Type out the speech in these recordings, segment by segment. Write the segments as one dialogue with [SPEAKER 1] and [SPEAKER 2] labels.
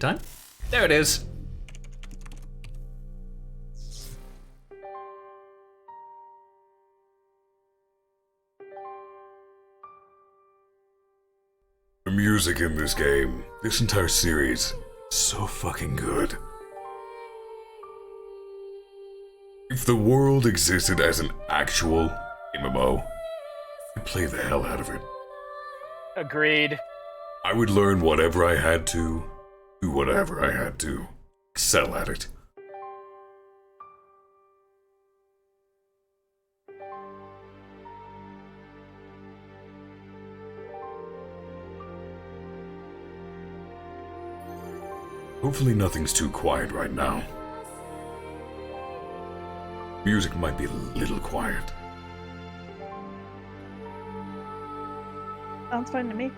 [SPEAKER 1] time. There it is.
[SPEAKER 2] The music in this game, this entire series, is so fucking good. If the world existed as an actual MMO, I'd play the hell out of it.
[SPEAKER 3] Agreed.
[SPEAKER 2] I would learn whatever I had to, do whatever I had to, excel at it. Hopefully nothing's too quiet right now. Music might be a little quiet.
[SPEAKER 4] Sounds fine to me.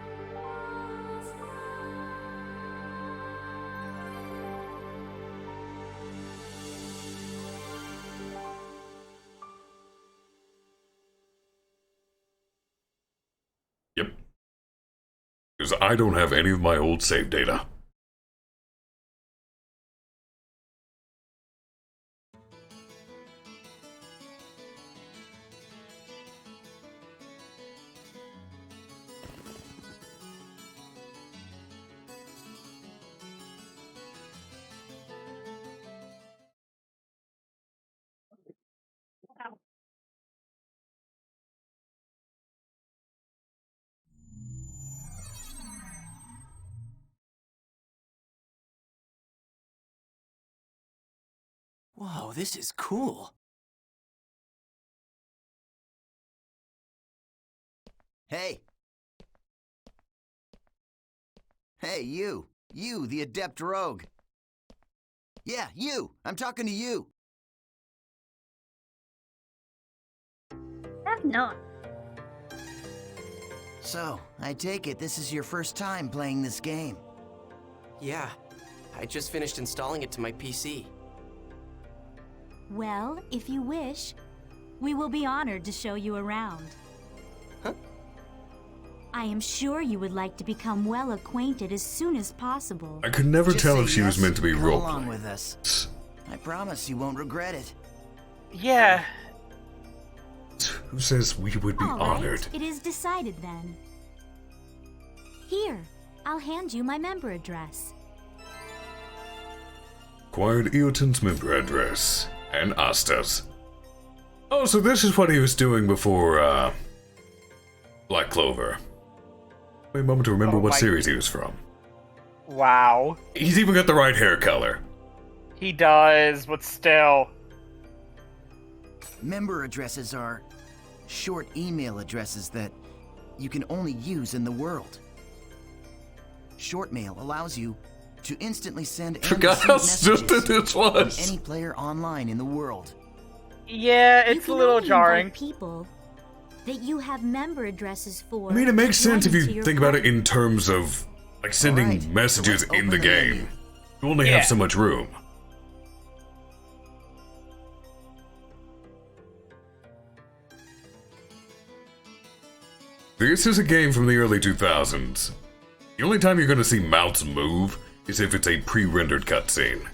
[SPEAKER 2] Yep. Because I don't have any of my old save data.
[SPEAKER 5] Whoa, this is cool. Hey. Hey, you. You, the adept rogue. Yeah, you. I'm talking to you.
[SPEAKER 4] I'm not.
[SPEAKER 5] So, I take it this is your first time playing this game.
[SPEAKER 6] Yeah, I just finished installing it to my PC.
[SPEAKER 7] Well, if you wish, we will be honored to show you around.
[SPEAKER 6] Huh?
[SPEAKER 7] I am sure you would like to become well acquainted as soon as possible.
[SPEAKER 2] I could never
[SPEAKER 5] Just
[SPEAKER 2] tell
[SPEAKER 5] say
[SPEAKER 2] if she was
[SPEAKER 5] yes,
[SPEAKER 2] meant to be
[SPEAKER 5] come
[SPEAKER 2] roleplaying.
[SPEAKER 5] along with us. I promise you won't regret it.
[SPEAKER 3] Yeah.
[SPEAKER 2] Who says we would be
[SPEAKER 7] All
[SPEAKER 2] honored?
[SPEAKER 7] right, it is decided then. Here, I'll hand you my member address.
[SPEAKER 2] Acquired Eoten's member address. And Asta's. Oh, so this is what he was doing before, Black Clover. Wait a moment to remember what series he was from.
[SPEAKER 3] Wow.
[SPEAKER 2] He's even got the right hair color.
[SPEAKER 3] He does, but still.
[SPEAKER 5] Member addresses are short email addresses that you can only use in the world. Short mail allows you to instantly send and
[SPEAKER 2] Forgot
[SPEAKER 5] receive
[SPEAKER 2] how
[SPEAKER 5] messages
[SPEAKER 2] stupid this
[SPEAKER 5] from
[SPEAKER 2] was.
[SPEAKER 5] any player online in the world.
[SPEAKER 3] Yeah,
[SPEAKER 7] You
[SPEAKER 3] it's a
[SPEAKER 7] can
[SPEAKER 3] little
[SPEAKER 7] only
[SPEAKER 3] jarring.
[SPEAKER 7] invite people that you have member addresses for.
[SPEAKER 2] I mean, it makes sense if
[SPEAKER 7] join into
[SPEAKER 2] you
[SPEAKER 7] your
[SPEAKER 2] think about it
[SPEAKER 7] party.
[SPEAKER 2] in terms of, like, sending
[SPEAKER 5] Alright, so
[SPEAKER 2] messages
[SPEAKER 5] let's
[SPEAKER 2] in the
[SPEAKER 5] open the menu.
[SPEAKER 2] game. You only
[SPEAKER 3] Yeah.
[SPEAKER 2] have so much room. This is a game from the early 2000s. The only time you're going to see mouths move is if it's a pre-rendered cutscene.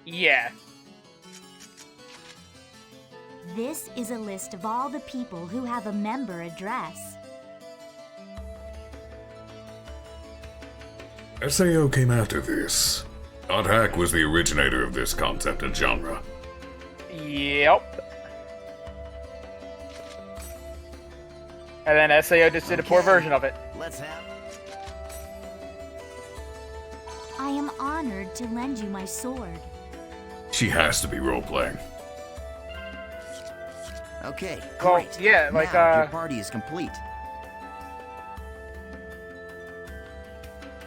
[SPEAKER 3] Yeah.
[SPEAKER 7] This is a list of all the people who have a member address.
[SPEAKER 2] SAO came after this. Hack was the originator of this concept and genre.
[SPEAKER 3] Yep. And then SAO just did a poor
[SPEAKER 5] Okay.
[SPEAKER 3] version of it.
[SPEAKER 5] Let's have...
[SPEAKER 7] I am honored to lend you my sword.
[SPEAKER 2] She has to be role-playing.
[SPEAKER 5] Okay,
[SPEAKER 3] Well,
[SPEAKER 5] great.
[SPEAKER 3] yeah, like,
[SPEAKER 5] now your party is complete.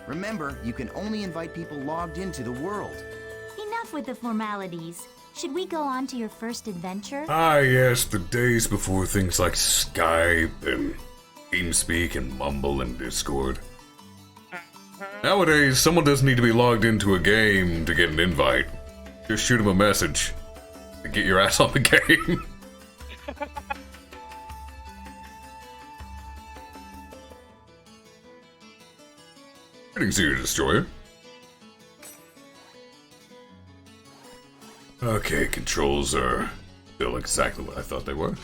[SPEAKER 5] Remember, you can only invite people logged into the world.
[SPEAKER 7] Enough with the formalities. Should we go on to your first adventure?
[SPEAKER 2] Ah, yes, the days before things like Skype and TeamSpeak and Mumble and Discord. Nowadays, someone doesn't need to be logged into a game to get an invite. Just shoot them a message to get your ass on the game. Greetings, Seer Destroyer. Okay, controls are still exactly what I thought they were.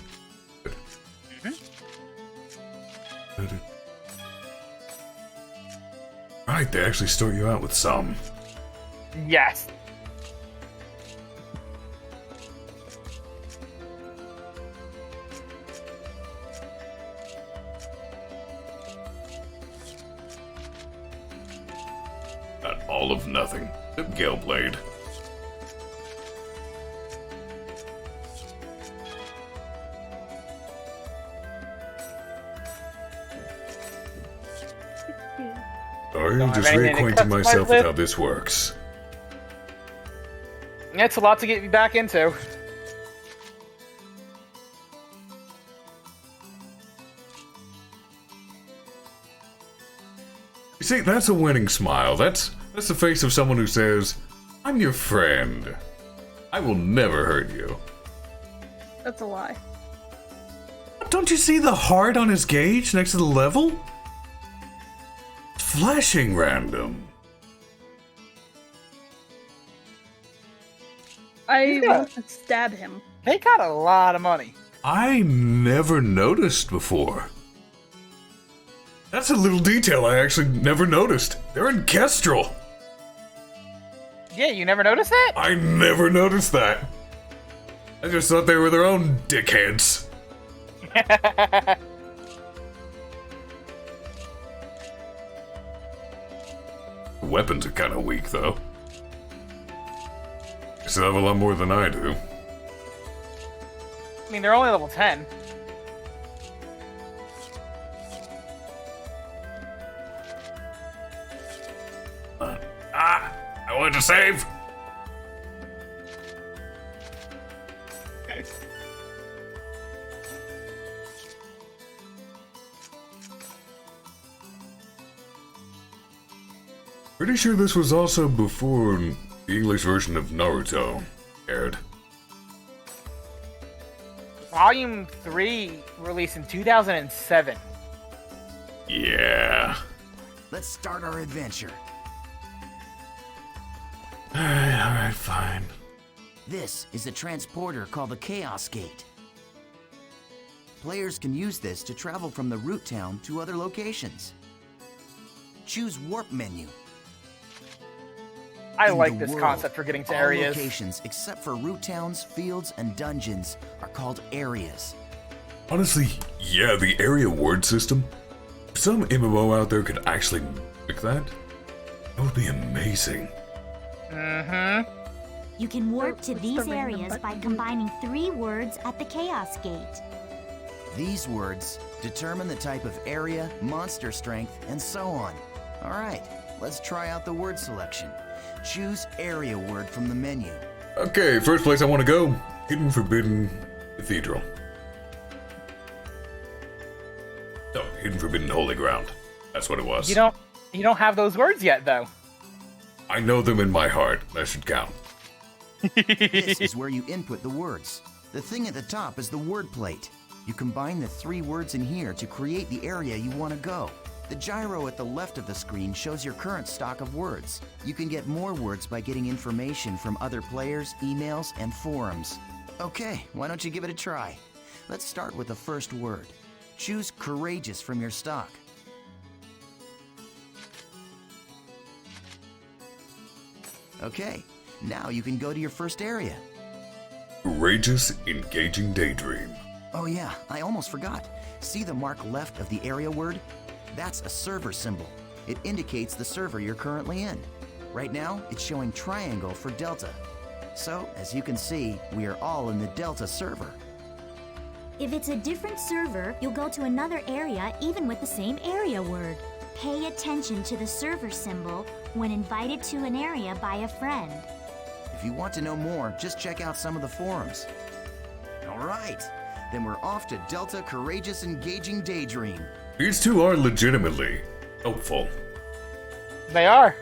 [SPEAKER 2] Good. Right, they actually start you out with some.
[SPEAKER 3] Yes.
[SPEAKER 2] Not all of nothing. The Gale Blade. Sorry,
[SPEAKER 3] Don't have
[SPEAKER 2] just
[SPEAKER 3] anything to
[SPEAKER 2] reacquainting
[SPEAKER 3] customize
[SPEAKER 2] myself with
[SPEAKER 3] with.
[SPEAKER 2] how this works.
[SPEAKER 3] It's a lot to get you back into.
[SPEAKER 2] You see, that's a winning smile. That's the face of someone who says, I'm your friend. I will never hurt you.
[SPEAKER 1] That's a lie.
[SPEAKER 2] Don't you see the heart on his gauge next to the level? It's flashing random.
[SPEAKER 1] I want to stab him.
[SPEAKER 3] They got a lot of money.
[SPEAKER 2] I never noticed before. That's a little detail I actually never noticed. They're in Kestrel.
[SPEAKER 3] Yeah, you never noticed that?
[SPEAKER 2] I never noticed that. I just thought they were their own dickheads. The weapons are kind of weak, though. They still have a lot more than I do.
[SPEAKER 3] I mean, they're only level 10.
[SPEAKER 2] I wanted to save. Pretty sure this was also before the English version of Naruto aired.
[SPEAKER 3] Volume 3 released in 2007.
[SPEAKER 2] Yeah.
[SPEAKER 5] Let's start our adventure.
[SPEAKER 2] Alright, fine.
[SPEAKER 5] This is a transporter called the Chaos Gate. Players can use this to travel from the root town to other locations. Choose Warp menu.
[SPEAKER 3] I
[SPEAKER 5] In
[SPEAKER 3] like
[SPEAKER 5] the
[SPEAKER 3] this
[SPEAKER 5] world,
[SPEAKER 3] concept for getting to
[SPEAKER 5] all
[SPEAKER 3] areas.
[SPEAKER 5] locations except for root towns, fields, and dungeons are called areas.
[SPEAKER 2] Honestly, yeah, the area word system. If some MMO out there could actually make that would be amazing.
[SPEAKER 3] Mm-hmm.
[SPEAKER 7] You can warp to
[SPEAKER 1] What's
[SPEAKER 7] these
[SPEAKER 1] the random
[SPEAKER 7] areas by
[SPEAKER 1] button?
[SPEAKER 7] combining 3 words at the Chaos Gate.
[SPEAKER 5] These words determine the type of area, monster strength, and so on. All right, let's try out the word selection. Choose area word from the menu.
[SPEAKER 2] Okay, first place I want to go, Hidden Forbidden Cathedral. No, Hidden Forbidden Holy Ground. That's what it was.
[SPEAKER 3] You don't have those words yet, though.
[SPEAKER 2] I know them in my heart. That should count.
[SPEAKER 5] This is where you input the words. The thing at the top is the word plate. You combine the 3 words in here to create the area you want to go. The gyro at the left of the screen shows your current stock of words. You can get more words by getting information from other players, emails, and forums. Okay, why don't you give it a try? Let's start with the first word. Choose courageous from your stock. Okay, now you can go to your first area.
[SPEAKER 2] Courageous, engaging daydream.
[SPEAKER 5] Oh yeah, I almost forgot. See the mark left of the area word? That's a server symbol. It indicates the server you're currently in. Right now, it's showing triangle for Delta. So, as you can see, we are all in the Delta server.
[SPEAKER 7] If it's a different server, you'll go to another area even with the same area word. Pay attention to the server symbol when invited to an area by a friend.
[SPEAKER 5] If you want to know more, just check out some of the forums. All right, then we're off to Delta Courageous Engaging Daydream.
[SPEAKER 2] These two are legitimately helpful.
[SPEAKER 3] They are.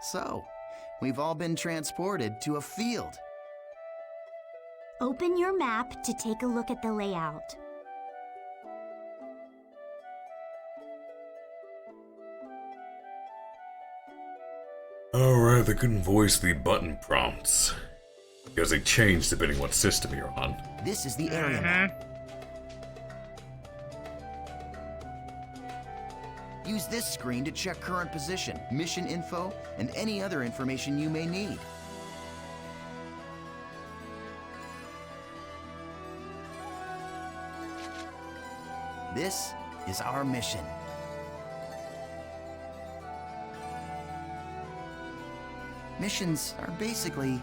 [SPEAKER 5] So, we've all been transported to a field.
[SPEAKER 7] Open your map to take a look at the layout.
[SPEAKER 2] Alright, they couldn't voice the button prompts. Because they change depending what system you're on.
[SPEAKER 5] This is the area map. Use this screen to check current position, mission info, and any other information you may need. This is our mission. Missions are basically,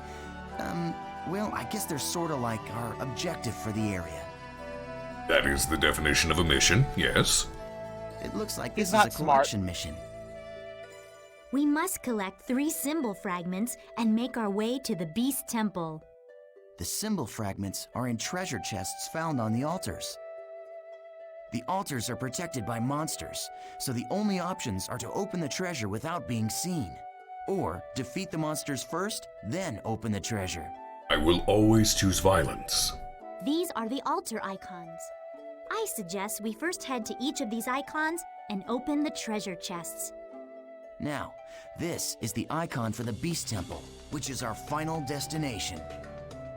[SPEAKER 5] well, I guess they're sort of like our objective for the area.
[SPEAKER 2] That is the definition of a mission, yes.
[SPEAKER 5] It looks like
[SPEAKER 3] He's
[SPEAKER 5] this is
[SPEAKER 3] not
[SPEAKER 5] a
[SPEAKER 3] smart.
[SPEAKER 5] collection mission.
[SPEAKER 7] We must collect 3 symbol fragments and make our way to the Beast Temple.
[SPEAKER 5] The symbol fragments are in treasure chests found on the altars. The altars are protected by monsters, so the only options are to open the treasure without being seen, or defeat the monsters first, then open the treasure.
[SPEAKER 2] I will always choose violence.
[SPEAKER 7] These are the altar icons. I suggest we first head to each of these icons and open the treasure chests.
[SPEAKER 5] Now, this is the icon for the Beast Temple, which is our final destination.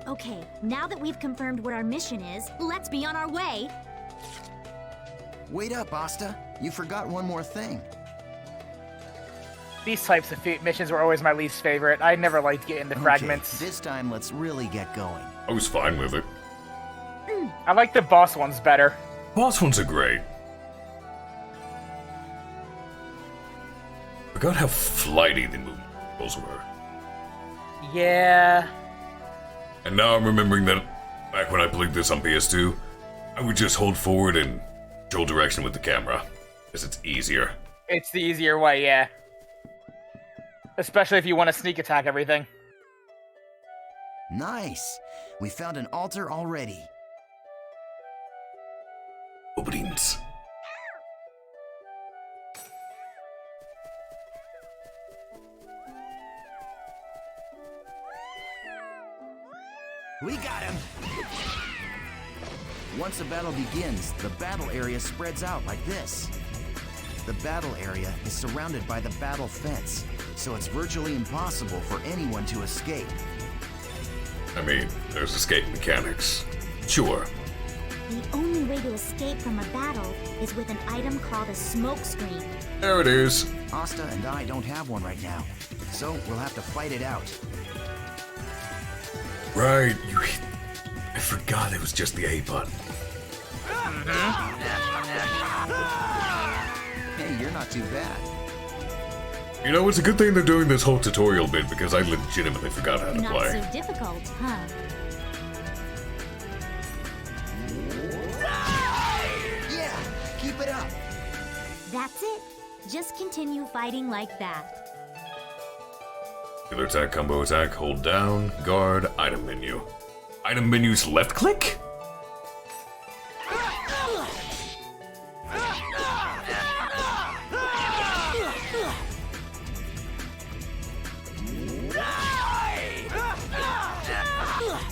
[SPEAKER 7] Okay, now that we've confirmed what our mission is, let's be on our way.
[SPEAKER 5] Wait up, Asta. You forgot one more thing.
[SPEAKER 3] These types of missions were always my least favorite. I never liked getting the fragments.
[SPEAKER 5] Okay, this time let's really get going.
[SPEAKER 2] I was fine with it.
[SPEAKER 3] I like the boss ones better.
[SPEAKER 2] Boss ones are great. Forgot how flighty the movements were.
[SPEAKER 3] Yeah.
[SPEAKER 2] And now I'm remembering that back when I played this on PS2, I would just hold forward and control direction with the camera, because it's easier.
[SPEAKER 3] It's the easier way, yeah. Especially if you want to sneak attack everything.
[SPEAKER 5] Nice. We found an altar already.
[SPEAKER 2] Openings.
[SPEAKER 5] We got him! Once a battle begins, the battle area spreads out like this. The battle area is surrounded by the battle fence, so it's virtually impossible for anyone to escape.
[SPEAKER 2] I mean, there's escape mechanics. Sure.
[SPEAKER 7] The only way to escape from a battle is with an item called a smoke screen.
[SPEAKER 2] There it is.
[SPEAKER 5] Asta and I don't have one right now, so we'll have to fight it out.
[SPEAKER 2] Right, I forgot it was just the A button.
[SPEAKER 5] Hey, you're not too bad.
[SPEAKER 2] You know, it's a good thing they're doing this whole tutorial bit because I legitimately forgot how to
[SPEAKER 7] Not
[SPEAKER 2] play.
[SPEAKER 7] so difficult, huh?
[SPEAKER 5] Yeah, keep it up.
[SPEAKER 7] That's it. Just continue fighting like that.
[SPEAKER 2] Regular attack, combo attack, hold down, guard, item menu. Item menu's left click?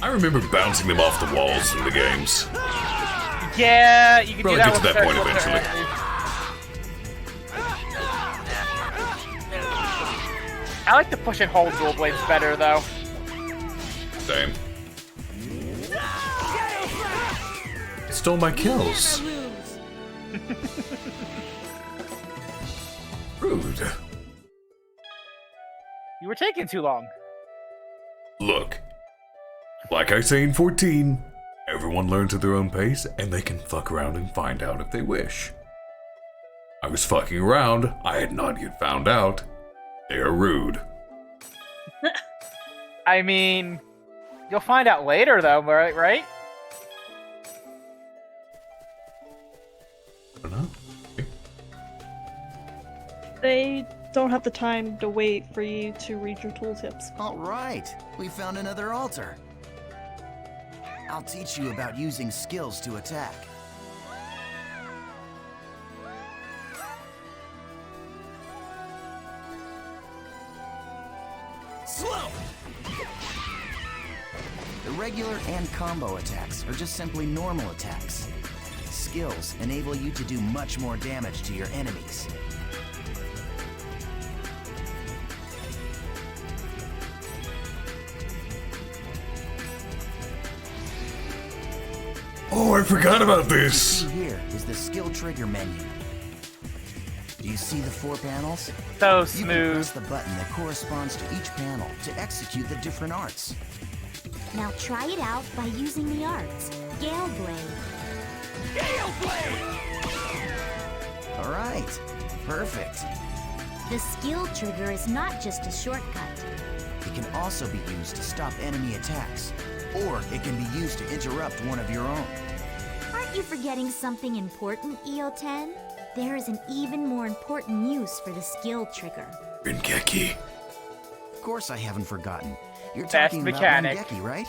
[SPEAKER 2] I remember bouncing them off the walls in the games.
[SPEAKER 3] Yeah, you can
[SPEAKER 2] Probably
[SPEAKER 3] do that
[SPEAKER 2] get to
[SPEAKER 3] with
[SPEAKER 2] that point
[SPEAKER 3] certain
[SPEAKER 2] eventually.
[SPEAKER 3] characters. I like the push and hold dual blades better, though.
[SPEAKER 2] Same. Stole my kills. Rude.
[SPEAKER 3] You were taking too long.
[SPEAKER 2] Look, like I say in 14, everyone learns at their own pace, and they can fuck around and find out if they wish. I was fucking around, I had not yet found out. They are rude.
[SPEAKER 3] I mean, you'll find out later, though, right?
[SPEAKER 2] I don't know.
[SPEAKER 1] They don't have the time to wait for you to read your tooltips.
[SPEAKER 5] All right, we found another altar. I'll teach you about using skills to attack. Slow! The regular and combo attacks are just simply normal attacks. Skills enable you to do much more damage to your enemies.
[SPEAKER 2] Oh, I forgot about
[SPEAKER 5] What you
[SPEAKER 2] this!
[SPEAKER 5] see here is the skill trigger menu. Do you see the 4 panels?
[SPEAKER 3] So
[SPEAKER 5] You can
[SPEAKER 3] smooth.
[SPEAKER 5] press the button that corresponds to each panel to execute the different arts.
[SPEAKER 7] Now try it out by using the arts. Gale Blade.
[SPEAKER 5] All right, perfect.
[SPEAKER 7] The skill trigger is not just a shortcut.
[SPEAKER 5] It can also be used to stop enemy attacks, or it can be used to interrupt one of your own.
[SPEAKER 7] Aren't you forgetting something important, EO10? There is an even more important use for the skill trigger.
[SPEAKER 2] Rengeki.
[SPEAKER 5] Of course I haven't forgotten. You're
[SPEAKER 3] Fast
[SPEAKER 5] talking
[SPEAKER 3] mechanic.
[SPEAKER 5] about Rengeki, right?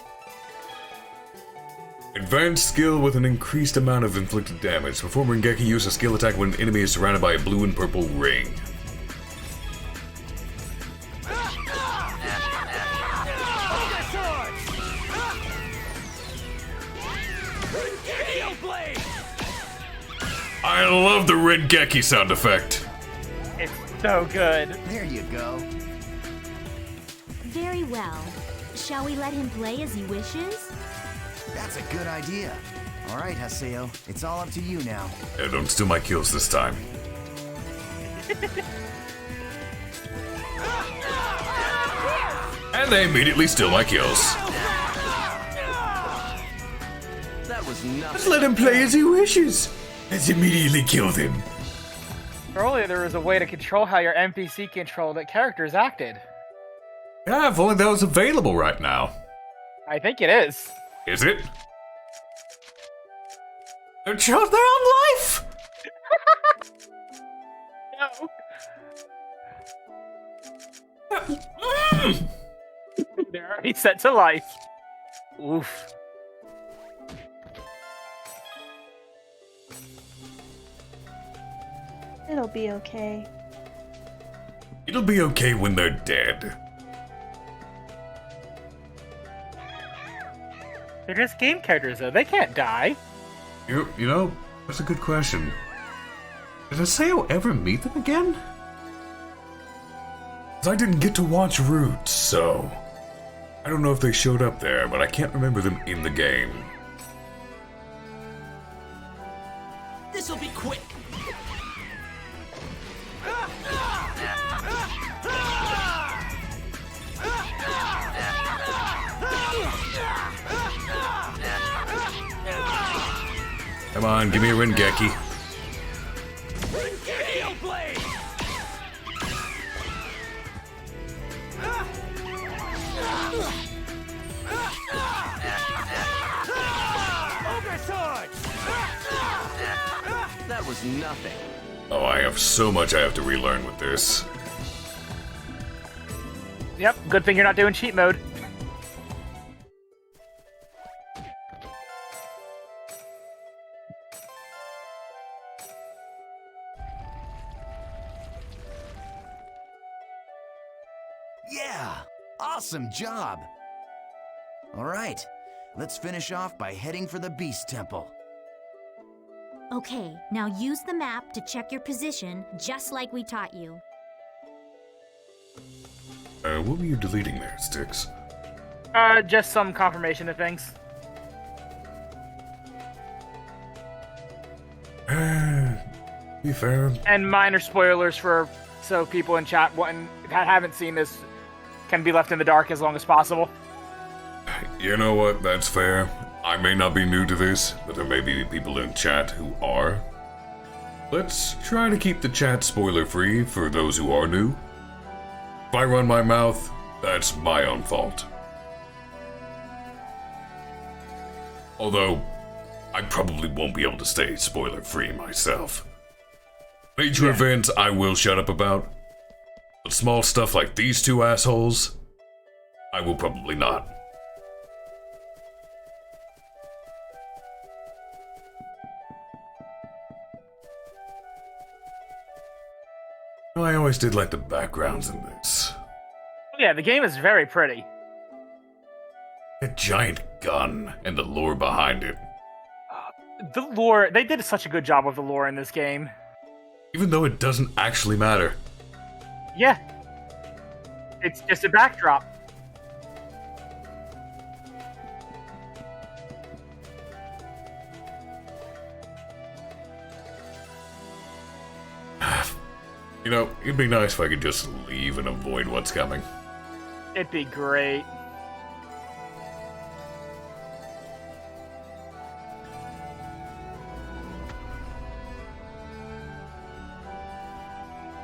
[SPEAKER 2] Advanced skill with an increased amount of inflicted damage. Perform Rengeki use a skill attack when an enemy is surrounded by a blue and purple ring. I love the Rengeki sound effect.
[SPEAKER 3] It's so good.
[SPEAKER 5] There you go.
[SPEAKER 7] Very well. Shall we let him play as he wishes?
[SPEAKER 5] That's a good idea. All right, Haseo, it's all up to you now.
[SPEAKER 2] Yeah, don't steal my kills this time. And they immediately steal my kills.
[SPEAKER 6] That was
[SPEAKER 2] Just
[SPEAKER 6] nothing.
[SPEAKER 2] let him play as he wishes. Let's immediately kill him.
[SPEAKER 3] Earlier, there was a way to control how your NPC controlled that characters acted.
[SPEAKER 2] Yeah, if only that was available right now.
[SPEAKER 3] I think it is.
[SPEAKER 2] Is it? They chose their own life!
[SPEAKER 3] No. They're already set to life. Oof.
[SPEAKER 1] It'll be okay.
[SPEAKER 2] It'll be okay when they're dead.
[SPEAKER 3] They're just game characters, though. They can't die.
[SPEAKER 2] You know, that's a good question. Did Aseo ever meet them again? 'Cause I didn't get to watch Roots, so... I don't know if they showed up there, but I can't remember them in the game.
[SPEAKER 6] This'll be quick.
[SPEAKER 2] Come on, give me a Rengeki.
[SPEAKER 6] That was nothing.
[SPEAKER 2] Oh, I have so much I have to relearn with this.
[SPEAKER 3] Yep, good thing you're not doing cheat mode.
[SPEAKER 5] Yeah, awesome job. All right, let's finish off by heading for the Beast Temple.
[SPEAKER 7] Okay, now use the map to check your position, just like we taught you.
[SPEAKER 2] What were you deleting there, Styx?
[SPEAKER 3] Just some confirmation of things.
[SPEAKER 2] Be fair.
[SPEAKER 3] And minor spoilers for so people in chat that haven't seen this can be left in the dark as long as possible.
[SPEAKER 2] You know what, that's fair. I may not be new to this, but there may be people in chat who are. Let's try to keep the chat spoiler-free for those who are new. If I run my mouth, that's my own fault. Although, I probably won't be able to stay spoiler-free myself. Major events I will shut up about, but small stuff like these two assholes, I will probably not. I always did like the backgrounds in this.
[SPEAKER 3] Yeah, the game is very pretty.
[SPEAKER 2] giant gun and the lore behind it.
[SPEAKER 3] The lore, they did such a good job with the lore in this game.
[SPEAKER 2] Even though it doesn't actually matter.
[SPEAKER 3] Yeah. It's just a backdrop.
[SPEAKER 2] You know, it'd be nice if I could just leave and avoid what's coming.
[SPEAKER 3] It'd be great.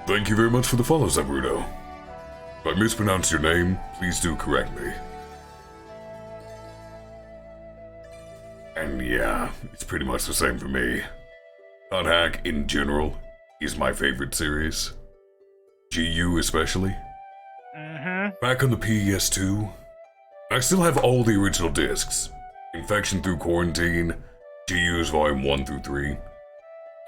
[SPEAKER 2] Thank you very much for the follow, Zabrudo. If I mispronounce your name, please do correct me. And yeah, it's pretty much the same for me. Hot Hack in general is my favorite series. GU especially. Back on the PS2, I still have all the original discs. Infection Through Quarantine, GU's Volume 1 through 3.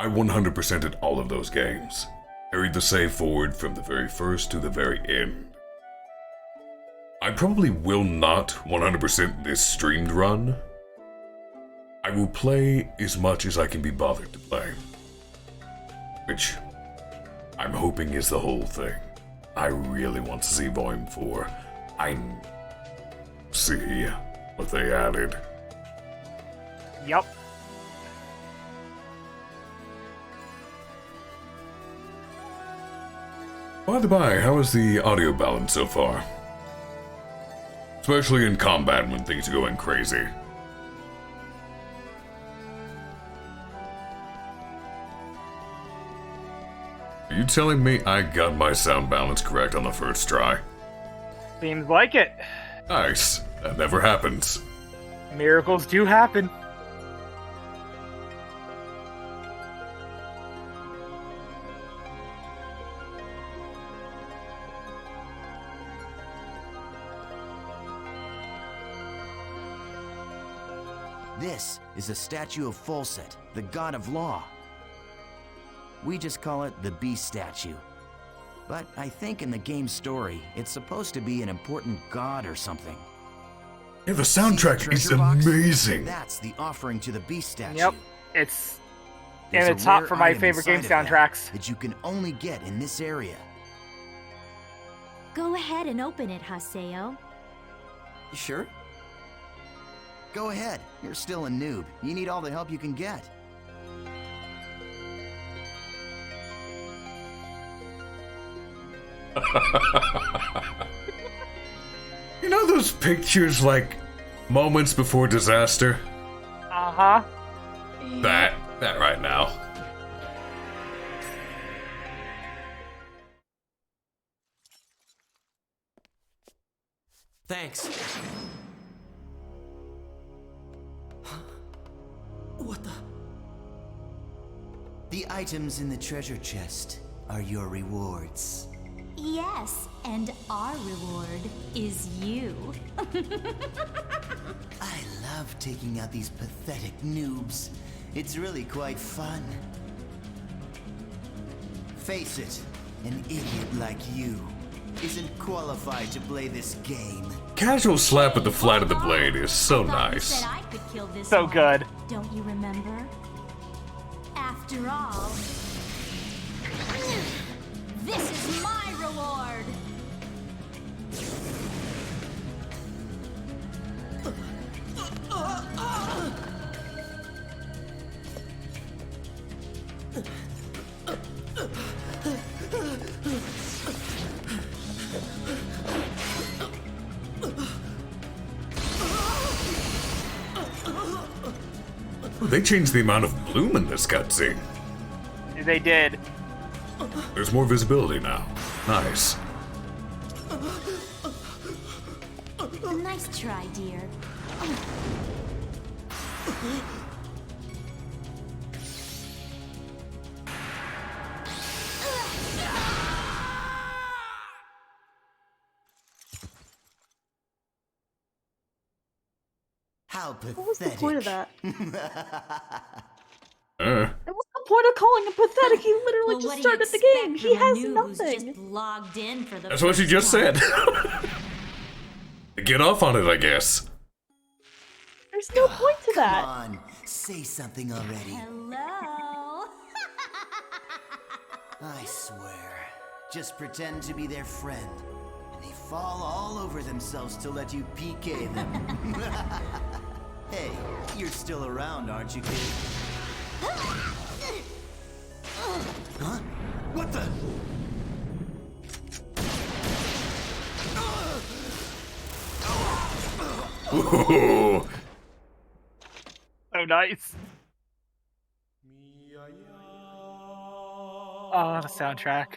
[SPEAKER 2] I 100%ed all of those games. Carried the save forward from the very first to the very end. I probably will not 100% this streamed run. I will play as much as I can be bothered to play. Which I'm hoping is the whole thing. I really want to see Volume 4. I see what they added.
[SPEAKER 3] Yup.
[SPEAKER 2] By the by, how is the audio balance so far? Especially in combat when things are going crazy. Are you telling me I got my sound balance correct on the first try?
[SPEAKER 3] Seems like it.
[SPEAKER 2] Nice. That never happens.
[SPEAKER 3] Miracles do happen.
[SPEAKER 5] This is a statue of Falsett, the god of law. We just call it the Beast statue. But I think in the game's story, it's supposed to be an important god or something.
[SPEAKER 2] Yeah, the
[SPEAKER 5] See the
[SPEAKER 2] soundtrack is
[SPEAKER 5] treasure box?
[SPEAKER 2] amazing.
[SPEAKER 5] That's the offering to the Beast statue.
[SPEAKER 3] Yep. It's
[SPEAKER 5] There's
[SPEAKER 3] in
[SPEAKER 5] a
[SPEAKER 3] the top
[SPEAKER 5] rare
[SPEAKER 3] for my
[SPEAKER 5] item
[SPEAKER 3] favorite game
[SPEAKER 5] inside of
[SPEAKER 3] soundtracks.
[SPEAKER 5] that you can only get in this area.
[SPEAKER 7] Go ahead and open it, Haseo.
[SPEAKER 6] You sure?
[SPEAKER 5] Go ahead, you're still a noob. You need all the help you can get.
[SPEAKER 2] You know those pictures like moments before disaster?
[SPEAKER 3] Uh-huh.
[SPEAKER 2] That right now.
[SPEAKER 6] Thanks. What the?
[SPEAKER 5] The items in the treasure chest are your rewards.
[SPEAKER 7] Yes, and our reward is you.
[SPEAKER 5] I love taking out these pathetic noobs. It's really quite fun. Face it, an idiot like you isn't qualified to play this game.
[SPEAKER 2] Casual slap at the flat of the blade is so
[SPEAKER 7] I thought you
[SPEAKER 2] nice.
[SPEAKER 7] said I could kill this
[SPEAKER 3] So
[SPEAKER 7] one.
[SPEAKER 3] good.
[SPEAKER 7] Don't you remember? After all, this is my reward.
[SPEAKER 2] They changed the amount of bloom in this cutscene.
[SPEAKER 3] They did.
[SPEAKER 2] There's more visibility now. Nice.
[SPEAKER 7] Nice try, dear.
[SPEAKER 5] How pathetic.
[SPEAKER 1] What was the point of that?
[SPEAKER 2] Uh,
[SPEAKER 1] And what's the point of calling him pathetic? He literally
[SPEAKER 7] Well,
[SPEAKER 1] just
[SPEAKER 7] what do you
[SPEAKER 1] started the game.
[SPEAKER 7] expect
[SPEAKER 1] He
[SPEAKER 7] from a
[SPEAKER 1] has
[SPEAKER 7] noob who's
[SPEAKER 1] nothing.
[SPEAKER 7] just logged in for the
[SPEAKER 2] that's what she
[SPEAKER 7] first
[SPEAKER 2] just
[SPEAKER 7] time?
[SPEAKER 2] said. Get off on it, I guess.
[SPEAKER 1] There's no point to that.
[SPEAKER 5] Come on, say something already.
[SPEAKER 7] Hello?
[SPEAKER 5] I swear. Just pretend to be their friend. And they fall all over themselves to let you PK them. Hey, you're still around, aren't you, kid? Huh? What the?
[SPEAKER 2] Ooh.
[SPEAKER 3] So nice. Oh, the soundtrack.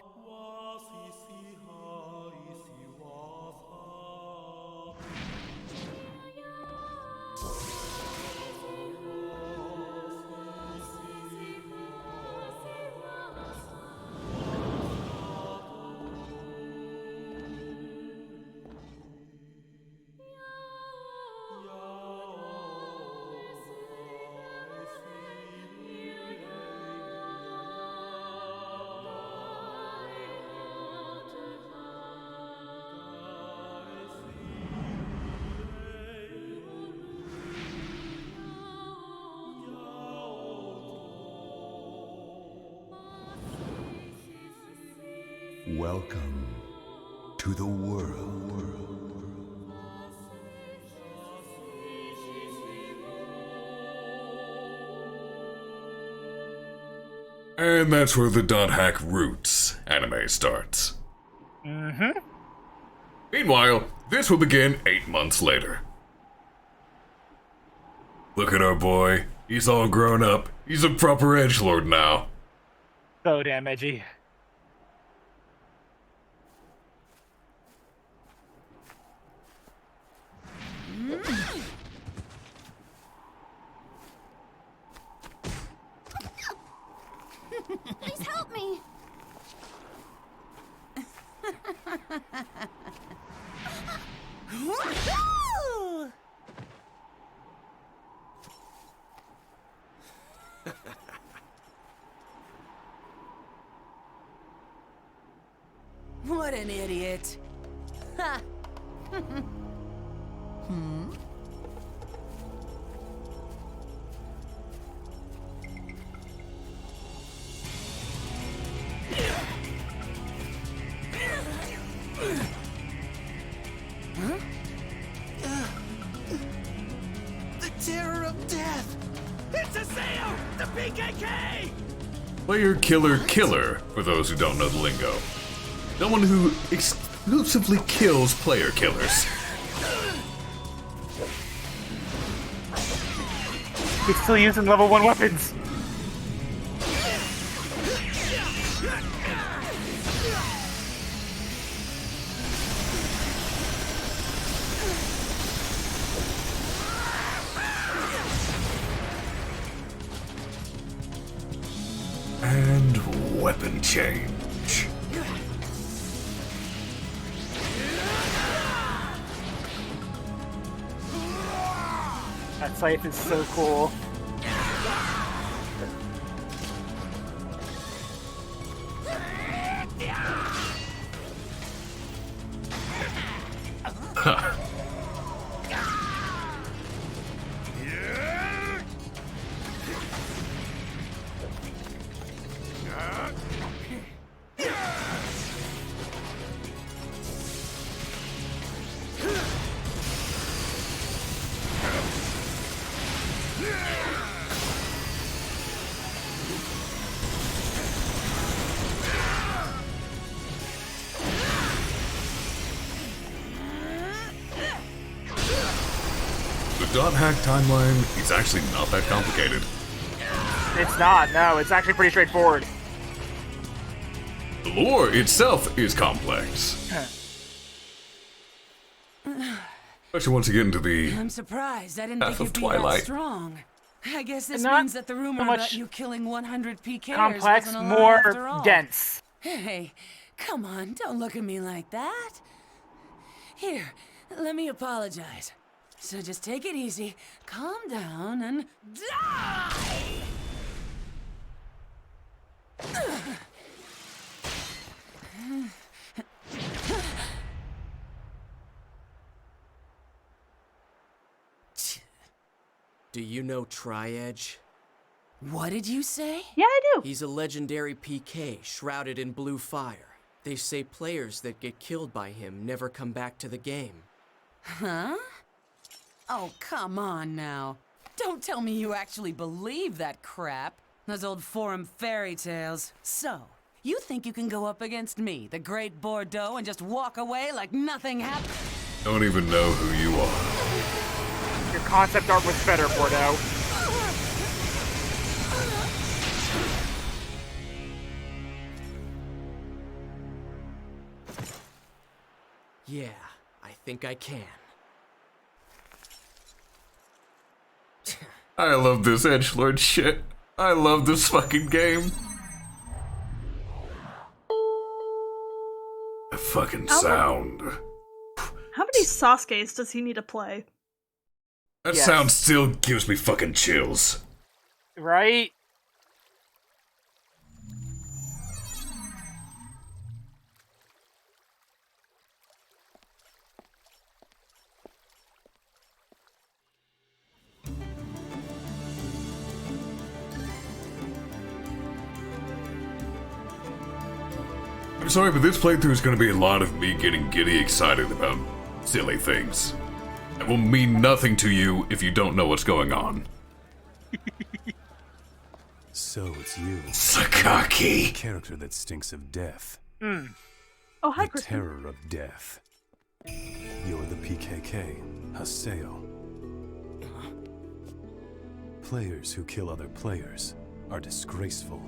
[SPEAKER 4] Welcome to the world.
[SPEAKER 2] And that's where the Dot Hack Roots anime starts.
[SPEAKER 3] Mm-hmm.
[SPEAKER 2] Meanwhile, this will begin 8 months later. Look at our boy. He's all grown up. He's a proper edgelord now.
[SPEAKER 3] So damn edgy.
[SPEAKER 7] Please help me!
[SPEAKER 8] What an idiot. Ha!
[SPEAKER 5] The terror of death! It's a sale! The PKK!
[SPEAKER 2] Player Killer Killer, for those who don't know the lingo. Someone who exclusively kills player killers.
[SPEAKER 3] He's still using level 1 weapons.
[SPEAKER 2] And weapon change.
[SPEAKER 3] That scythe is so cool.
[SPEAKER 2] The Dot Hack timeline is actually not that complicated.
[SPEAKER 3] It's not, no, it's actually pretty straightforward.
[SPEAKER 2] The lore itself is complex. Especially once you get into the
[SPEAKER 8] I'm surprised. I didn't
[SPEAKER 2] Epitaph
[SPEAKER 8] think
[SPEAKER 2] of
[SPEAKER 8] you'd be that
[SPEAKER 2] Twilight.
[SPEAKER 8] strong. I guess this
[SPEAKER 3] Not
[SPEAKER 8] means that the rumor
[SPEAKER 3] so much
[SPEAKER 8] about you killing 100 PKers
[SPEAKER 3] complex,
[SPEAKER 8] wasn't a lie after
[SPEAKER 3] more
[SPEAKER 8] all.
[SPEAKER 3] dense.
[SPEAKER 8] Hey, come on, don't look at me like that. Here, let me apologize. So just take it easy, calm down, and die!
[SPEAKER 6] Do you know Tri-Edge?
[SPEAKER 8] What did you say?
[SPEAKER 1] Yeah, I do.
[SPEAKER 6] He's a legendary PK shrouded in blue fire. They say players that get killed by him never come back to the game.
[SPEAKER 8] Huh? Oh, come on now. Don't tell me you actually believe that crap. Those old forum fairy tales. So, you think you can go up against me, the great Bordeaux, and just walk away like nothing happened?
[SPEAKER 2] Don't even know who you are.
[SPEAKER 3] Your concept art was better, Bordeaux.
[SPEAKER 6] Yeah, I think I can.
[SPEAKER 2] I love this edgelord shit. I love this fucking game. The fucking sound.
[SPEAKER 1] How many Sasuke's does he need to play?
[SPEAKER 2] That
[SPEAKER 3] Yes.
[SPEAKER 2] sound still gives me fucking chills.
[SPEAKER 3] Right?
[SPEAKER 2] I'm sorry, but this playthrough is going to be a lot of me getting giddy excited about silly things. It will mean nothing to you if you don't know what's going on.
[SPEAKER 4] So it's you. The
[SPEAKER 2] Sakaki!
[SPEAKER 4] character that stinks of death.
[SPEAKER 1] Oh, hi,
[SPEAKER 4] The
[SPEAKER 1] Kristen.
[SPEAKER 4] terror of death. You're the PKK, Haseo. Players who kill other players are disgraceful.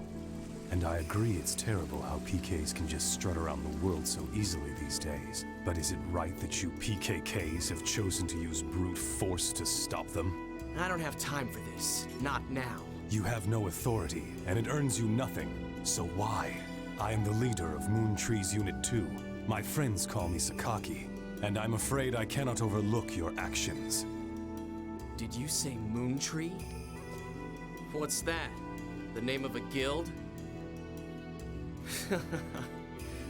[SPEAKER 4] And I agree it's terrible how PKs can just strut around the world so easily these days. But is it right that you PKKs have chosen to use brute force to stop them?
[SPEAKER 6] I don't have time for this. Not now.
[SPEAKER 4] You have no authority, and it earns you nothing. So why? I am the leader of Moon Tree's Unit 2. My friends call me Sakaki, and I'm afraid I cannot overlook your actions.
[SPEAKER 6] Did you say Moon Tree? What's that? The name of a guild?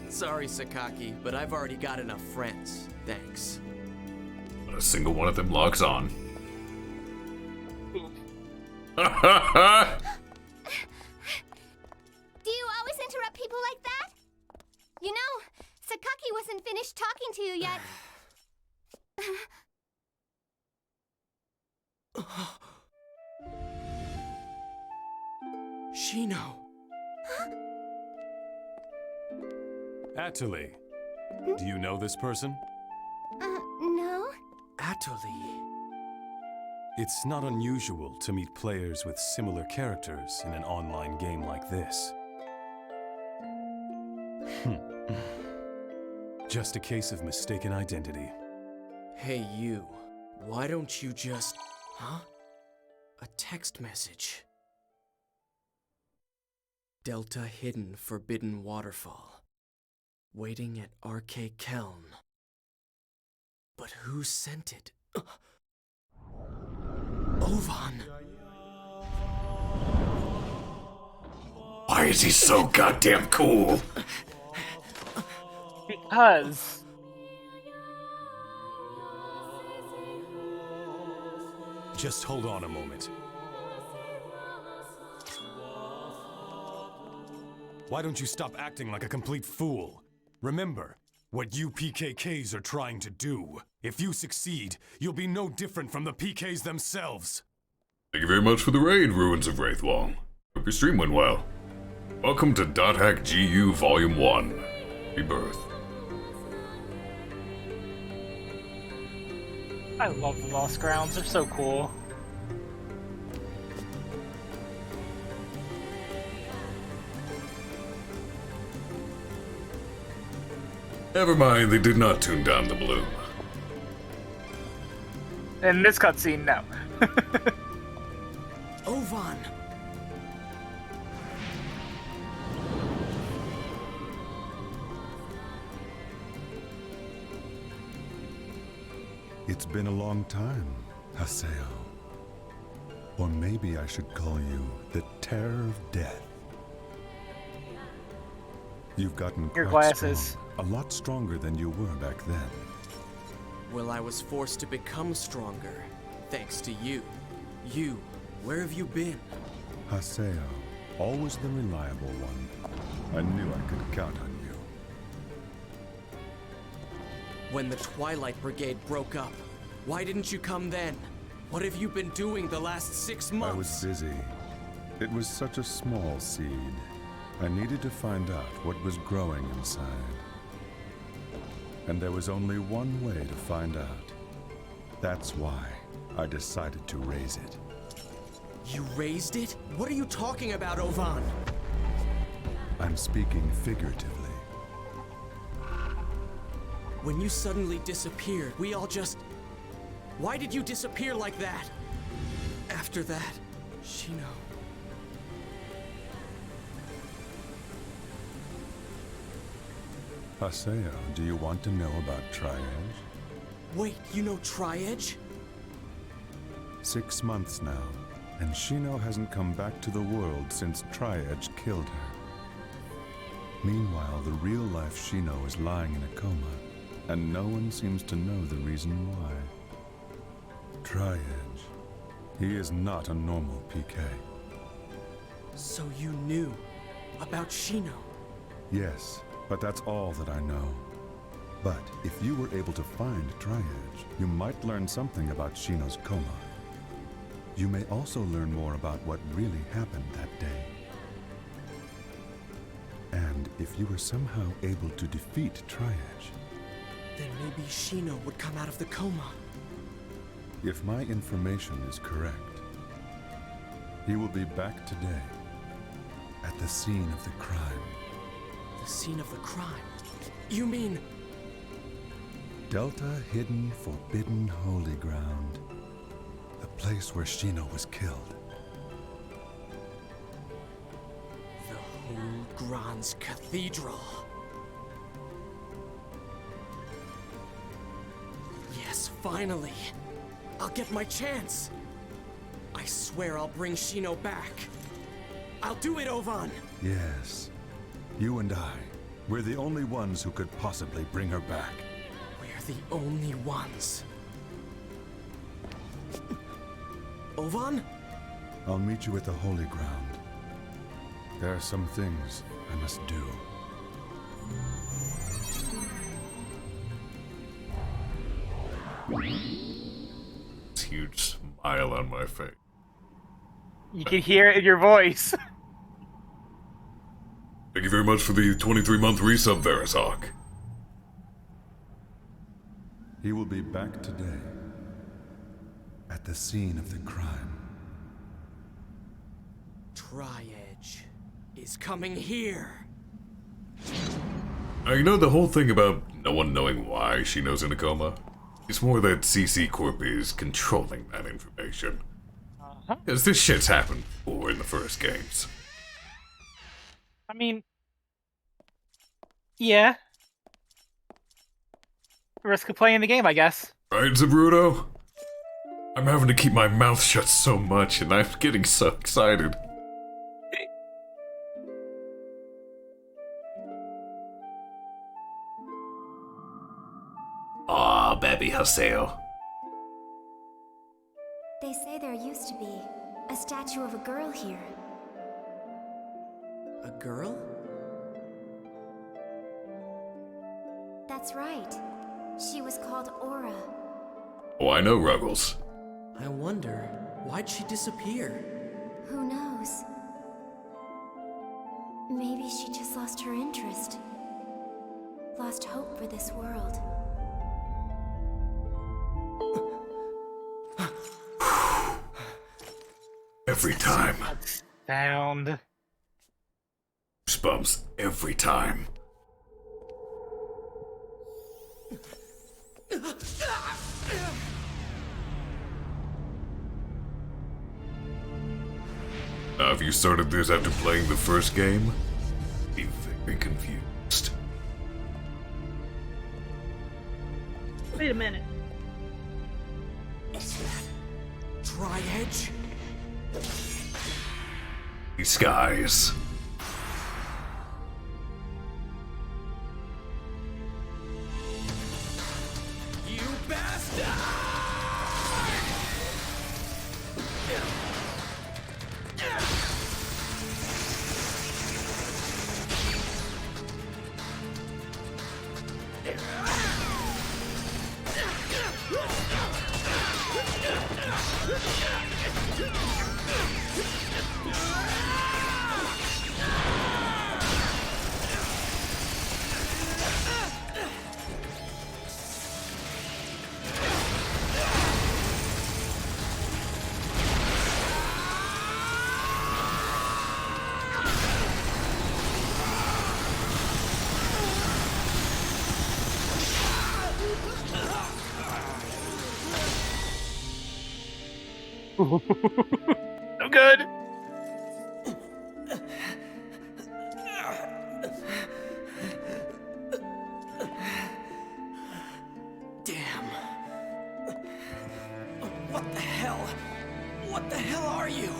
[SPEAKER 6] Sorry, Sakaki, but I've already got enough friends. Thanks.
[SPEAKER 2] Not a single one of them logs on.
[SPEAKER 9] Do you always interrupt people like that? You know, Sakaki wasn't finished talking to you yet.
[SPEAKER 6] Shino.
[SPEAKER 4] Atuli, do you know this person?
[SPEAKER 9] No?
[SPEAKER 6] Atuli.
[SPEAKER 4] It's not unusual to meet players with similar characters in an online game like this. Just a case of mistaken identity.
[SPEAKER 6] Hey, you. Why don't you just... Huh? A text message. Delta Hidden Forbidden Waterfall. Waiting at Arcade Keln. But who sent it? Ovan.
[SPEAKER 2] Why is he so goddamn cool?
[SPEAKER 3] Because...
[SPEAKER 4] Just hold on a moment. Why don't you stop acting like a complete fool? Remember what you PKKs are trying to do. If you succeed, you'll be no different from the PKs themselves.
[SPEAKER 2] Thank you very much for the raid, Ruins of Wraithwall. Hope your stream went well. Welcome to .hack GU Volume 1. Rebirth.
[SPEAKER 3] I love the Lost Grounds, they're so cool.
[SPEAKER 2] Never mind, they did not tune down the bloom.
[SPEAKER 3] In this cutscene, no.
[SPEAKER 6] Ovan.
[SPEAKER 10] It's been a long time, Haseo. Or maybe I should call you the Terror of Death. You've gotten
[SPEAKER 3] Your
[SPEAKER 10] quite
[SPEAKER 3] glasses.
[SPEAKER 10] strong, a lot stronger than you were back then.
[SPEAKER 6] Well, I was forced to become stronger, thanks to you. You, where have you been?
[SPEAKER 10] Haseo, always the reliable one. I knew I could count on you.
[SPEAKER 6] When the Twilight Brigade broke up, why didn't you come then? What have you been doing the last 6 months?
[SPEAKER 10] I was busy. It was such a small seed. I needed to find out what was growing inside. And there was only one way to find out. That's why I decided to raise it.
[SPEAKER 6] You raised it? What are you talking about, Ovan?
[SPEAKER 10] I'm speaking figuratively.
[SPEAKER 6] When you suddenly disappeared, we all just... Why did you disappear like that? After that, Shino...
[SPEAKER 10] Haseo, do you want to know about Tri-Edge?
[SPEAKER 6] Wait, you know Tri-Edge?
[SPEAKER 10] 6 months now, and Shino hasn't come back to the world since Tri-Edge killed her. Meanwhile, the real-life Shino is lying in a coma, and no one seems to know the reason why. Tri-Edge. He is not a normal PK.
[SPEAKER 6] So you knew about Shino?
[SPEAKER 10] Yes, but that's all that I know. But if you were able to find Tri-Edge, you might learn something about Shino's coma. You may also learn more about what really happened that day. And if you were somehow able to defeat Tri-Edge,
[SPEAKER 6] then maybe Shino would come out of the coma.
[SPEAKER 10] If my information is correct, he will be back today, at the scene of the crime.
[SPEAKER 6] The scene of the crime? You mean...
[SPEAKER 10] Delta Hidden Forbidden Holy Ground. The place where Shino was killed.
[SPEAKER 6] The Whole Grand's Cathedral. Yes, finally. I'll get my chance. I swear I'll bring Shino back. I'll do it, Ovan!
[SPEAKER 10] Yes. You and I. We're the only ones who could possibly bring her back.
[SPEAKER 6] We're the only ones. Ovan?
[SPEAKER 10] I'll meet you at the Holy Ground. There are some things I must do.
[SPEAKER 2] Huge smile on my face.
[SPEAKER 3] You can hear it in your voice.
[SPEAKER 2] Thank you very much for the 23-month resub, Verazok.
[SPEAKER 10] He will be back today, at the scene of the crime.
[SPEAKER 6] Tri-Edge is coming here.
[SPEAKER 2] Now, you know the whole thing about no one knowing why Shino's in a coma? It's more that CC Corp is controlling that information. Because this shit's happened before in the first games.
[SPEAKER 3] I mean... Yeah. Risk of playing the game, I guess.
[SPEAKER 2] Right, Zabruto? I'm having to keep my mouth shut so much, and I'm getting so excited. Aw, baby Haseo.
[SPEAKER 9] They say there used to be a statue of a girl here.
[SPEAKER 6] A girl?
[SPEAKER 9] That's right. She was called Aura.
[SPEAKER 2] Oh, I know, Ruggles.
[SPEAKER 6] I wonder, why'd she disappear?
[SPEAKER 9] Who knows? Maybe she just lost her interest. Lost hope for this world.
[SPEAKER 2] Every time.
[SPEAKER 3] Sound.
[SPEAKER 2] Goosebumps every time. Now, if you started this after playing the first game, be very confused.
[SPEAKER 1] Wait a minute.
[SPEAKER 6] Tri-Edge?
[SPEAKER 2] These skies.
[SPEAKER 6] You bastard!
[SPEAKER 3] I'm good.
[SPEAKER 6] Damn. What the hell? What the hell are you?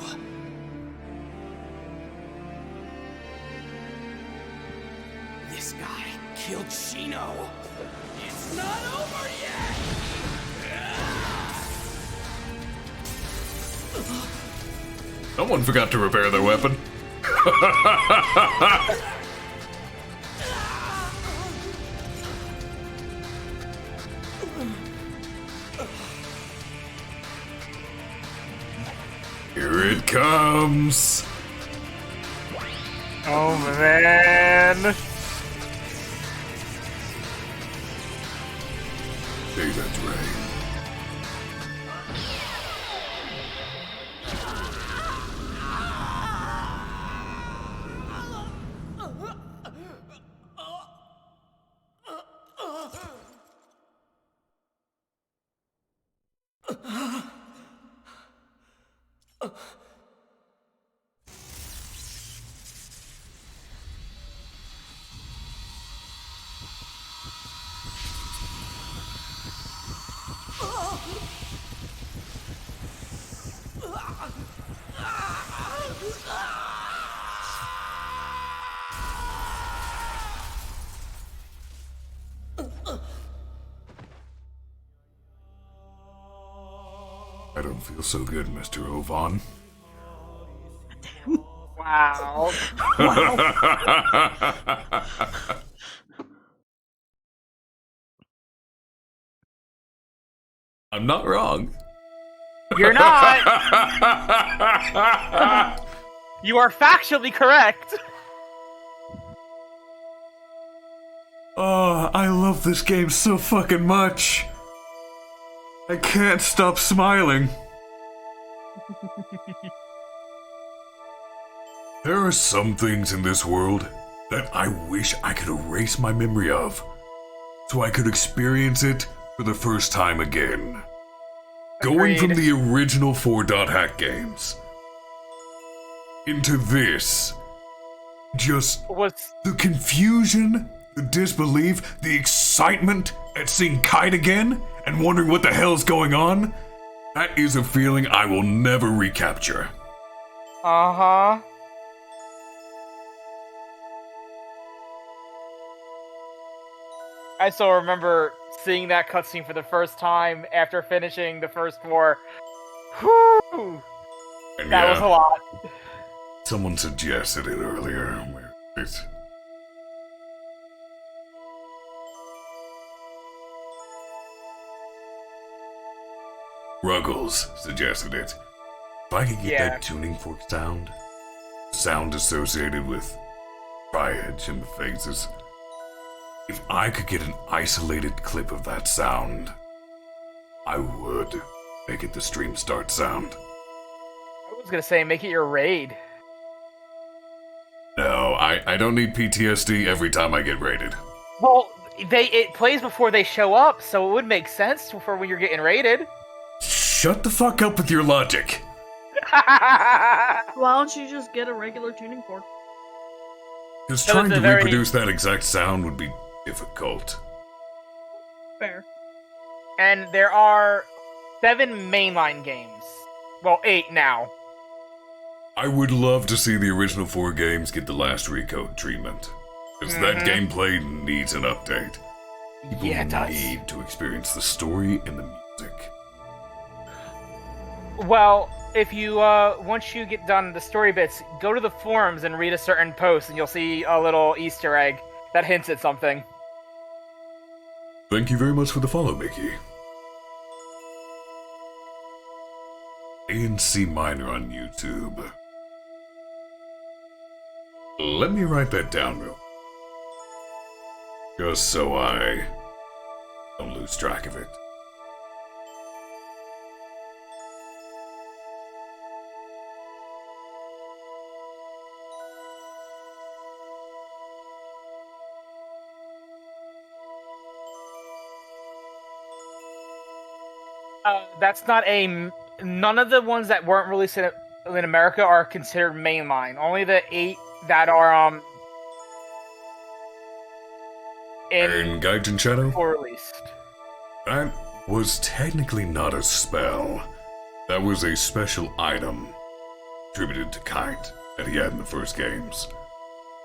[SPEAKER 6] This guy killed Shino. It's not over yet!
[SPEAKER 2] Someone forgot to repair their weapon. Here it comes.
[SPEAKER 3] Oh man.
[SPEAKER 2] David's Ray. I don't feel so good, Mr. Ovan.
[SPEAKER 3] Wow.
[SPEAKER 2] I'm not wrong.
[SPEAKER 3] You're not. You are factually correct.
[SPEAKER 2] Oh, I love this game so fucking much. I can't stop smiling. There are some things in this world that I wish I could erase my memory of, so I could experience it for the first time again. Going from the original 4.hack games into this, just the confusion, the disbelief, the excitement at seeing Kite again and wondering what the hell's going on, that is a feeling I will never recapture.
[SPEAKER 3] Uh-huh. I still remember seeing that cutscene for the first time after finishing the first 4. Whew!
[SPEAKER 2] And
[SPEAKER 3] that was a lot.
[SPEAKER 2] Someone suggested it earlier. Where is it? Ruggles suggested it. If I could get that tuning fork sound associated with Tri-Edge and the phases, if I could get an isolated clip of that sound, I would make it the stream start sound.
[SPEAKER 3] I was gonna say, make it your raid.
[SPEAKER 2] No, I don't need PTSD every time I get raided.
[SPEAKER 3] Well, it plays before they show up, so it would make sense for when you're getting raided.
[SPEAKER 2] Shut the fuck up with your logic.
[SPEAKER 1] Why don't you just get a regular tuning fork?
[SPEAKER 2] Because trying to reproduce that exact sound would be difficult.
[SPEAKER 1] Fair.
[SPEAKER 3] And there are 7 mainline games. Well, 8 now.
[SPEAKER 2] I would love to see the original 4 games get the last Recode treatment. Because that gameplay needs an update. People need to experience the story and the music.
[SPEAKER 3] Well, if you, once you get done the story bits, go to the forums and read a certain post, and you'll see a little Easter egg that hints at something.
[SPEAKER 2] Thank you very much for the follow, Mickey. A and C minor on YouTube. Let me write that down real quick. Just so I don't lose track of it.
[SPEAKER 3] That's not a none of the ones that weren't released in America are considered mainline. Only the 8 that are
[SPEAKER 2] in Gaijin Shadow
[SPEAKER 3] were released.
[SPEAKER 2] That was technically not a spell. That was a special item attributed to Kite that he had in the first games,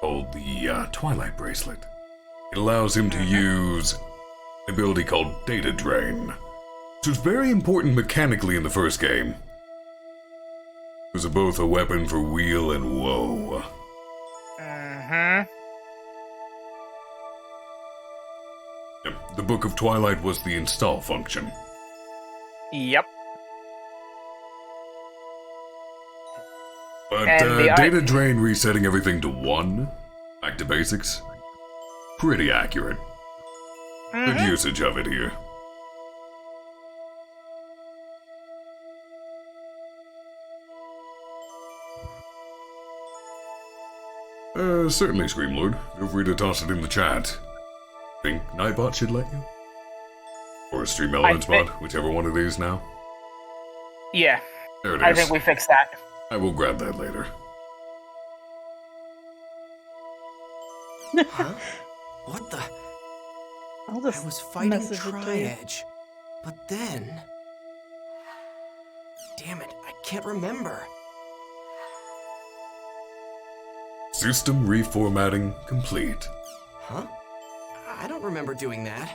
[SPEAKER 2] called the Twilight Bracelet. It allows him to use an ability called Data Drain, which was very important mechanically in the first game. It was both a weapon for weal and woe. The Book of Twilight was the install function.
[SPEAKER 3] Yep.
[SPEAKER 2] But Data Drain resetting everything to 1, back to basics, pretty accurate. Good usage of it here. Certainly, Screamlord. Feel free to toss it in the chat. Think Nightbot should let you? Or Stream Elements Bot, whichever one of these now.
[SPEAKER 3] Yeah.
[SPEAKER 2] There it is.
[SPEAKER 3] I think we fixed that.
[SPEAKER 2] I will grab that later.
[SPEAKER 6] Huh? What the?
[SPEAKER 1] I'll just
[SPEAKER 6] I was fighting
[SPEAKER 1] message it to you.
[SPEAKER 6] Tri-Edge, but then... Damn it, I can't remember.
[SPEAKER 2] System reformatting complete.
[SPEAKER 6] Huh? I don't remember doing that.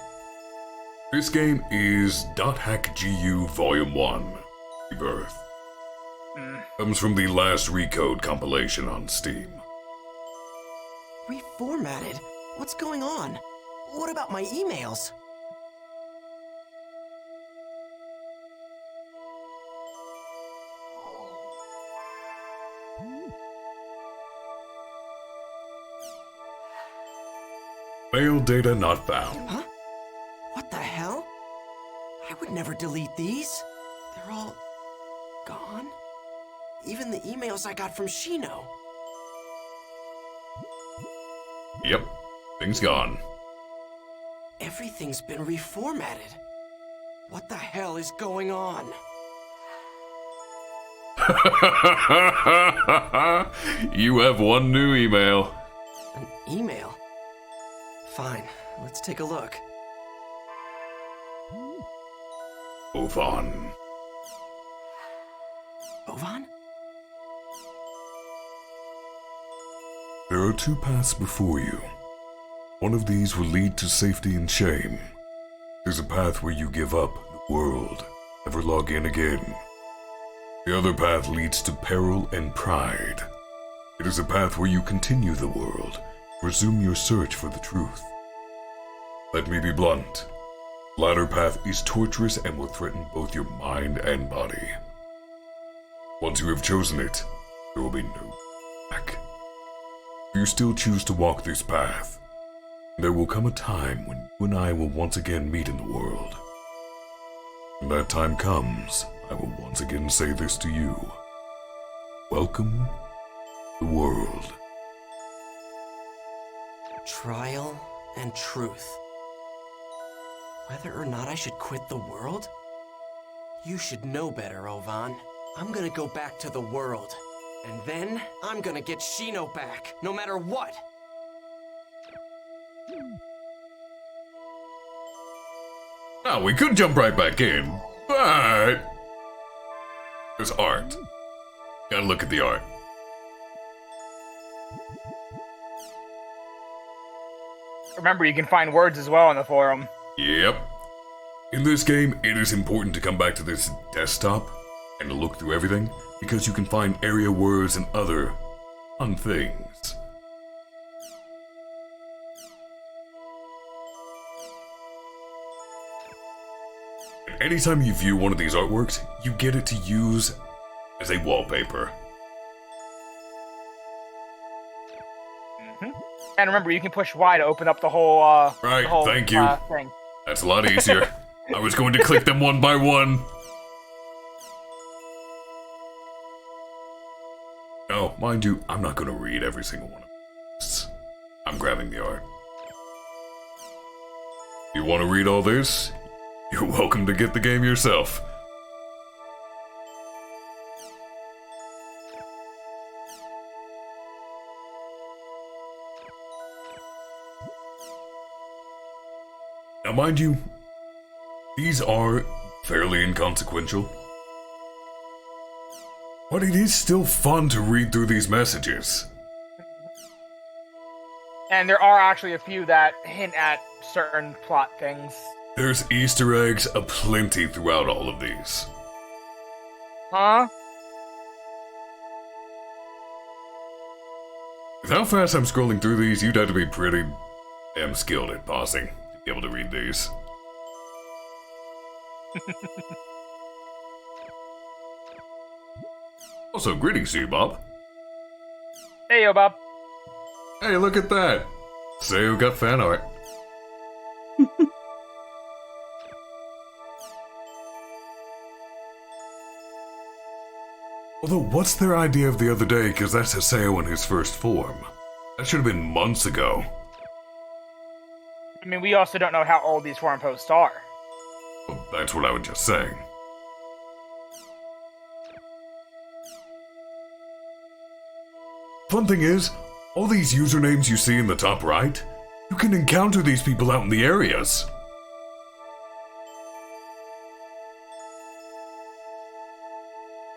[SPEAKER 2] This game is .hackgu Volume 1, Rebirth. Comes from the last Recode compilation on Steam.
[SPEAKER 6] Reformatted? What's going on? What about my emails?
[SPEAKER 2] Mail data not found.
[SPEAKER 6] Huh? What the hell? I would never delete these. They're all gone? Even the emails I got from Shino.
[SPEAKER 2] Yep, things gone.
[SPEAKER 6] Everything's been reformatted. What the hell is going on?
[SPEAKER 2] You have one new email.
[SPEAKER 6] An email? Fine, let's take a look.
[SPEAKER 2] Ovan.
[SPEAKER 6] Ovan?
[SPEAKER 2] There are 2 paths before you. One of these will lead to safety and shame. There's a path where you give up the world, never log in again. The other path leads to peril and pride. It is a path where you continue the world, resume your search for the truth. Let me be blunt. The latter path is torturous and will threaten both your mind and body. Once you have chosen it, there will be no back. You still choose to walk this path. There will come a time when you and I will once again meet in the world. When that time comes, I will once again say this to you. Welcome to the world.
[SPEAKER 6] Trial and truth. Whether or not I should quit the world? You should know better, Ovan. I'm gonna go back to the world. And then, I'm gonna get Shino back, no matter what!
[SPEAKER 2] Now, we could jump right back in, but... there's art. Gotta look at the art.
[SPEAKER 3] Remember, you can find words as well on the forum.
[SPEAKER 2] Yep. In this game, it is important to come back to this desktop and to look through everything, because you can find area words and other fun things. Anytime you view one of these artworks, you get it to use as a wallpaper.
[SPEAKER 3] And remember, you can push Y to open up the whole,
[SPEAKER 2] Right,
[SPEAKER 3] the whole,
[SPEAKER 2] thank you.
[SPEAKER 3] Thing.
[SPEAKER 2] That's a lot easier. I was going to click them one by one. No, mind you, I'm not going to read every single one of these. I'm grabbing the art. You want to read all this? You're welcome to get the game yourself. Now, mind you, these are fairly inconsequential. But it is still fun to read through these messages.
[SPEAKER 3] And there are actually a few that hint at certain plot things.
[SPEAKER 2] There's Easter eggs aplenty throughout all of these.
[SPEAKER 3] Huh?
[SPEAKER 2] With how fast I'm scrolling through these, you'd have to be pretty damn skilled at pausing to be able to read these. Also, greetings to you, Bob.
[SPEAKER 3] Hey, yo, Bob.
[SPEAKER 2] Hey, look at that. Say who got fan art. Although, what's their idea of the other day, because that's Haseo in his first form? That should have been months ago.
[SPEAKER 3] I mean, we also don't know how old these forum posts are.
[SPEAKER 2] Well, that's what I was just saying. Fun thing is, all these usernames you see in the top right, you can encounter these people out in the areas.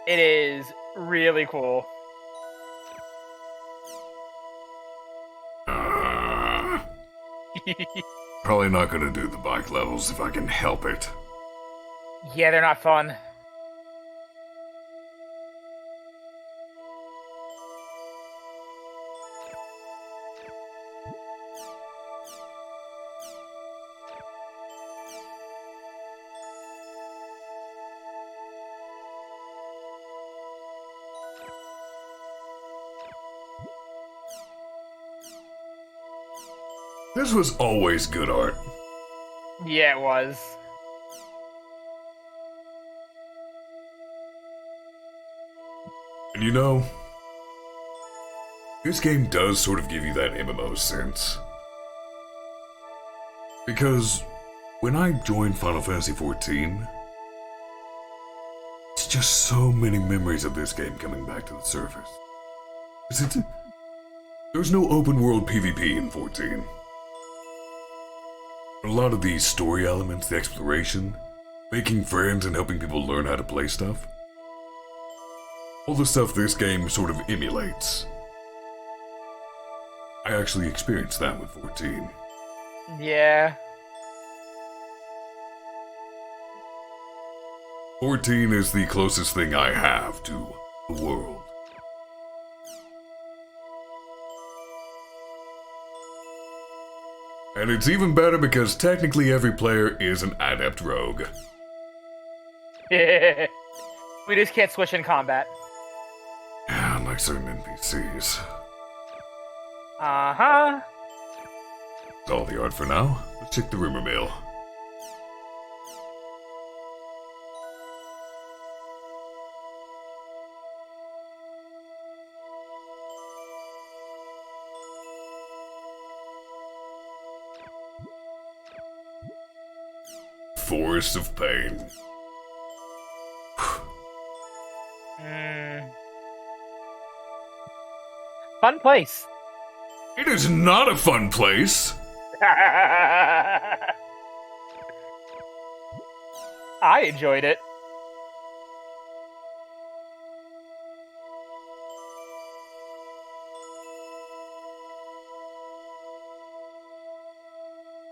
[SPEAKER 3] It is really cool.
[SPEAKER 2] Probably not gonna do the bike levels if I can help it.
[SPEAKER 3] Yeah, they're not fun.
[SPEAKER 2] This was always good art.
[SPEAKER 3] Yeah, it was.
[SPEAKER 2] And you know, this game does sort of give you that MMO sense. Because when I joined Final Fantasy XIV, it's just so many memories of this game coming back to the surface. There's no open world PvP in 14. A lot of these story elements, the exploration, making friends and helping people learn how to play stuff, all the stuff this game sort of emulates. I actually experienced that with 14.
[SPEAKER 3] Yeah.
[SPEAKER 2] 14 is the closest thing I have to the world. And it's even better because technically every player is an adept rogue.
[SPEAKER 3] We just can't switch in combat.
[SPEAKER 2] Yeah, like certain NPCs.
[SPEAKER 3] Uh-huh.
[SPEAKER 2] That's all the art for now. Let's check the rumor mill. Forest of Pain.
[SPEAKER 3] Fun place.
[SPEAKER 2] It is not a fun place.
[SPEAKER 3] I enjoyed it.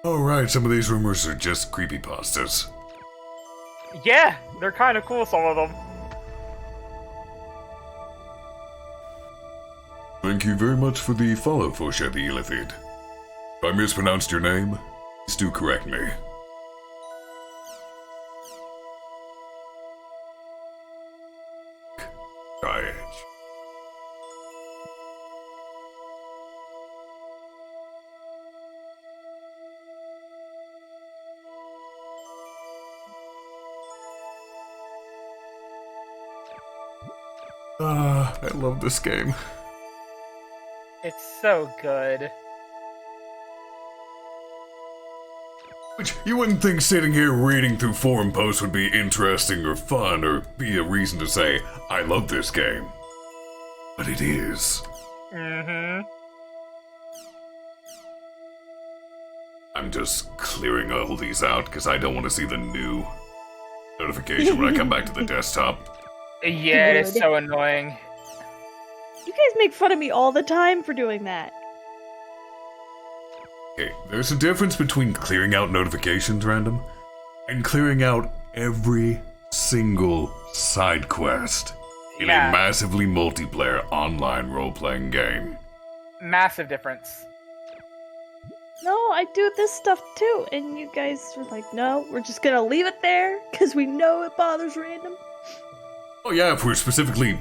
[SPEAKER 2] Alright, some of these rumors are just creepypastas.
[SPEAKER 3] Yeah, they're kind of cool, some of them.
[SPEAKER 2] Thank you very much for the follow, Falsette the Illithid. If I mispronounced your name, please do correct me. Edge. I love this game.
[SPEAKER 3] It's so good.
[SPEAKER 2] Which, you wouldn't think sitting here reading through forum posts would be interesting or fun or be a reason to say, I love this game. But it is.
[SPEAKER 3] Mm-hmm.
[SPEAKER 2] I'm just clearing all these out because I don't want to see the new notification when I come back to the desktop.
[SPEAKER 3] Yeah, it is
[SPEAKER 1] Good.
[SPEAKER 3] so annoying.
[SPEAKER 1] You guys make fun of me all the time for doing that.
[SPEAKER 2] Okay, there's a difference between clearing out notifications random and clearing out every single side quest in a massively multiplayer online role-playing game.
[SPEAKER 3] Massive difference.
[SPEAKER 1] No, I do this stuff too, and you guys were like, no, we're just gonna leave it there, because we know it bothers random.
[SPEAKER 2] Oh yeah, if we're specifically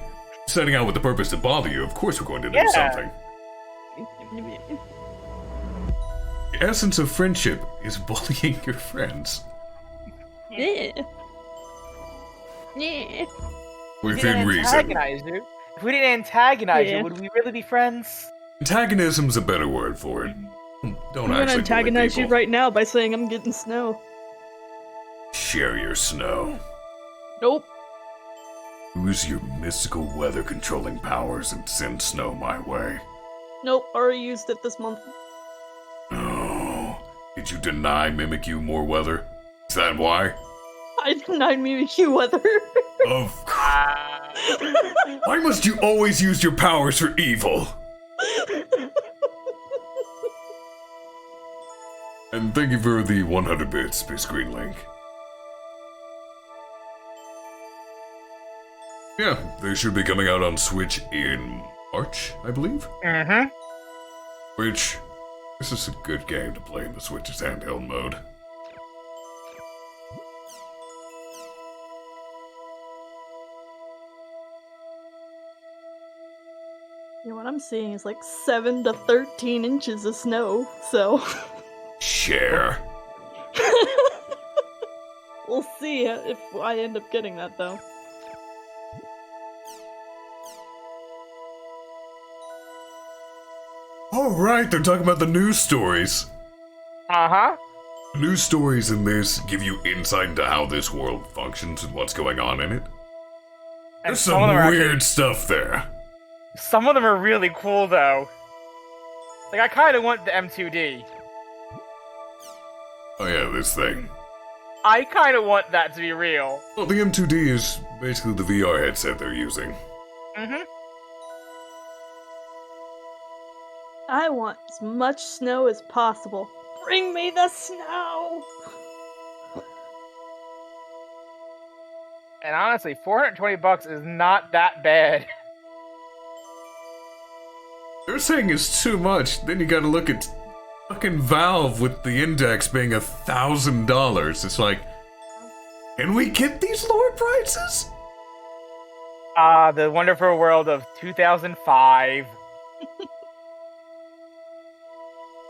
[SPEAKER 2] setting out with the purpose to bother you, of course we're going to do something. The essence of friendship is bullying your friends.
[SPEAKER 1] Yeah. Yeah.
[SPEAKER 2] Within reason.
[SPEAKER 3] If we didn't antagonize you, would we really be friends?
[SPEAKER 2] Antagonism's a better word for it. Don't
[SPEAKER 1] I'm gonna antagonize you right now by saying I'm getting snow.
[SPEAKER 2] Share your snow.
[SPEAKER 1] Nope.
[SPEAKER 2] Use your mystical weather controlling powers and send snow my way.
[SPEAKER 1] Nope, already used it this month.
[SPEAKER 2] Oh, did you deny Mimikyu more weather? Is that why?
[SPEAKER 1] I denied Mimikyu weather.
[SPEAKER 2] Of course. Why must you always use your powers for evil? And thank you for the 100 bits, Space Green Link. Yeah, they should be coming out on Switch in March, I believe.
[SPEAKER 3] Mm-hmm.
[SPEAKER 2] Which, this is a good game to play in the Switch's handheld mode.
[SPEAKER 1] Yeah, what I'm seeing is like 7 to 13 inches of snow, so...
[SPEAKER 2] Share.
[SPEAKER 1] We'll see if I end up getting that, though.
[SPEAKER 2] Alright, they're talking about the news stories.
[SPEAKER 3] Uh-huh.
[SPEAKER 2] News stories in this give you insight into how this world functions and what's going on in it.
[SPEAKER 3] And
[SPEAKER 2] There's some weird stuff there.
[SPEAKER 3] Some of them are really cool, though. Like, I kind of want the M2D.
[SPEAKER 2] Oh yeah, this thing.
[SPEAKER 3] I kind of want that to be real.
[SPEAKER 2] Well, the M2D is basically the VR headset they're using.
[SPEAKER 3] Mm-hmm.
[SPEAKER 1] I want as much snow as possible. Bring me the snow!
[SPEAKER 3] And honestly, $420 is not that bad.
[SPEAKER 2] They're saying it's too much. Then you gotta look at fucking Valve with the index being $1,000. It's like, can we get these lower prices?
[SPEAKER 3] The wonderful world of 2005.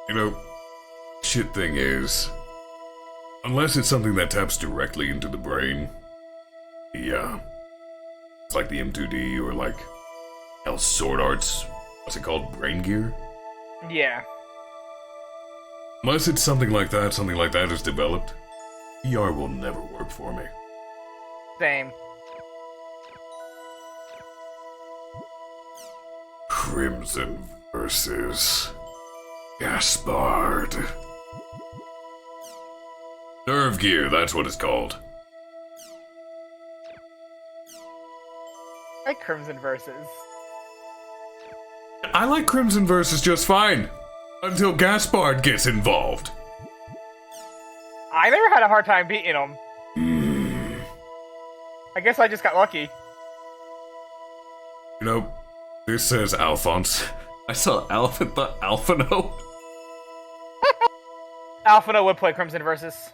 [SPEAKER 2] You know, shit thing is, unless it's something that taps directly into the brain, yeah, it's like the M2D or like Sword Art's, what's it called, Brain Gear?
[SPEAKER 3] Yeah.
[SPEAKER 2] Unless it's something like that is developed, VR will never work for me.
[SPEAKER 3] Same.
[SPEAKER 2] Crimson versus Gaspard. Nerve Gear, that's what it's called.
[SPEAKER 3] I like Crimson Versus.
[SPEAKER 2] I like Crimson versus just fine. Until Gaspard gets involved.
[SPEAKER 3] I never had a hard time beating him. I guess I just got lucky.
[SPEAKER 2] You know, this says Alphonse. I saw Alpha, thought Alphino.
[SPEAKER 3] Alphino would play Crimson Versus.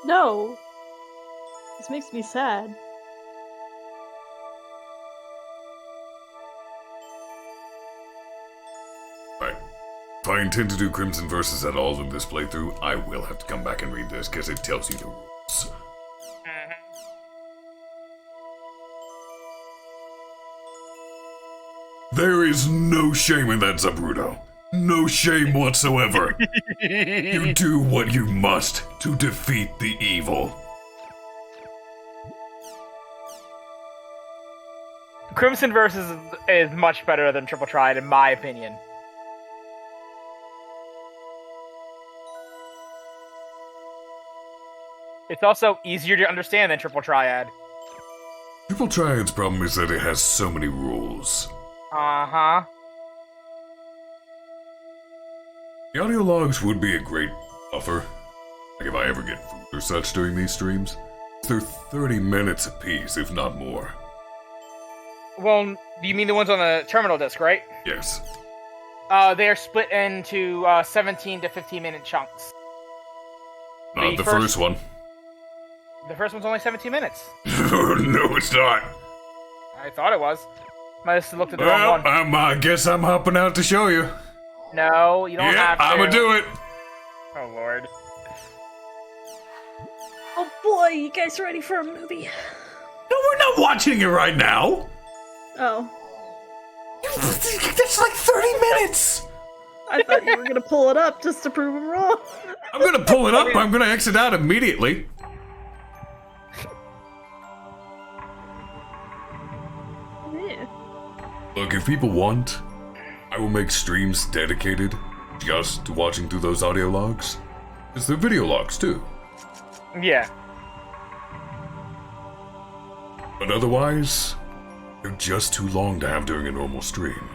[SPEAKER 1] No. This makes me sad.
[SPEAKER 2] Right. If I intend to do Crimson Versus at all in this playthrough, I will have to come back and read this because it tells you the rules. There is no shame in that, Zabruto. No shame whatsoever. You do what you must to defeat the evil.
[SPEAKER 3] Crimson Versus is much better than Triple Triad, in my opinion. It's also easier to understand than Triple Triad.
[SPEAKER 2] Triple Triad's problem is that it has so many rules.
[SPEAKER 3] Uh-huh.
[SPEAKER 2] The audio logs would be a great buffer. Like if I ever get food or such during these streams. They're 30 minutes apiece, if not more.
[SPEAKER 3] Well, you mean the ones on the terminal disc, right?
[SPEAKER 2] Yes.
[SPEAKER 3] They are split into 17 to 15-minute chunks.
[SPEAKER 2] Not the first one.
[SPEAKER 3] The first one's only 17 minutes.
[SPEAKER 2] No, it's not.
[SPEAKER 3] I thought it was. Might have looked at the wrong one.
[SPEAKER 2] I guess I'm hopping out to show you.
[SPEAKER 3] No, you don't have to.
[SPEAKER 2] I'm gonna do it.
[SPEAKER 3] Oh, Lord.
[SPEAKER 1] Oh boy, you guys ready for a movie?
[SPEAKER 2] No, we're not watching it right now.
[SPEAKER 1] Oh.
[SPEAKER 2] That's like 30 minutes.
[SPEAKER 1] I thought you were gonna pull it up just to prove him wrong.
[SPEAKER 2] I'm gonna pull it up. I'm gonna exit out immediately.
[SPEAKER 1] Yeah.
[SPEAKER 2] Look, if people want, I will make streams dedicated just to watching through those audio logs. Because they're video logs too.
[SPEAKER 3] Yeah.
[SPEAKER 2] But otherwise, they're just too long to have during a normal stream.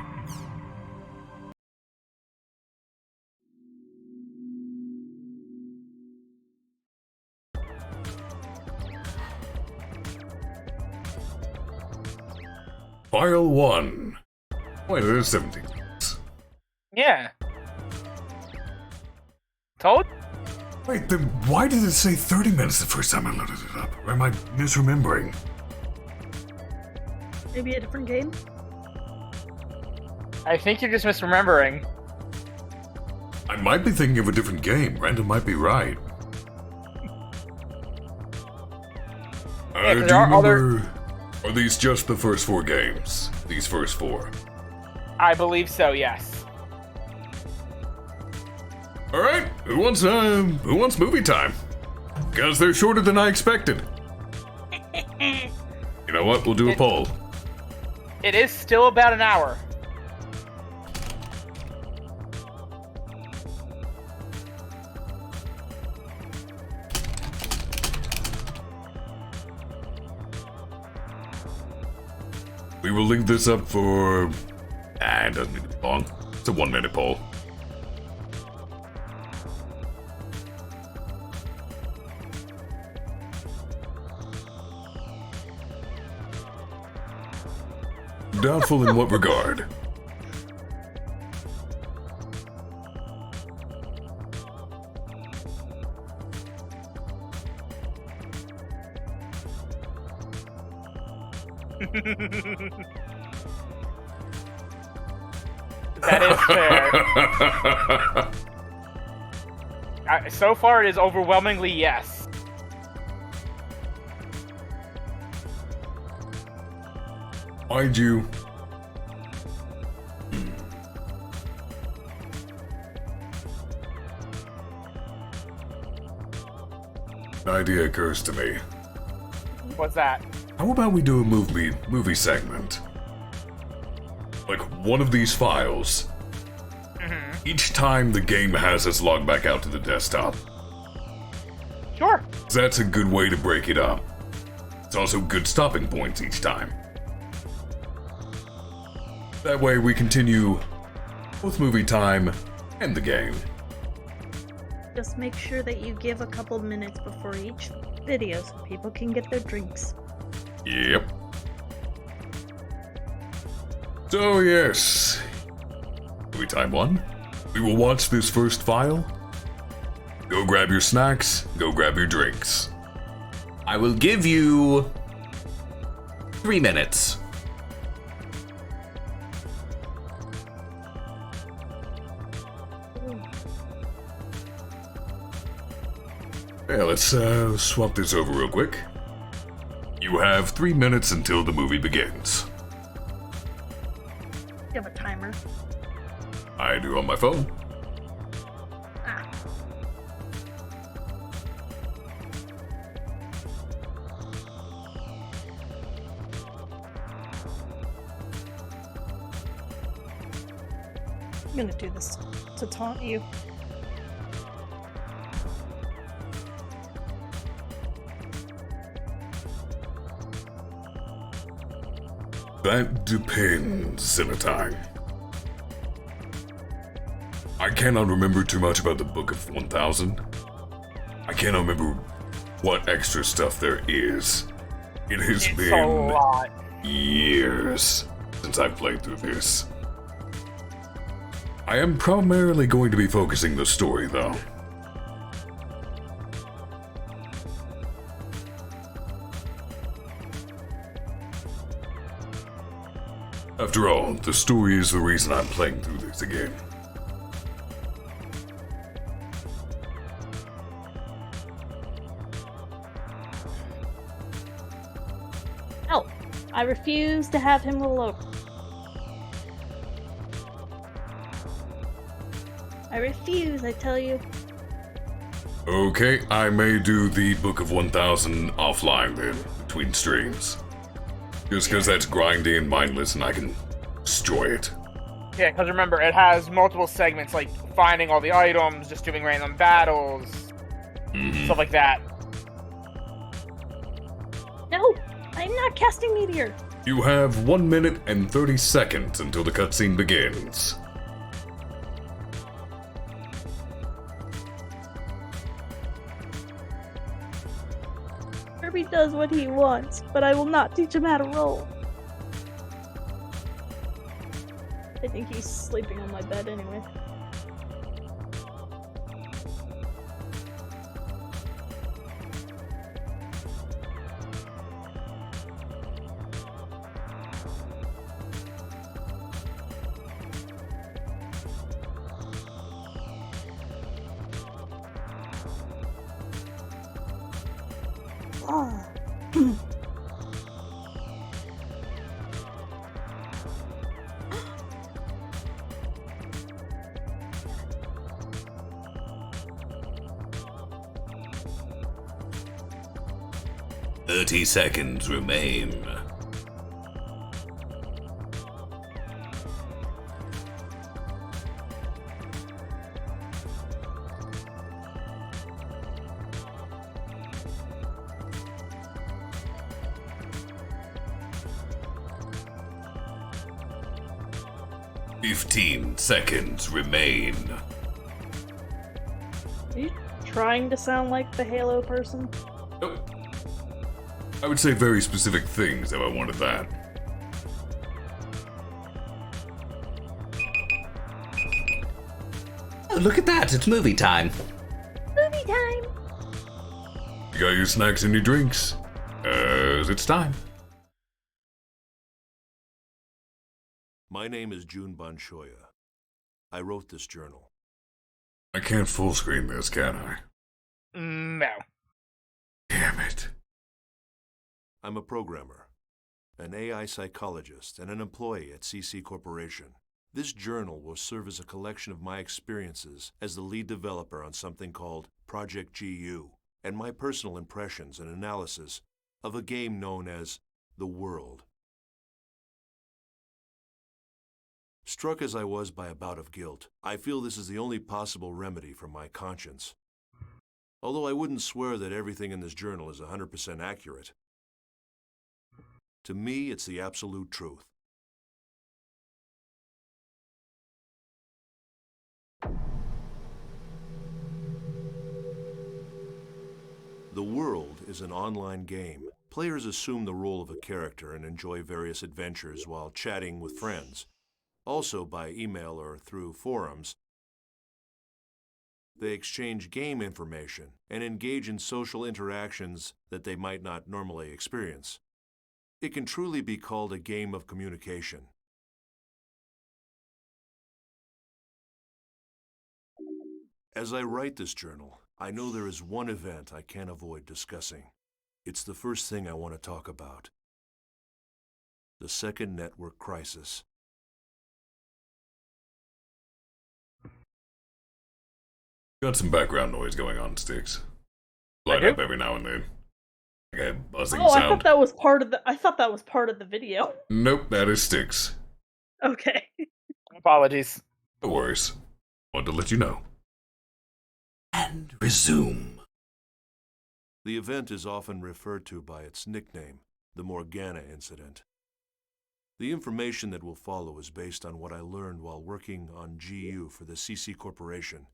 [SPEAKER 2] File 1. Wait, there's 17.
[SPEAKER 3] Yeah. Toad?
[SPEAKER 2] Wait, then why did it say 30 minutes the first time I loaded it up? Or am I misremembering?
[SPEAKER 1] Maybe a different game?
[SPEAKER 3] I think you're just misremembering.
[SPEAKER 2] I might be thinking of a different game. Random might be right.
[SPEAKER 3] Yeah,
[SPEAKER 2] Do you remember... Are these just the first 4 games? These first 4?
[SPEAKER 3] I believe so, yes.
[SPEAKER 2] Alright, who wants movie time? Because they're shorter than I expected. You know what? We'll do a poll.
[SPEAKER 3] It is still about an hour.
[SPEAKER 2] We will link this up for... it doesn't need to be long. It's a 1-minute poll. Doubtful in what regard?
[SPEAKER 3] That is fair. So far, it is overwhelmingly yes.
[SPEAKER 2] Mind you, an idea occurs to me.
[SPEAKER 3] What's that?
[SPEAKER 2] How about we do a movie segment? Like one of these files. Each time the game has us log back out to the desktop.
[SPEAKER 3] Sure.
[SPEAKER 2] That's a good way to break it up. It's also good stopping points each time. That way we continue both movie time and the game.
[SPEAKER 1] Just make sure that you give a couple minutes before each video so people can get their drinks.
[SPEAKER 2] Yep. So yes, movie time 1. We will watch this first file. Go grab your snacks, go grab your drinks. I will give you 3 minutes. Yeah, let's swap this over real quick. You have 3 minutes until the movie begins.
[SPEAKER 1] You have a timer.
[SPEAKER 2] I do on my phone.
[SPEAKER 1] Ah. I'm gonna do this to taunt you.
[SPEAKER 2] That depends, Cinetyne. I cannot remember too much about the Book of 1000. I cannot remember what extra stuff there is. It has
[SPEAKER 3] It's
[SPEAKER 2] been
[SPEAKER 3] a lot.
[SPEAKER 2] years since I've played through this. I am primarily going to be focusing the story, though. After all, the story is the reason I'm playing through this again.
[SPEAKER 1] No, I refuse to have him roll over. I refuse, I tell you.
[SPEAKER 2] Okay, I may do the Book of 1000 offline then, between streams. Just because that's grindy and mindless and I can destroy it.
[SPEAKER 3] Yeah, because remember, it has multiple segments, like finding all the items, just doing random battles, stuff like that.
[SPEAKER 1] No, I'm not casting Meteor.
[SPEAKER 2] You have 1 minute and 30 seconds until the cutscene begins.
[SPEAKER 1] Kirby does what he wants, but I will not teach him how to roll. I think he's sleeping on my bed anyway. Ah.
[SPEAKER 2] 30 seconds remain. Fifteen seconds remain.
[SPEAKER 1] Are you trying to sound like the Halo person?
[SPEAKER 2] Nope. I would say very specific things if I wanted that.
[SPEAKER 11] Oh, look at that, it's movie time.
[SPEAKER 1] Movie time!
[SPEAKER 2] You got your snacks and your drinks. It's time.
[SPEAKER 12] My name is Jun Banshoya. I wrote this journal.
[SPEAKER 2] I can't full screen this, can I?
[SPEAKER 3] No.
[SPEAKER 2] Damn it.
[SPEAKER 12] I'm a programmer, an AI psychologist, and an employee at CC Corporation. This journal will serve as a collection of my experiences as the lead developer on something called Project GU, and my personal impressions and analysis of a game known as The World. Struck as I was by a bout of guilt, I feel this is the only possible remedy for my conscience. Although I wouldn't swear that everything in this journal is 100% accurate. To me, it's the absolute truth. The World is an online game. Players assume the role of a character and enjoy various adventures while chatting with friends. Also by email or through forums. They exchange game information and engage in social interactions that they might not normally experience. It can truly be called a game of communication. As I write this journal, I know there is one event I can't avoid discussing. It's the first thing I want to talk about. The Second Network Crisis.
[SPEAKER 2] Got some background noise going on, Sticks. Light up every now and then. Like a buzzing
[SPEAKER 1] Oh,
[SPEAKER 2] sound.
[SPEAKER 1] I thought that was part of the. I thought that was part of the video.
[SPEAKER 2] Nope, that is Sticks.
[SPEAKER 1] Okay.
[SPEAKER 3] Apologies.
[SPEAKER 2] No worries. Wanted to let you know. And resume.
[SPEAKER 12] The event is often referred to by its nickname, the Morgana Incident. The information that will follow is based on what I learned while working on GU for the CC Corporation.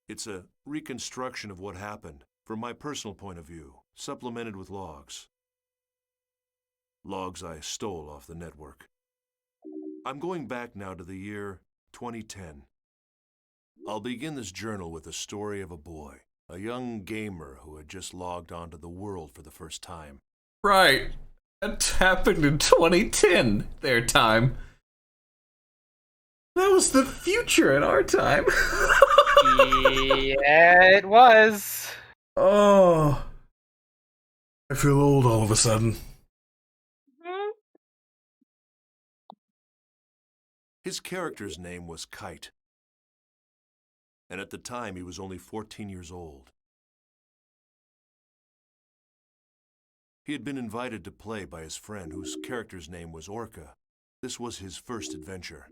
[SPEAKER 12] It's a reconstruction of what happened, from my personal point of view, supplemented with logs. Logs I stole off the network. I'm going back now to the year 2010. I'll begin this journal with the story of a boy, a young gamer who had just logged onto the world for the first time.
[SPEAKER 2] Right. That happened in 2010, their time. That was the future in our time.
[SPEAKER 3] Yeah, it was.
[SPEAKER 2] Oh. I feel old all of a sudden.
[SPEAKER 12] His character's name was Kite. And at the time, he was only 14 years old. He had been invited to play by his friend, whose character's name was Orca. This was his first adventure.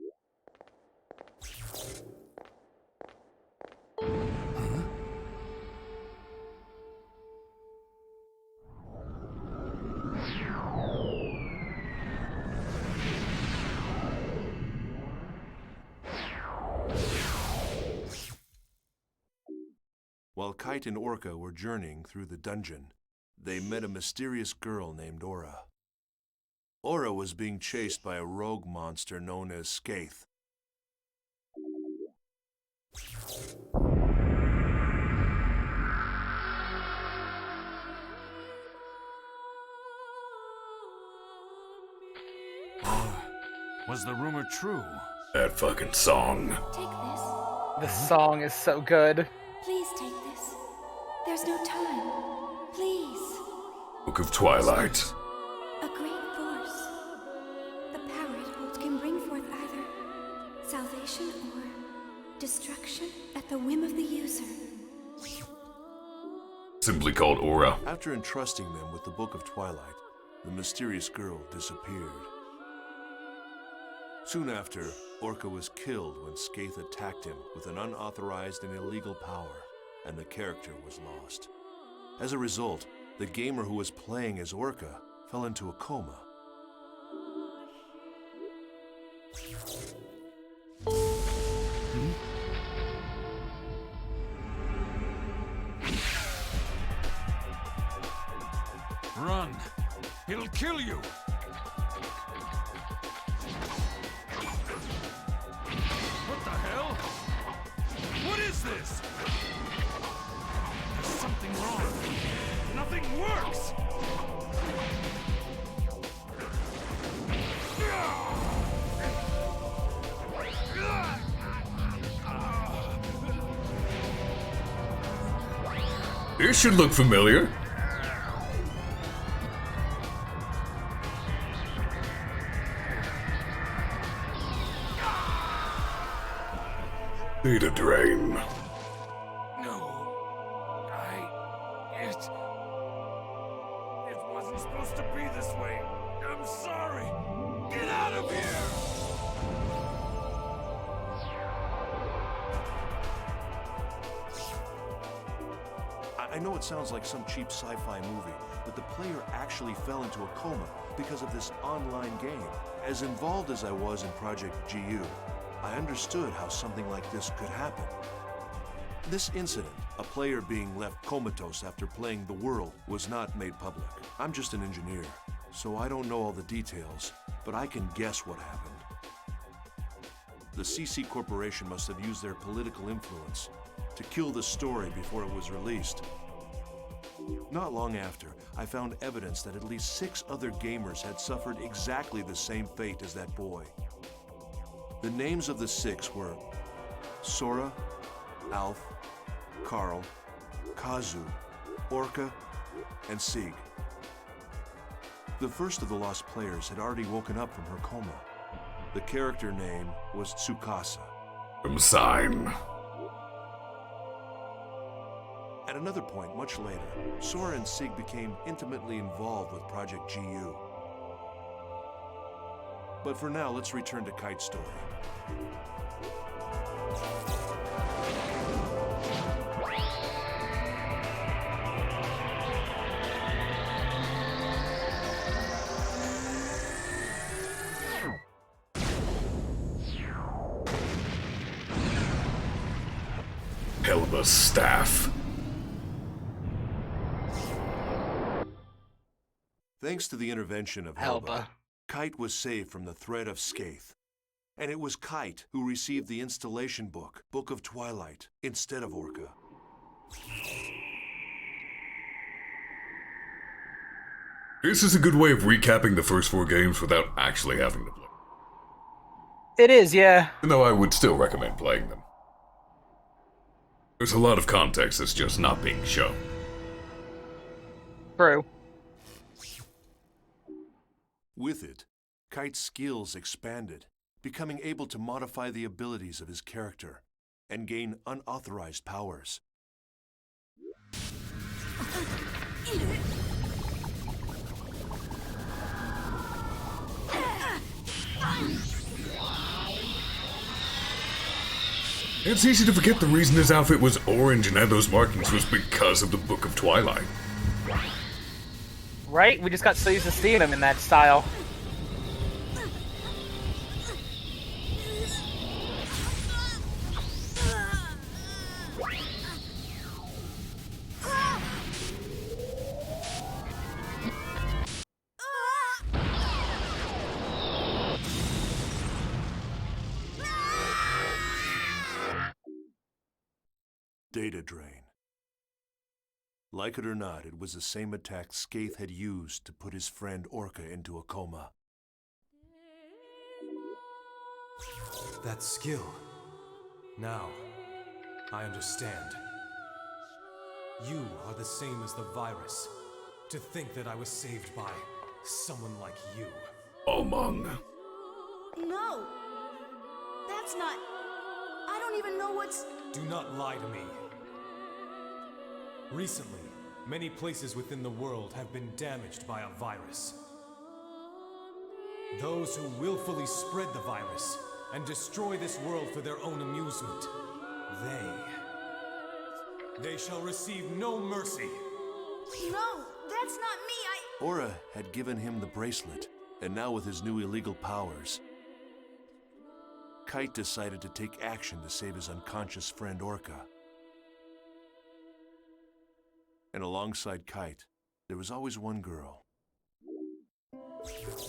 [SPEAKER 12] While Kite and Orca were journeying through the dungeon, they met a mysterious girl named Aura. Aura was being chased by a rogue monster known as Skaith.
[SPEAKER 4] Was the rumor true?
[SPEAKER 2] That fucking song.
[SPEAKER 9] Take this.
[SPEAKER 3] The song is so good.
[SPEAKER 9] Please take this. There's no time. Please.
[SPEAKER 2] Book of Twilight.
[SPEAKER 9] A great force. The power it holds can bring forth either salvation or destruction at the whim of the user.
[SPEAKER 2] Simply called Aura.
[SPEAKER 12] After entrusting them with the Book of Twilight, the mysterious girl disappeared. Soon after, Orca was killed when Skaith attacked him with an unauthorized and illegal power, and the character was lost. As a result, the gamer who was playing as Orca fell into a coma.
[SPEAKER 4] Run! It'll kill you! What the hell? What is this? There's something wrong. Nothing works!
[SPEAKER 2] This should look familiar. Data drain.
[SPEAKER 4] No. It wasn't supposed to be this way. I'm sorry. Get out of here!
[SPEAKER 12] I know it sounds like some cheap sci-fi movie, but the player actually fell into a coma because of this online game. As involved as I was in Project GU, I understood how something like this could happen. This incident, a player being left comatose after playing the world, was not made public. I'm just an engineer, so I don't know all the details, but I can guess what happened. The CC Corporation must have used their political influence to kill the story before it was released. Not long after, I found evidence that at least 6 other gamers had suffered exactly the same fate as that boy. The names of the 6 were Sora, Alf, Carl, Kazu, Orca, and Sig. The first of the lost players had already woken up from her coma. The character name was Tsukasa.
[SPEAKER 2] From Sign.
[SPEAKER 12] At another point, much later, Sora and Sig became intimately involved with Project GU. But for now, let's return to Kite's story.
[SPEAKER 2] Helba's staff.
[SPEAKER 12] Thanks to the intervention of Helba, Kite was saved from the threat of Skaith. And it was Kite who received the installation book, Book of Twilight, instead of Orca.
[SPEAKER 2] This is a good way of recapping the first 4 games without actually having to play.
[SPEAKER 3] It is, yeah.
[SPEAKER 2] Though I would still recommend playing them. There's a lot of context that's just not being shown.
[SPEAKER 3] True.
[SPEAKER 12] With it, Kite's skills expanded, becoming able to modify the abilities of his character and gain unauthorized powers.
[SPEAKER 2] It's easy to forget the reason his outfit was orange and had those markings was because of the Book of Twilight.
[SPEAKER 3] Right? We just got so used to seeing him in that style.
[SPEAKER 12] Data drain. Like it or not, it was the same attack Skaith had used to put his friend Orca into a coma.
[SPEAKER 4] That skill. Now, I understand. You are the same as the virus. To think that I was saved by someone like you.
[SPEAKER 2] Among.
[SPEAKER 13] No! That's not... I don't even know what's...
[SPEAKER 4] Do not lie to me. Recently, many places within the world have been damaged by a virus. Those who willfully spread the virus and destroy this world for their own amusement, they shall receive no mercy.
[SPEAKER 13] No, that's not me,
[SPEAKER 12] Aura had given him the bracelet, and now with his new illegal powers, Kite decided to take action to save his unconscious friend Orca. And alongside Kite, there was always one girl.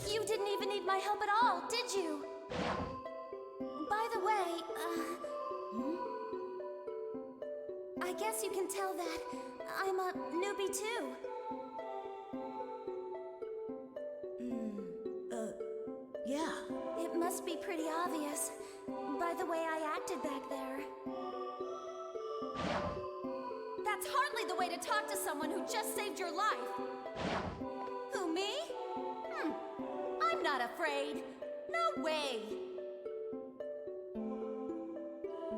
[SPEAKER 7] You didn't even need my help at all, did you? By the way, I guess you can tell that I'm a newbie too.
[SPEAKER 13] Yeah.
[SPEAKER 7] It must be pretty obvious by the way I acted back there. That's hardly the way to talk to someone who just saved your life. Who, me? I'm not afraid. No way.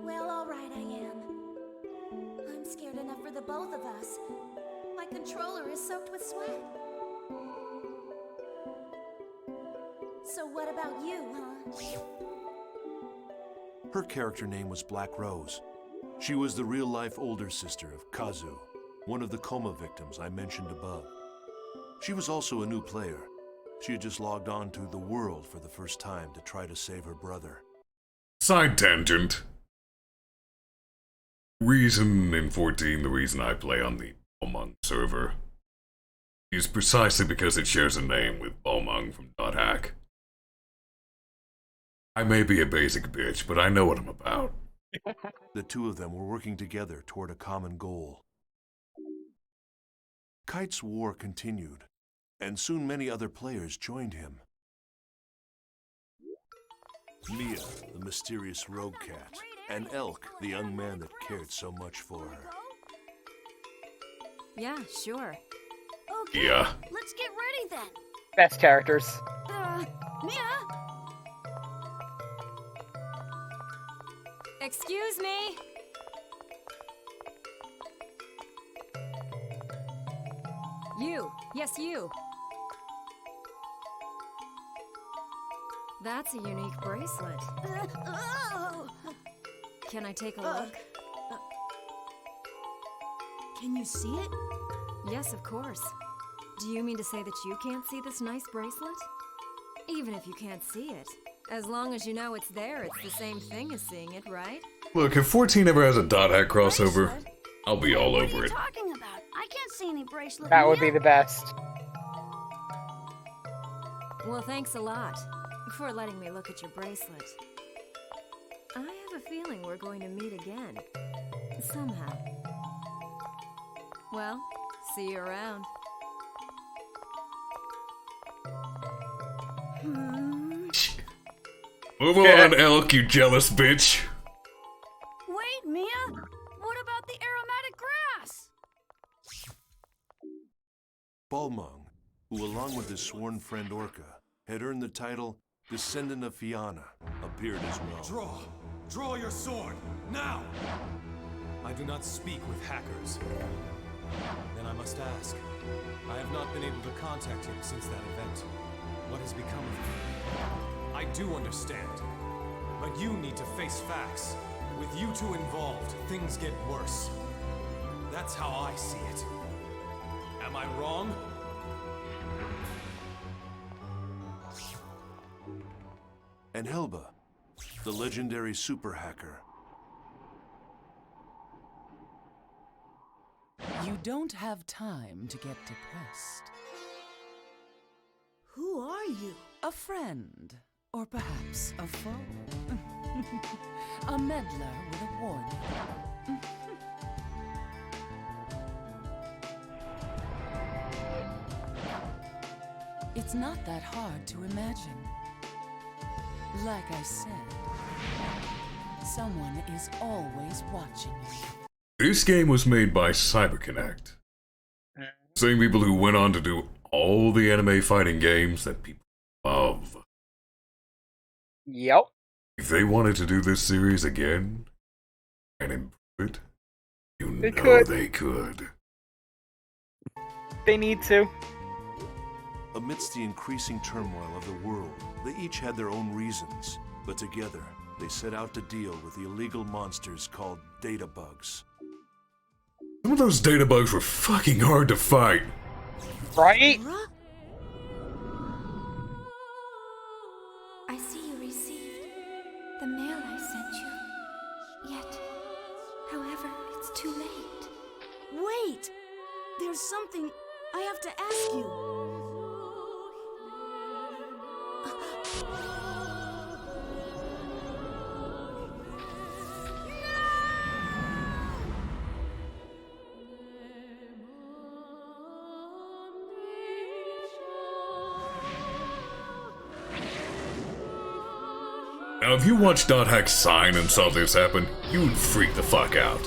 [SPEAKER 7] Well, all right, I am. I'm scared enough for the both of us. My controller is soaked with sweat. So what about you, huh?
[SPEAKER 12] Her character name was Black Rose. She was the real-life older sister of Kazu, one of the coma victims I mentioned above. She was also a new player. She had just logged on to the world for the first time to try to save her brother.
[SPEAKER 2] Side tangent. Reason in 14, the reason I play on the Balmung server is precisely because it shares a name with Balmung from .hack. I may be a basic bitch, but I know what I'm about.
[SPEAKER 12] The two of them were working together toward a common goal. Kite's war continued, and soon many other players joined him. Mia, the mysterious rogue cat, and Elk, the young man that cared so much for her.
[SPEAKER 14] Yeah, sure.
[SPEAKER 13] Okay,
[SPEAKER 2] Yeah.
[SPEAKER 13] let's get ready then.
[SPEAKER 3] Best characters.
[SPEAKER 13] Mia?
[SPEAKER 14] Excuse me? You. Yes, you. That's a unique bracelet. Can I take a look?
[SPEAKER 13] Can you see it?
[SPEAKER 14] Yes, of course. Do you mean to say that you can't see this nice bracelet? Even if you can't see it, as long as you know it's there, it's the same thing as seeing it, right?
[SPEAKER 2] Look, if 14 ever has a dot hack crossover, I'll be all over it.
[SPEAKER 13] Talking about? I can't see any bracelet.
[SPEAKER 3] That would be the best.
[SPEAKER 14] Well, thanks a lot for letting me look at your bracelet. I have a feeling we're going to meet again. Somehow. Well, see you around.
[SPEAKER 2] Move on, Elk, you jealous bitch.
[SPEAKER 13] Wait, Mia. What about the aromatic grass?
[SPEAKER 12] Balmung, who along with his sworn friend Orca, had earned the title Descendant of Fianna, appeared as well.
[SPEAKER 4] Draw! Draw your sword! Now! I do not speak with hackers. Then I must ask. I have not been able to contact him since that event. What has become of him? I do understand. But you need to face facts. With you two involved, things get worse. That's how I see it. Am I wrong?
[SPEAKER 12] And Helba, the legendary super hacker.
[SPEAKER 8] You don't have time to get depressed.
[SPEAKER 13] Who are you?
[SPEAKER 8] A friend, or perhaps a foe. A meddler with a warning. It's not that hard to imagine. Like I said, someone is always watching you.
[SPEAKER 2] This game was made by CyberConnect. Same people who went on to do all the anime fighting games that people love.
[SPEAKER 3] Yep.
[SPEAKER 2] If they wanted to do this series again and improve it,
[SPEAKER 3] They could.
[SPEAKER 2] they could.
[SPEAKER 3] They need to.
[SPEAKER 12] Amidst the increasing turmoil of the world, they each had their own reasons, but together they set out to deal with the illegal monsters called data bugs.
[SPEAKER 2] Some of those data bugs were fucking hard to fight.
[SPEAKER 3] Right?
[SPEAKER 9] I see you received the mail I sent you. Yet, however, it's too late.
[SPEAKER 13] Wait! There's something I have to ask you.
[SPEAKER 2] Now, if you watched Dot Hack's sign and saw this happen, you would freak the fuck out.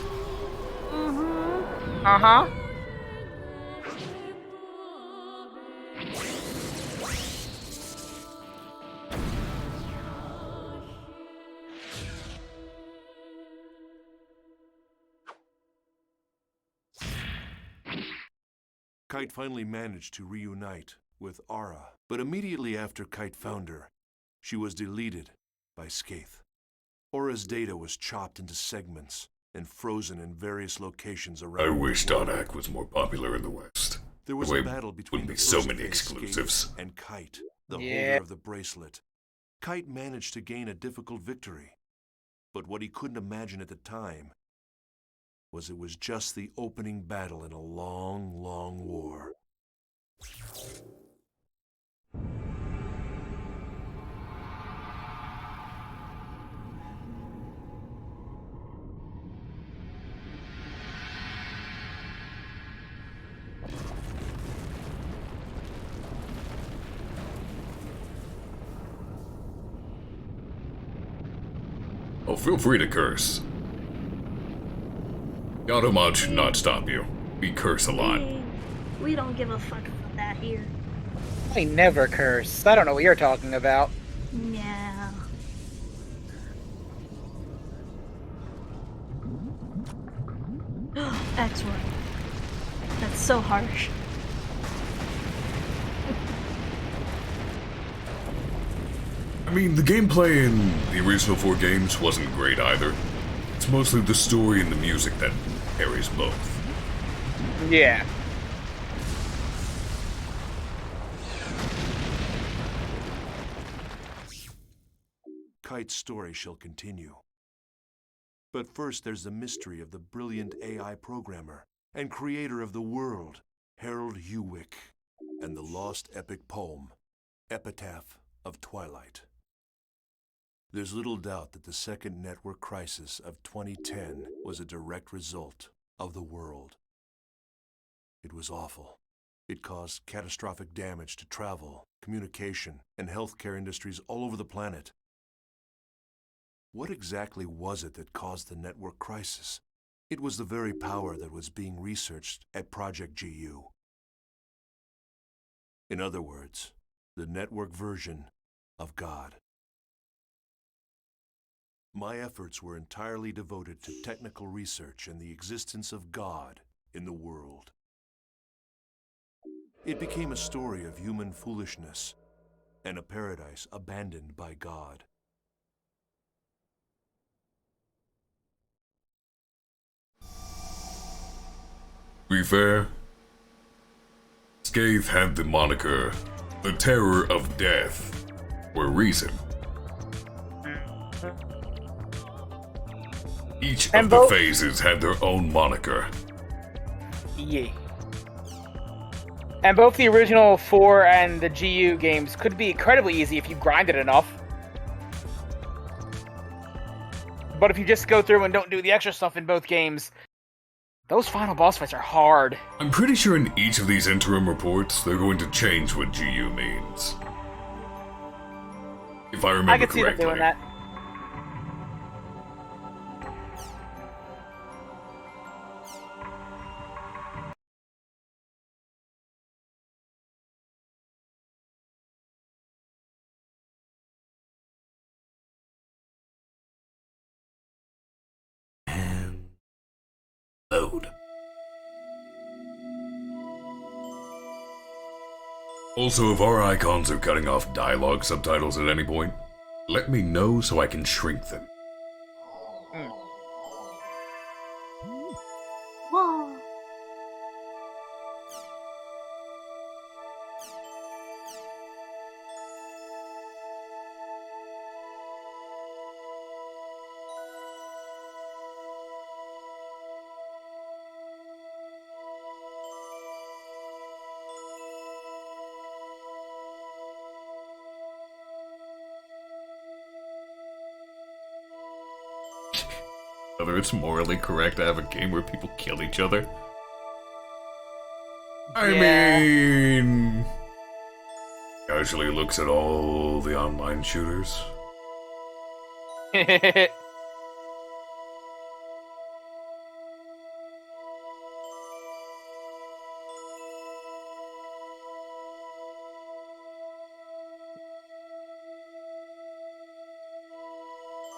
[SPEAKER 3] Uh-huh.
[SPEAKER 12] Kite finally managed to reunite with Ara, but immediately after Kite found her, she was deleted by Skaith. Aura's data was chopped into segments and frozen in various locations around
[SPEAKER 2] I
[SPEAKER 12] the
[SPEAKER 2] wish
[SPEAKER 12] world.
[SPEAKER 2] Dot Hack was more popular in the West.
[SPEAKER 12] There was
[SPEAKER 2] The way
[SPEAKER 12] a battle between
[SPEAKER 2] wouldn't be
[SPEAKER 12] the
[SPEAKER 2] so
[SPEAKER 12] first
[SPEAKER 2] many
[SPEAKER 12] phase
[SPEAKER 2] exclusives.
[SPEAKER 12] Skaith and Kite, the
[SPEAKER 3] Yeah.
[SPEAKER 12] holder of the bracelet. Kite managed to gain a difficult victory, but what he couldn't imagine at the time was it was just the opening battle in a long, long war.
[SPEAKER 2] Oh, feel free to curse. Automod should not stop you. We curse a lot.
[SPEAKER 1] We don't give a fuck about that here.
[SPEAKER 3] I never curse. I don't know what you're talking about.
[SPEAKER 1] Yeah. Excellent. That's so harsh.
[SPEAKER 2] I mean, the gameplay in the original 4 games wasn't great either. It's mostly the story and the music that carries both.
[SPEAKER 3] Yeah.
[SPEAKER 12] Kite's story shall continue. But first there's the mystery of the brilliant AI programmer and creator of the world, Harold Hewick, and the lost epic poem, Epitaph of Twilight. There's little doubt that the second network crisis of 2010 was a direct result of the world. It was awful. It caused catastrophic damage to travel, communication, and healthcare industries all over the planet. What exactly was it that caused the network crisis? It was the very power that was being researched at Project GU. In other words, the network version of God. My efforts were entirely devoted to technical research and the existence of God in the world. It became a story of human foolishness and a paradise abandoned by God.
[SPEAKER 2] To be fair, Scathe had the moniker, the Terror of Death, for a reason. Each of the phases had their own moniker.
[SPEAKER 3] Yeah. And both the original 4 and the GU games could be incredibly easy if you grinded enough. But if you just go through and don't do the extra stuff in both games, those final boss fights are hard.
[SPEAKER 2] I'm pretty sure in each of these interim reports, they're going to change what GU means. If I remember correctly.
[SPEAKER 3] I could see them doing that.
[SPEAKER 2] Load. Also, if our icons are cutting off dialogue subtitles at any point, let me know so I can shrink them.
[SPEAKER 1] Whoa.
[SPEAKER 2] Whether it's morally correct to have a game where people kill each other. I mean, casually looks at all the online shooters.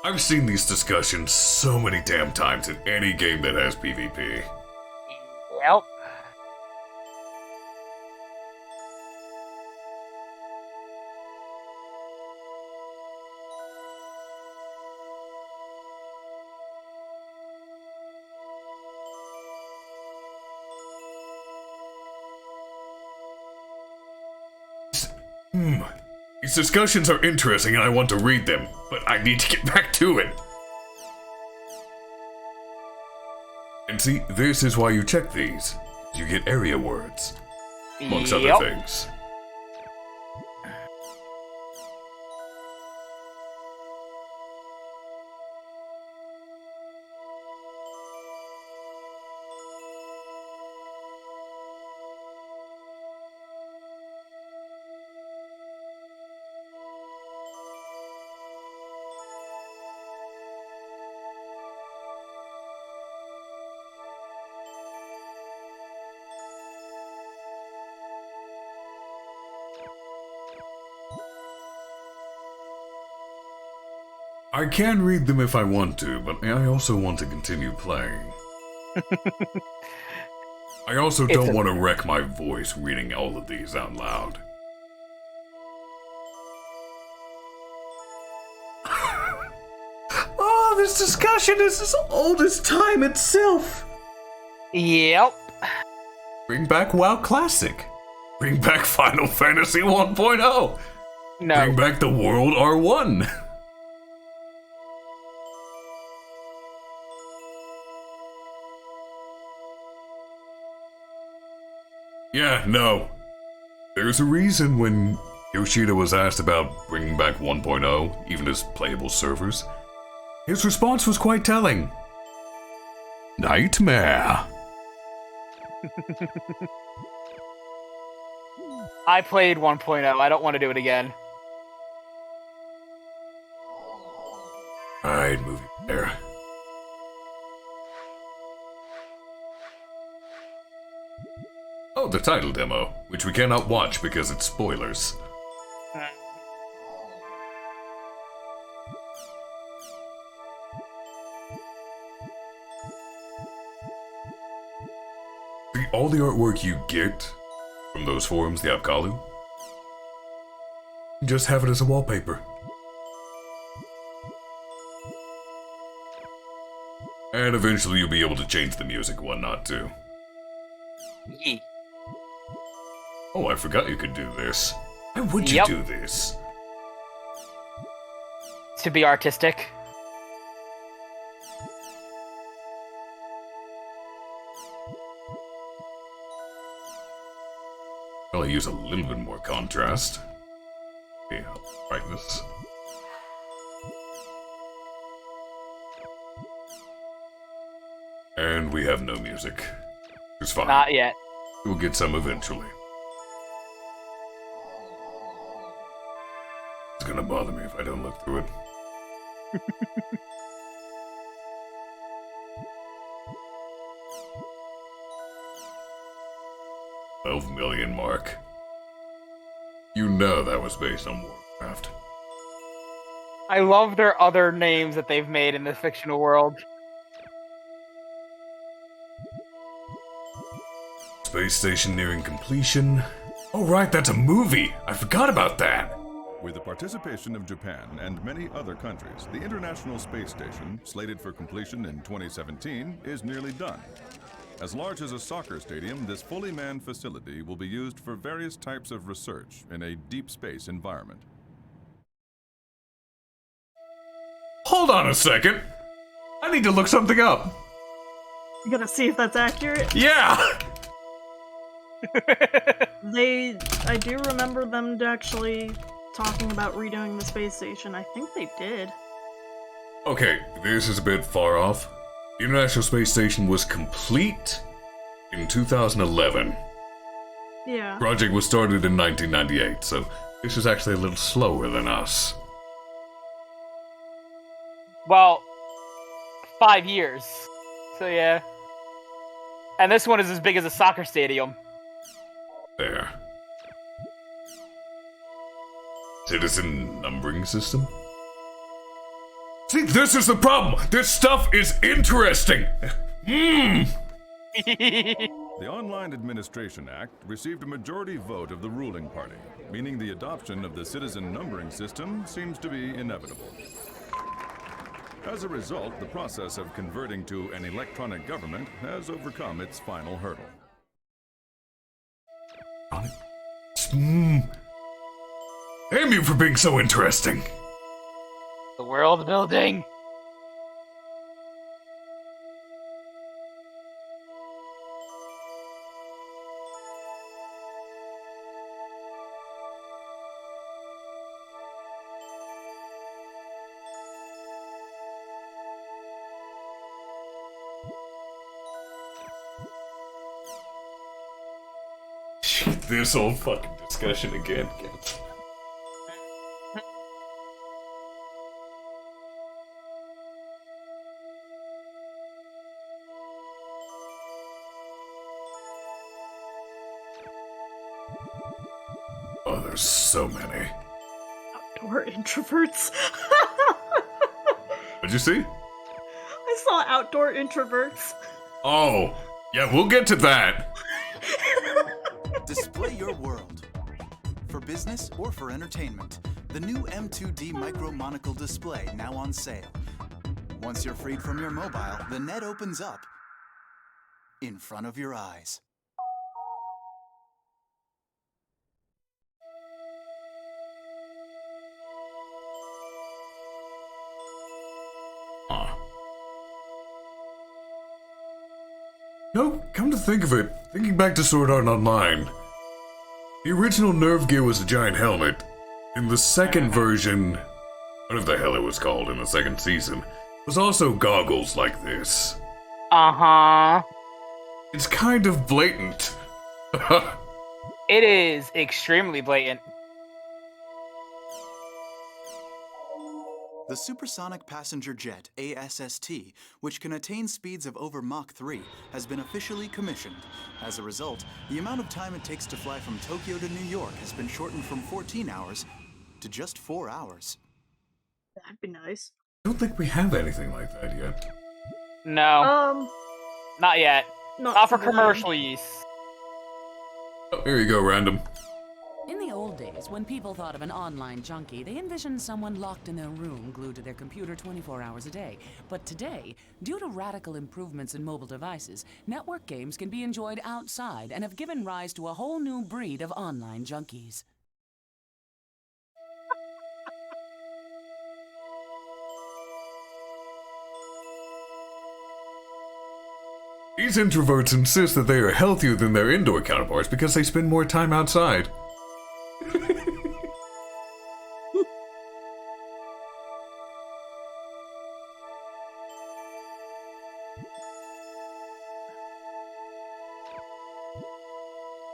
[SPEAKER 2] I've seen these discussions so many damn times in any game that has PvP.
[SPEAKER 3] Yep.
[SPEAKER 2] These discussions are interesting and I want to read them, but I need to get back to it. And see, this is why you check these. You get area words, amongst other things. I can read them if I want to, but I also want to continue playing. I also don't want to wreck my voice reading all of these out loud.
[SPEAKER 11] Oh, this discussion is as old as time itself.
[SPEAKER 3] Yep.
[SPEAKER 2] Bring back WoW Classic. Bring back Final Fantasy 1.0.
[SPEAKER 3] No.
[SPEAKER 2] Bring back the World R1. Yeah, no. There's a reason when Yoshida was asked about bringing back 1.0, even as playable servers, his response was quite telling. Nightmare.
[SPEAKER 3] I played 1.0. I don't want to do it again.
[SPEAKER 2] Alright, movie there. Oh, the title demo, which we cannot watch because it's spoilers. See, all the artwork you get from those forums, the Apkalu, just have it as a wallpaper. And eventually you'll be able to change the music and whatnot too.
[SPEAKER 3] Yee.
[SPEAKER 2] Oh, I forgot you could do this. Why would you do this?
[SPEAKER 3] To be artistic.
[SPEAKER 2] Probably use a little bit more contrast. Yeah, brightness. And we have no music. It's fine.
[SPEAKER 3] Not yet.
[SPEAKER 2] We'll get some eventually. It's gonna bother me if I don't look through it. 12 million mark. You know that was based on Warcraft.
[SPEAKER 3] I love their other names that they've made in the fictional world.
[SPEAKER 2] Space station nearing completion. Oh right, that's a movie! I forgot about that!
[SPEAKER 10] With the participation of Japan and many other countries, the International Space Station, slated for completion in 2017, is nearly done. As large as a soccer stadium, this fully manned facility will be used for various types of research in a deep space environment.
[SPEAKER 2] Hold on a second! I need to look something up!
[SPEAKER 1] You gotta see if that's accurate?
[SPEAKER 2] Yeah!
[SPEAKER 1] I do remember them actually talking about redoing the space station. I think they did.
[SPEAKER 2] Okay, this is a bit far off. The International Space Station was complete in 2011.
[SPEAKER 1] Yeah.
[SPEAKER 2] Project was started in 1998, so this is actually a little slower than us.
[SPEAKER 3] Well, 5 years. So yeah. And this one is as big as a soccer stadium.
[SPEAKER 2] There. Citizen numbering system? See, this is the problem! This stuff is interesting!
[SPEAKER 10] The Online Administration Act received a majority vote of the ruling party, meaning the adoption of the citizen numbering system seems to be inevitable. As a result, the process of converting to an electronic government has overcome its final hurdle.
[SPEAKER 2] Damn you for being so interesting!
[SPEAKER 3] The world building.
[SPEAKER 2] This old fucking discussion again, kids. Oh, there's so many.
[SPEAKER 1] Outdoor introverts.
[SPEAKER 2] What'd you see?
[SPEAKER 1] I saw outdoor introverts.
[SPEAKER 2] Oh, yeah, we'll get to that.
[SPEAKER 15] Display your world. For business or for entertainment, the new M2D Micro Monocle display now on sale. Once you're freed from your mobile, the net opens up in front of your eyes.
[SPEAKER 2] No, come to think of it, thinking back to Sword Art Online, the original Nerve gear was a giant helmet. In the second version, whatever the hell it was called in the second season, was also goggles like this.
[SPEAKER 3] Uh-huh.
[SPEAKER 2] It's kind of blatant.
[SPEAKER 3] It is extremely blatant.
[SPEAKER 15] The supersonic passenger jet ASST, which can attain speeds of over Mach 3, has been officially commissioned. As a result, the amount of time it takes to fly from Tokyo to New York has been shortened from 14 hours to just 4 hours.
[SPEAKER 1] That'd be nice.
[SPEAKER 2] I don't think we have anything like that yet.
[SPEAKER 3] No. Not yet. Not for
[SPEAKER 1] really.
[SPEAKER 3] commercial use.
[SPEAKER 2] Oh, here you go, random.
[SPEAKER 8] In the old days, when people thought of an online junkie, they envisioned someone locked in their room, glued to their computer 24 hours a day. But today, due to radical improvements in mobile devices, network games can be enjoyed outside and have given rise to a whole new breed of online junkies.
[SPEAKER 2] These introverts insist that they are healthier than their indoor counterparts because they spend more time outside.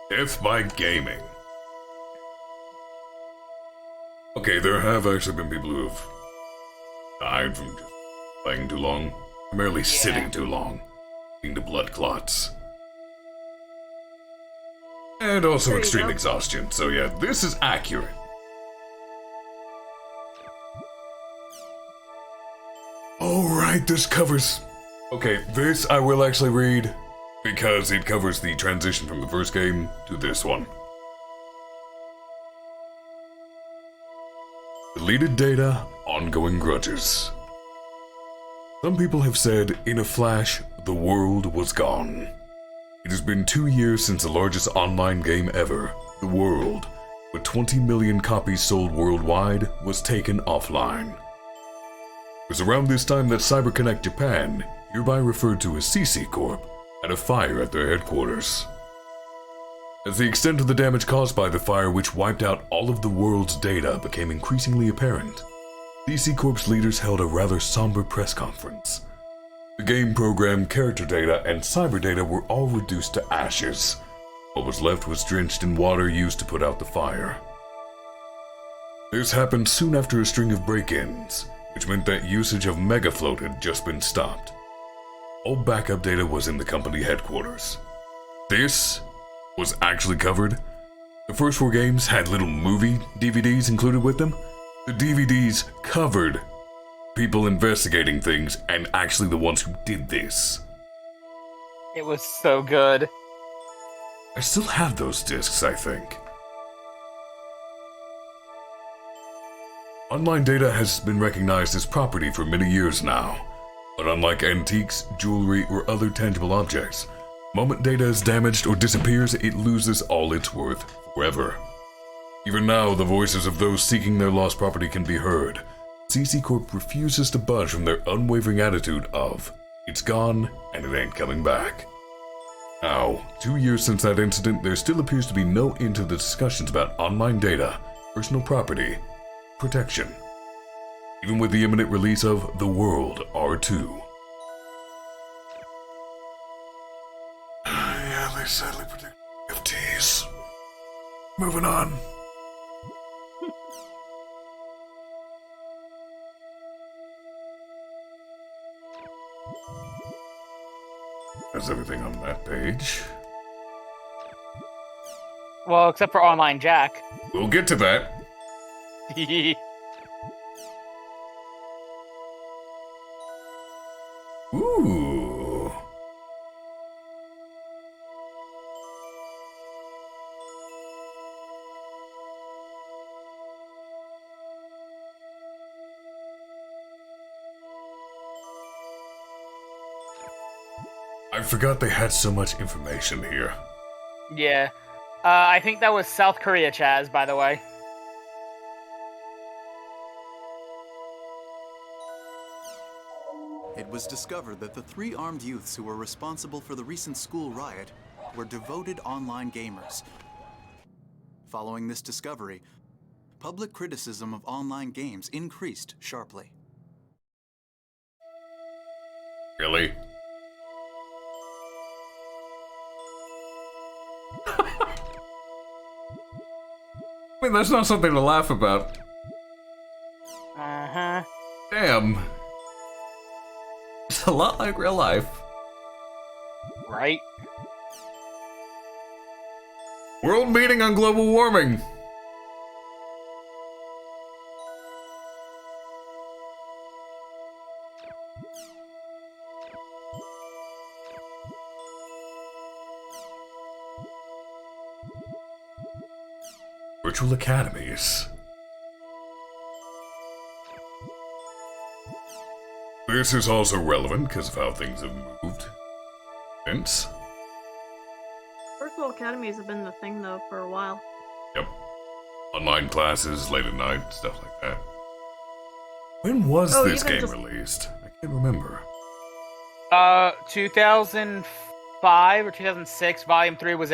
[SPEAKER 2] Death by gaming. Okay, there have actually been people who have died from just playing too long, primarily sitting too long, leading to blood clots. And also extreme exhaustion, so yeah, this is accurate. Alright, this covers... Okay, this I will actually read, because it covers the transition from the first game to this one. Deleted data, ongoing grudges. Some people have said, in a flash, the world was gone. It has been 2 years since the largest online game ever, The World, with 20 million copies sold worldwide, was taken offline. It was around this time that CyberConnect Japan, hereby referred to as CC Corp, had a fire at their headquarters. As the extent of the damage caused by the fire, which wiped out all of the world's data, became increasingly apparent, CC Corp's leaders held a rather somber press conference. The game program, character data, and cyber data were all reduced to ashes. What was left was drenched in water used to put out the fire. This happened soon after a string of break-ins, which meant that usage of Megafloat had just been stopped. All backup data was in the company headquarters. This was actually covered. The first 4 games had little movie DVDs included with them. The DVDs covered people investigating things and actually the ones who did this.
[SPEAKER 3] It was so good.
[SPEAKER 2] I still have those discs, I think. Online data has been recognized as property for many years now, but unlike antiques, jewelry, or other tangible objects, the moment data is damaged or disappears, it loses all its worth forever. Even now, the voices of those seeking their lost property can be heard. CC Corp refuses to budge from their unwavering attitude of, it's gone and it ain't coming back. Now, 2 years since that incident, there still appears to be no end to the discussions about online data, personal property, protection, even with the imminent release of The World R2. Yeah, they sadly predict NFTs. Moving on. That's everything on that page.
[SPEAKER 3] Well, except for Online Jack.
[SPEAKER 2] We'll get to that. Ooh. I forgot they had so much information here.
[SPEAKER 3] Yeah. I think that was South Korea, Chaz, by the way.
[SPEAKER 15] It was discovered that the 3 armed youths who were responsible for the recent school riot were devoted online gamers. Following this discovery, public criticism of online games increased sharply.
[SPEAKER 2] Really? I mean, that's not something to laugh about.
[SPEAKER 3] Uh-huh.
[SPEAKER 2] Damn. It's a lot like real life.
[SPEAKER 3] Right?
[SPEAKER 2] World meeting on global warming. Virtual academies. This is also relevant because of how things have moved since.
[SPEAKER 1] Virtual academies have been the thing, though, for a while.
[SPEAKER 2] Yep. Online classes, late at night, stuff like that. When was this game released? I can't remember.
[SPEAKER 3] 2005 or 2006. Volume 3 was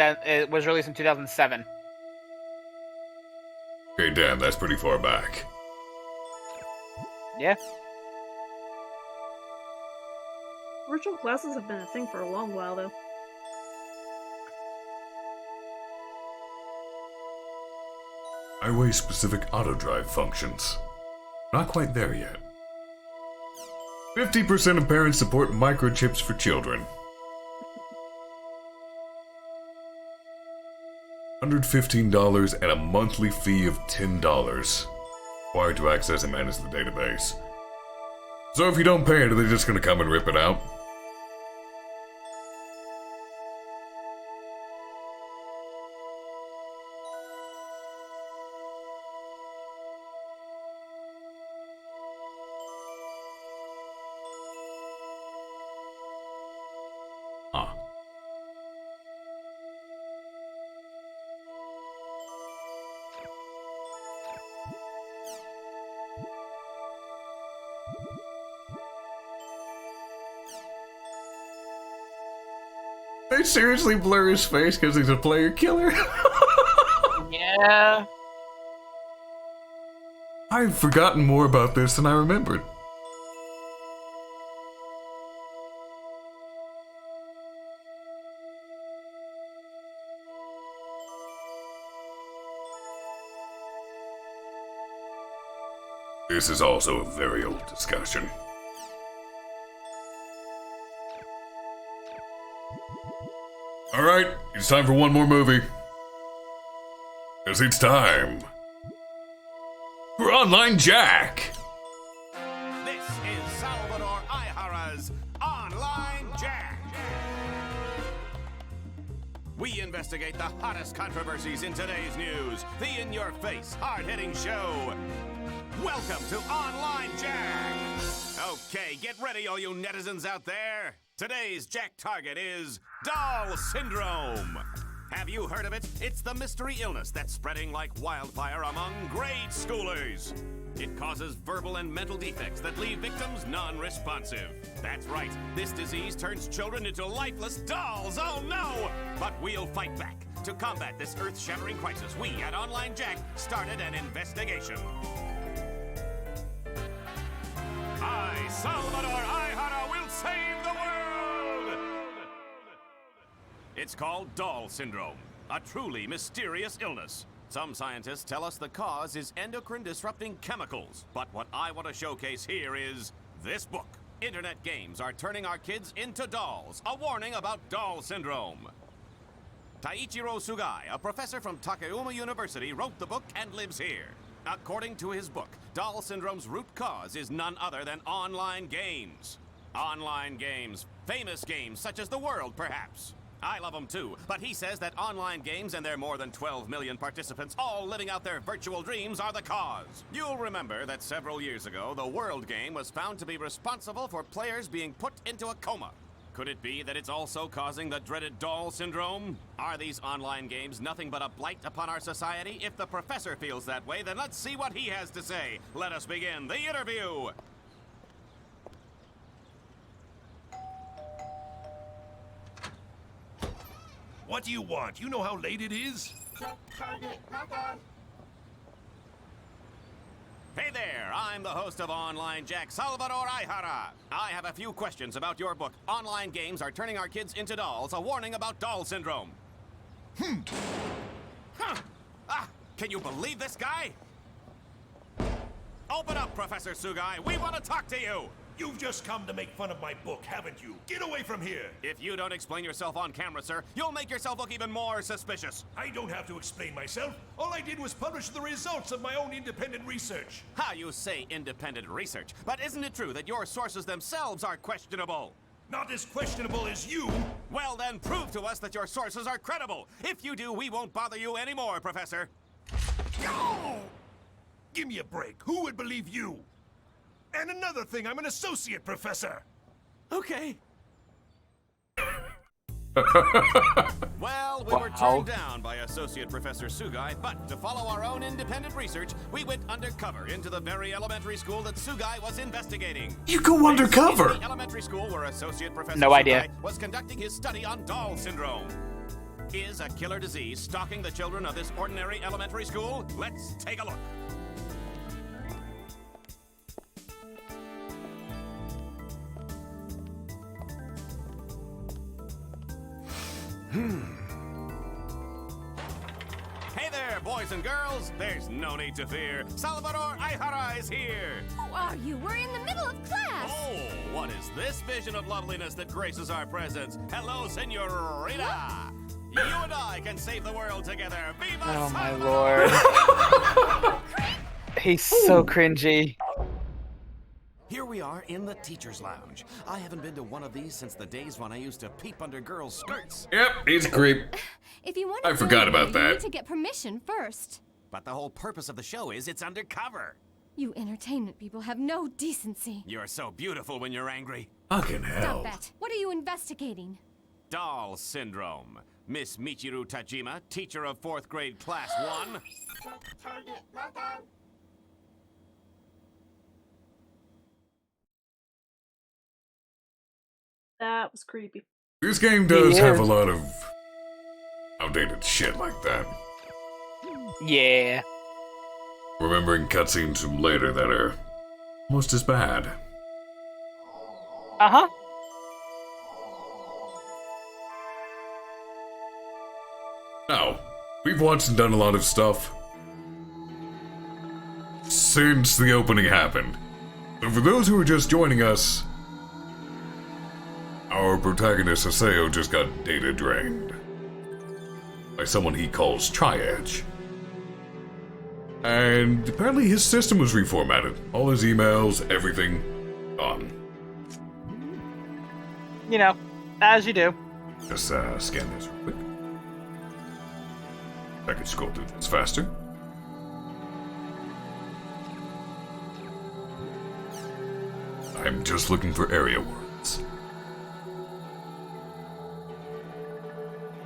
[SPEAKER 3] released in 2007.
[SPEAKER 2] Okay, damn, that's pretty far back.
[SPEAKER 3] Yeah.
[SPEAKER 1] Virtual classes have been a thing for a long while, though.
[SPEAKER 2] Highway-specific auto-drive functions. Not quite there yet. 50% of parents support microchips for children. $115 and a monthly fee of $10. Required to access and manage the database. So if you don't pay it, are they just gonna come and rip it out? Huh. They seriously blur his face because he's a player killer?
[SPEAKER 3] Yeah.
[SPEAKER 2] I've forgotten more about this than I remembered. This is also a very old discussion. Alright, it's time for one more movie. Because it's time for Online Jack!
[SPEAKER 16] This is Salvador Ihara's Online Jack! We investigate the hottest controversies in today's news. The in-your-face, hard-hitting show. Welcome to Online Jack! Okay, get ready, all you netizens out there. Today's Jack target is Doll Syndrome. Have you heard of it? It's the mystery illness that's spreading like wildfire among grade schoolers. It causes verbal and mental defects that leave victims non-responsive. That's right, this disease turns children into lifeless dolls, oh no! But we'll fight back. To combat this earth-shattering crisis, we at Online Jack started an investigation. I, Salvador Ihara, will save the world! It's called Doll Syndrome, a truly mysterious illness. Some scientists tell us the cause is endocrine-disrupting chemicals, but what I want to showcase here is this book. Internet games are turning our kids into dolls, a warning about Doll Syndrome. Taichiro Sugai, a professor from Takayama University, wrote the book and lives here. According to his book, Doll Syndrome's root cause is none other than online games. Online games. Famous games such as The World, perhaps. I love them too, but he says that online games and their more than 12 million participants all living out their virtual dreams are the cause. You'll remember that several years ago, the World game was found to be responsible for players being put into a coma. Could it be that it's also causing the dreaded Doll Syndrome? Are these online games nothing but a blight upon our society? If the professor feels that way, then let's see what he has to say. Let us begin the interview.
[SPEAKER 17] What do you want? You know how late it is?
[SPEAKER 16] Hey there, I'm the host of Online Jack, Salvador Aihara. I have a few questions about your book. Online games are turning our kids into dolls, a warning about doll syndrome. Huh. Can you believe this guy? Open up, Professor Sugai. We want to talk to you.
[SPEAKER 17] You've just come to make fun of my book, haven't you? Get away from here!
[SPEAKER 16] If you don't explain yourself on camera, sir, you'll make yourself look even more suspicious.
[SPEAKER 17] I don't have to explain myself. All I did was publish the results of my own independent research.
[SPEAKER 16] How you say independent research, but isn't it true that your sources themselves are questionable?
[SPEAKER 17] Not as questionable as you.
[SPEAKER 16] Well then, prove to us that your sources are credible. If you do, we won't bother you anymore, Professor.
[SPEAKER 17] Oh! Give me a break. Who would believe you? And another thing, I'm an associate professor.
[SPEAKER 16] Okay. Well, we were turned down by Associate Professor Sugai, but to follow our own independent research, we went undercover into the very elementary school that Sugai was investigating.
[SPEAKER 11] You go undercover?
[SPEAKER 16] The elementary school where Associate Professor
[SPEAKER 3] No idea.
[SPEAKER 16] Sugai was conducting his study on doll syndrome. Is a killer disease stalking the children of this ordinary elementary school? Let's take a look. Hey there, boys and girls. There's no need to fear. Salvador Aihara is here.
[SPEAKER 14] Who are you? We're in the middle of class.
[SPEAKER 16] Oh, what is this vision of loveliness that graces our presence? Hello, senorita. You and I can save the world together. Viva
[SPEAKER 3] Oh my
[SPEAKER 16] Salvador!
[SPEAKER 3] lord. He's so cringy.
[SPEAKER 16] Here we are in the teacher's lounge. I haven't been to one of these since the days when I used to peep under girls' skirts.
[SPEAKER 2] Yep, he's a creep.
[SPEAKER 14] If you want
[SPEAKER 2] I
[SPEAKER 14] to
[SPEAKER 2] forgot
[SPEAKER 14] go
[SPEAKER 2] about
[SPEAKER 14] there, you
[SPEAKER 2] that.
[SPEAKER 14] need to get permission first.
[SPEAKER 16] But the whole purpose of the show is it's undercover.
[SPEAKER 14] You entertainment people have no decency.
[SPEAKER 16] You're so beautiful when you're angry.
[SPEAKER 2] Fucking hell.
[SPEAKER 14] Stop that. What are you investigating?
[SPEAKER 16] Doll syndrome. Miss Michiru Tajima, teacher of 4th grade class 1.
[SPEAKER 1] That was creepy.
[SPEAKER 2] This game does have a lot of outdated shit like that.
[SPEAKER 3] Yeah.
[SPEAKER 2] Remembering cutscenes from later that are almost as bad.
[SPEAKER 3] Uh-huh.
[SPEAKER 2] Now, we've watched and done a lot of stuff since the opening happened. So for those who are just joining us, our protagonist Haseo just got data drained by someone he calls Tri-Edge. And apparently his system was reformatted. All his emails, everything, gone.
[SPEAKER 3] You know, as you do.
[SPEAKER 2] Just scan this real quick. I can scroll through this faster. I'm just looking for area words.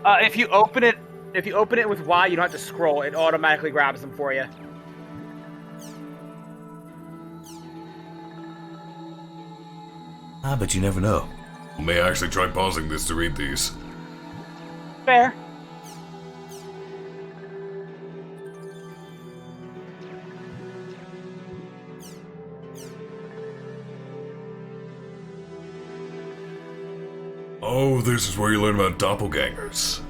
[SPEAKER 3] If you open it with Y, you don't have to scroll. It automatically grabs them for you.
[SPEAKER 2] But you never know. We may actually try pausing this to read these.
[SPEAKER 3] Fair.
[SPEAKER 2] Oh, this is where you learn about doppelgangers.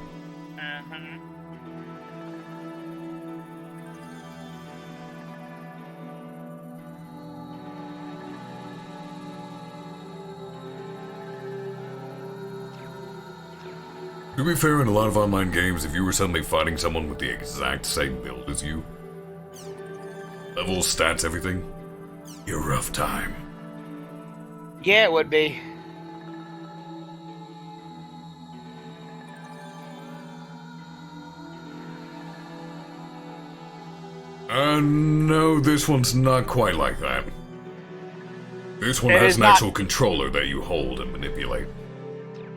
[SPEAKER 2] To be fair, in a lot of online games, if you were suddenly fighting someone with the exact same build as you, levels, stats, everything, you're a rough time.
[SPEAKER 3] Yeah, it would be.
[SPEAKER 2] No, this one's not quite like that. This one
[SPEAKER 3] It
[SPEAKER 2] has
[SPEAKER 3] is
[SPEAKER 2] an
[SPEAKER 3] not-
[SPEAKER 2] actual controller that you hold and manipulate.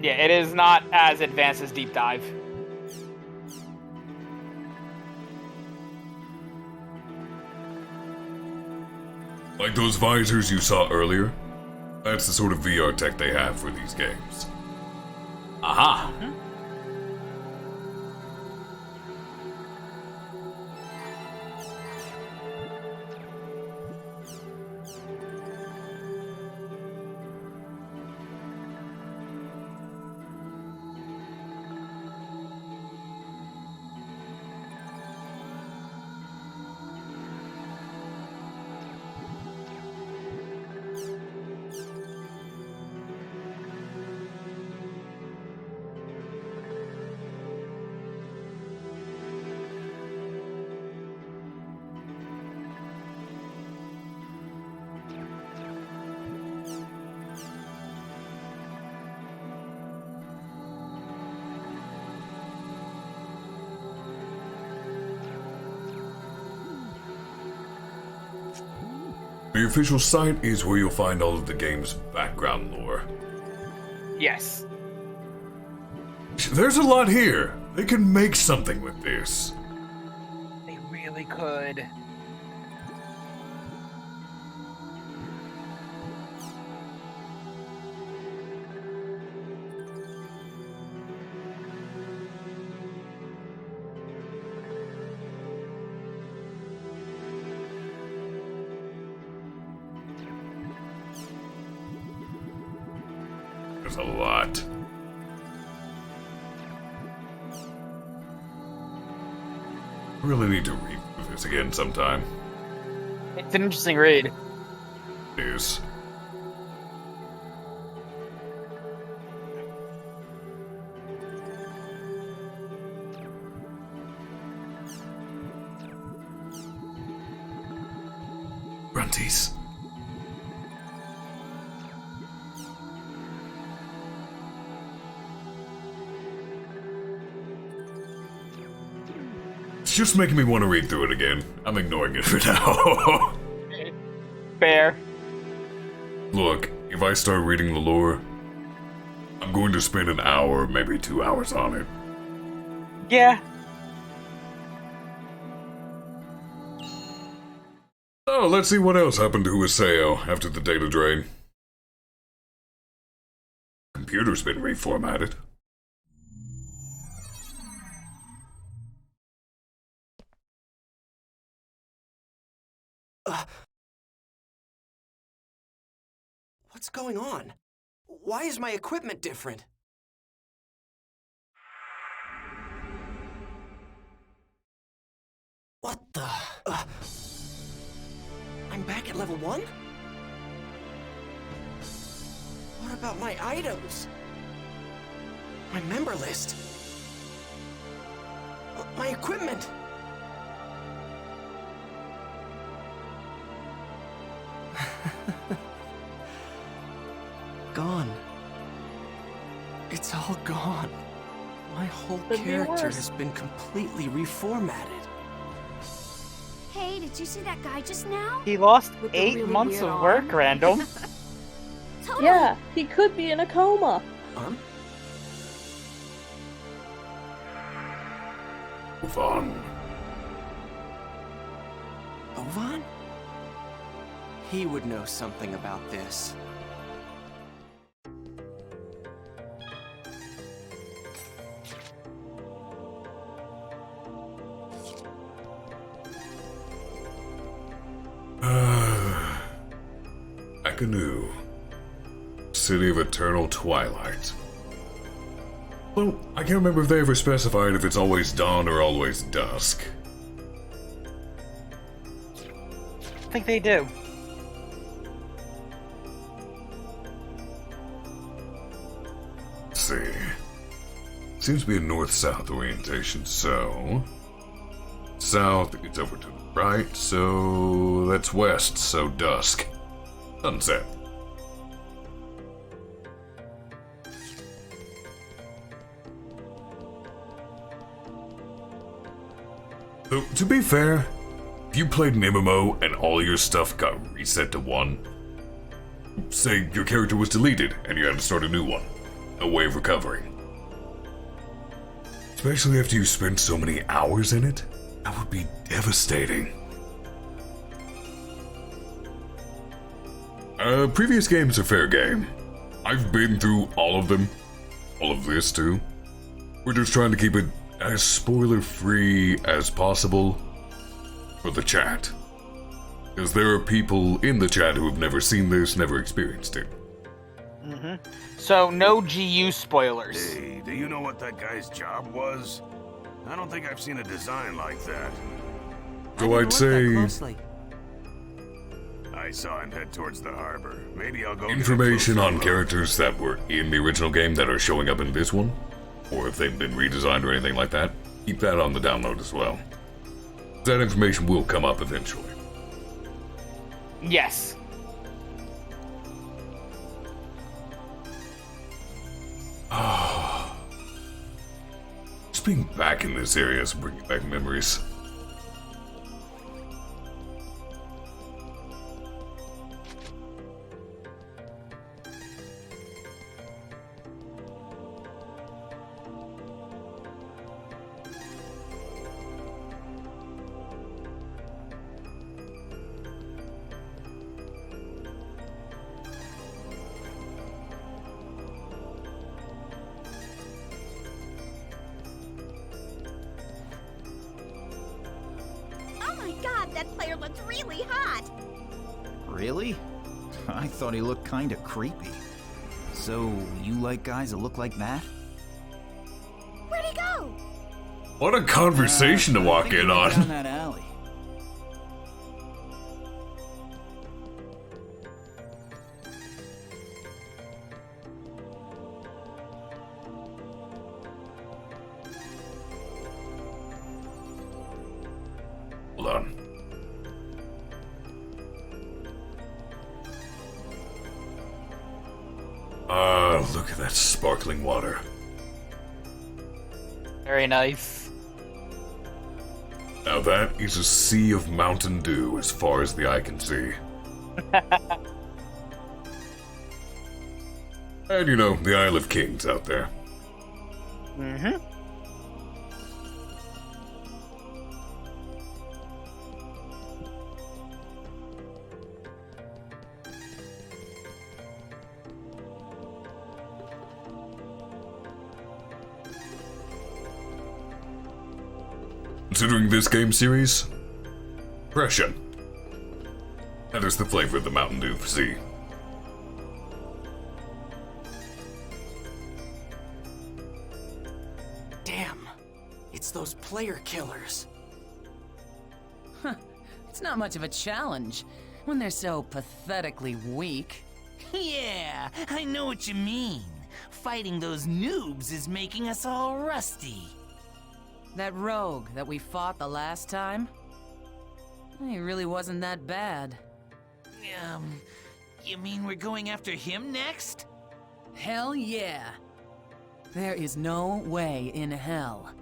[SPEAKER 3] Yeah, it is not as advanced as Deep Dive.
[SPEAKER 2] Like those visors you saw earlier? That's the sort of VR tech they have for these games. Aha! The official site is where you'll find all of the game's background lore.
[SPEAKER 3] Yes.
[SPEAKER 2] There's a lot here. They can make something with this.
[SPEAKER 3] They really could.
[SPEAKER 2] There's a lot. Really need to read through this again sometime.
[SPEAKER 3] It's an interesting read.
[SPEAKER 2] It is. Grunties. It's just making me want to read through it again. I'm ignoring it for now.
[SPEAKER 3] Fair.
[SPEAKER 2] Look, if I start reading the lore, I'm going to spend an hour, maybe 2 hours on it.
[SPEAKER 3] Yeah.
[SPEAKER 2] Oh, let's see what else happened to Aseo after the data drain. Computer's been reformatted.
[SPEAKER 6] What's going on? Why is my equipment different? What the? I'm back at level 1? What about my items? My member list? My equipment? Gone. It's all gone. My whole character has been completely reformatted.
[SPEAKER 7] Hey, did you see that guy just now?
[SPEAKER 3] He lost
[SPEAKER 7] With the
[SPEAKER 3] 8
[SPEAKER 7] really
[SPEAKER 3] months
[SPEAKER 7] weird
[SPEAKER 3] of work,
[SPEAKER 7] arm?
[SPEAKER 3] Random.
[SPEAKER 7] Totally.
[SPEAKER 1] Yeah, he could be in a coma.
[SPEAKER 2] Ovan.
[SPEAKER 6] Ovan? He would know something about this.
[SPEAKER 2] Akanu. City of Eternal Twilight. Well, I can't remember if they ever specified if it's always dawn or always dusk.
[SPEAKER 3] I think they do.
[SPEAKER 2] Let's see. Seems to be a north-south orientation, so... South, it's over to the right, so... That's west, so dusk. Sunset. Though, to be fair, if you played an MMO and all your stuff got reset to 1, say your character was deleted and you had to start a new one, no way of recovering. Especially after you spent so many hours in it, that would be devastating. Previous games are fair game. I've been through all of them. All of this, too. We're just trying to keep it as spoiler-free as possible for the chat. Because there are people in the chat who have never seen this, never experienced it.
[SPEAKER 3] Mm-hmm. So, no GU spoilers.
[SPEAKER 17] Hey, do you know what that guy's job was? I don't think I've seen a design like that.
[SPEAKER 2] So I'd say...
[SPEAKER 17] I saw him head towards the harbor. Maybe I'll go
[SPEAKER 2] information on characters that were in the original game that are showing up in this one, or if they've been redesigned or anything like that, keep that on the download as well. That information will come up eventually.
[SPEAKER 3] Yes.
[SPEAKER 2] Just being back in this area is bringing back memories.
[SPEAKER 18] that player looked really hot.
[SPEAKER 19] Really? I thought he looked kinda creepy. So, you like guys that look like that?
[SPEAKER 18] Where'd he go?
[SPEAKER 2] What a conversation to walk in on.
[SPEAKER 19] Down that alley.
[SPEAKER 2] Hold on. Look at that sparkling water.
[SPEAKER 3] Very nice.
[SPEAKER 2] Now that is a sea of Mountain Dew as far as the eye can see. And you know, the Isle of Kings out there.
[SPEAKER 3] Mm-hmm.
[SPEAKER 2] Considering this game series, Pression. That is the flavor of the Mountain Dew Sea.
[SPEAKER 6] Damn. It's those player killers.
[SPEAKER 8] It's not much of a challenge when they're so pathetically weak.
[SPEAKER 20] Yeah, I know what you mean. Fighting those noobs is making us all rusty.
[SPEAKER 8] That rogue that we fought the last time? He really wasn't that bad.
[SPEAKER 20] You mean we're going after him next?
[SPEAKER 8] Hell yeah. There is no way in hell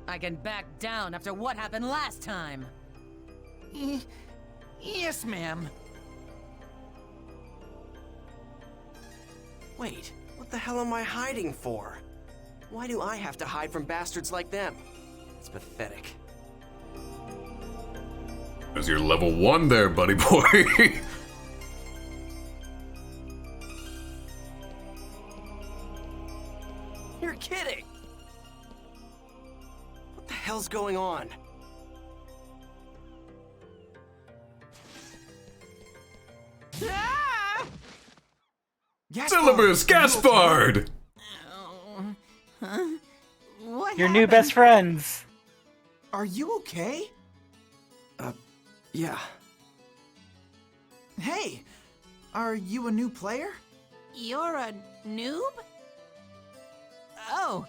[SPEAKER 8] I can back down after what happened last time.
[SPEAKER 20] Yes, ma'am.
[SPEAKER 6] Wait, what the hell am I hiding for? Why do I have to hide from bastards like them? It's pathetic.
[SPEAKER 2] As you're level 1 there, buddy boy.
[SPEAKER 6] You're kidding! What the hell's going on?
[SPEAKER 20] Ah!
[SPEAKER 2] Syllabus Gaspard!
[SPEAKER 20] Huh? What
[SPEAKER 3] Your new best friends.
[SPEAKER 15] Are you okay?
[SPEAKER 6] Yeah.
[SPEAKER 15] Hey, are you a new player?
[SPEAKER 20] You're a noob? Oh,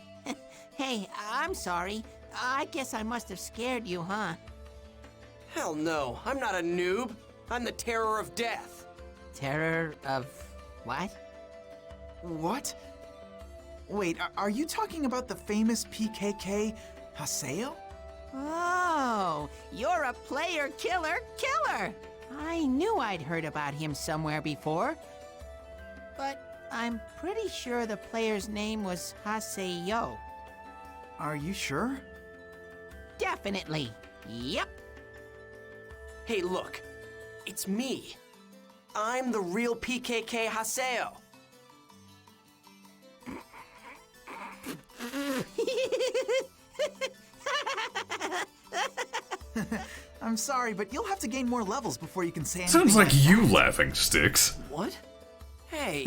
[SPEAKER 20] hey, I'm sorry. I guess I must have scared you, huh?
[SPEAKER 6] Hell no, I'm not a noob. I'm the terror of death.
[SPEAKER 20] Terror of what?
[SPEAKER 15] What? Wait, are you talking about the famous PKK Haseo?
[SPEAKER 20] Oh, you're a player killer killer! I knew I'd heard about him somewhere before. But I'm pretty sure the player's name was Haseo.
[SPEAKER 15] Are you sure?
[SPEAKER 20] Definitely. Yep.
[SPEAKER 6] Hey, look. It's me. I'm the real PKK Haseo.
[SPEAKER 15] I'm sorry, but you'll have to gain more levels before you can say anything.
[SPEAKER 2] Sounds like you laughing, Sticks.
[SPEAKER 6] What? Hey.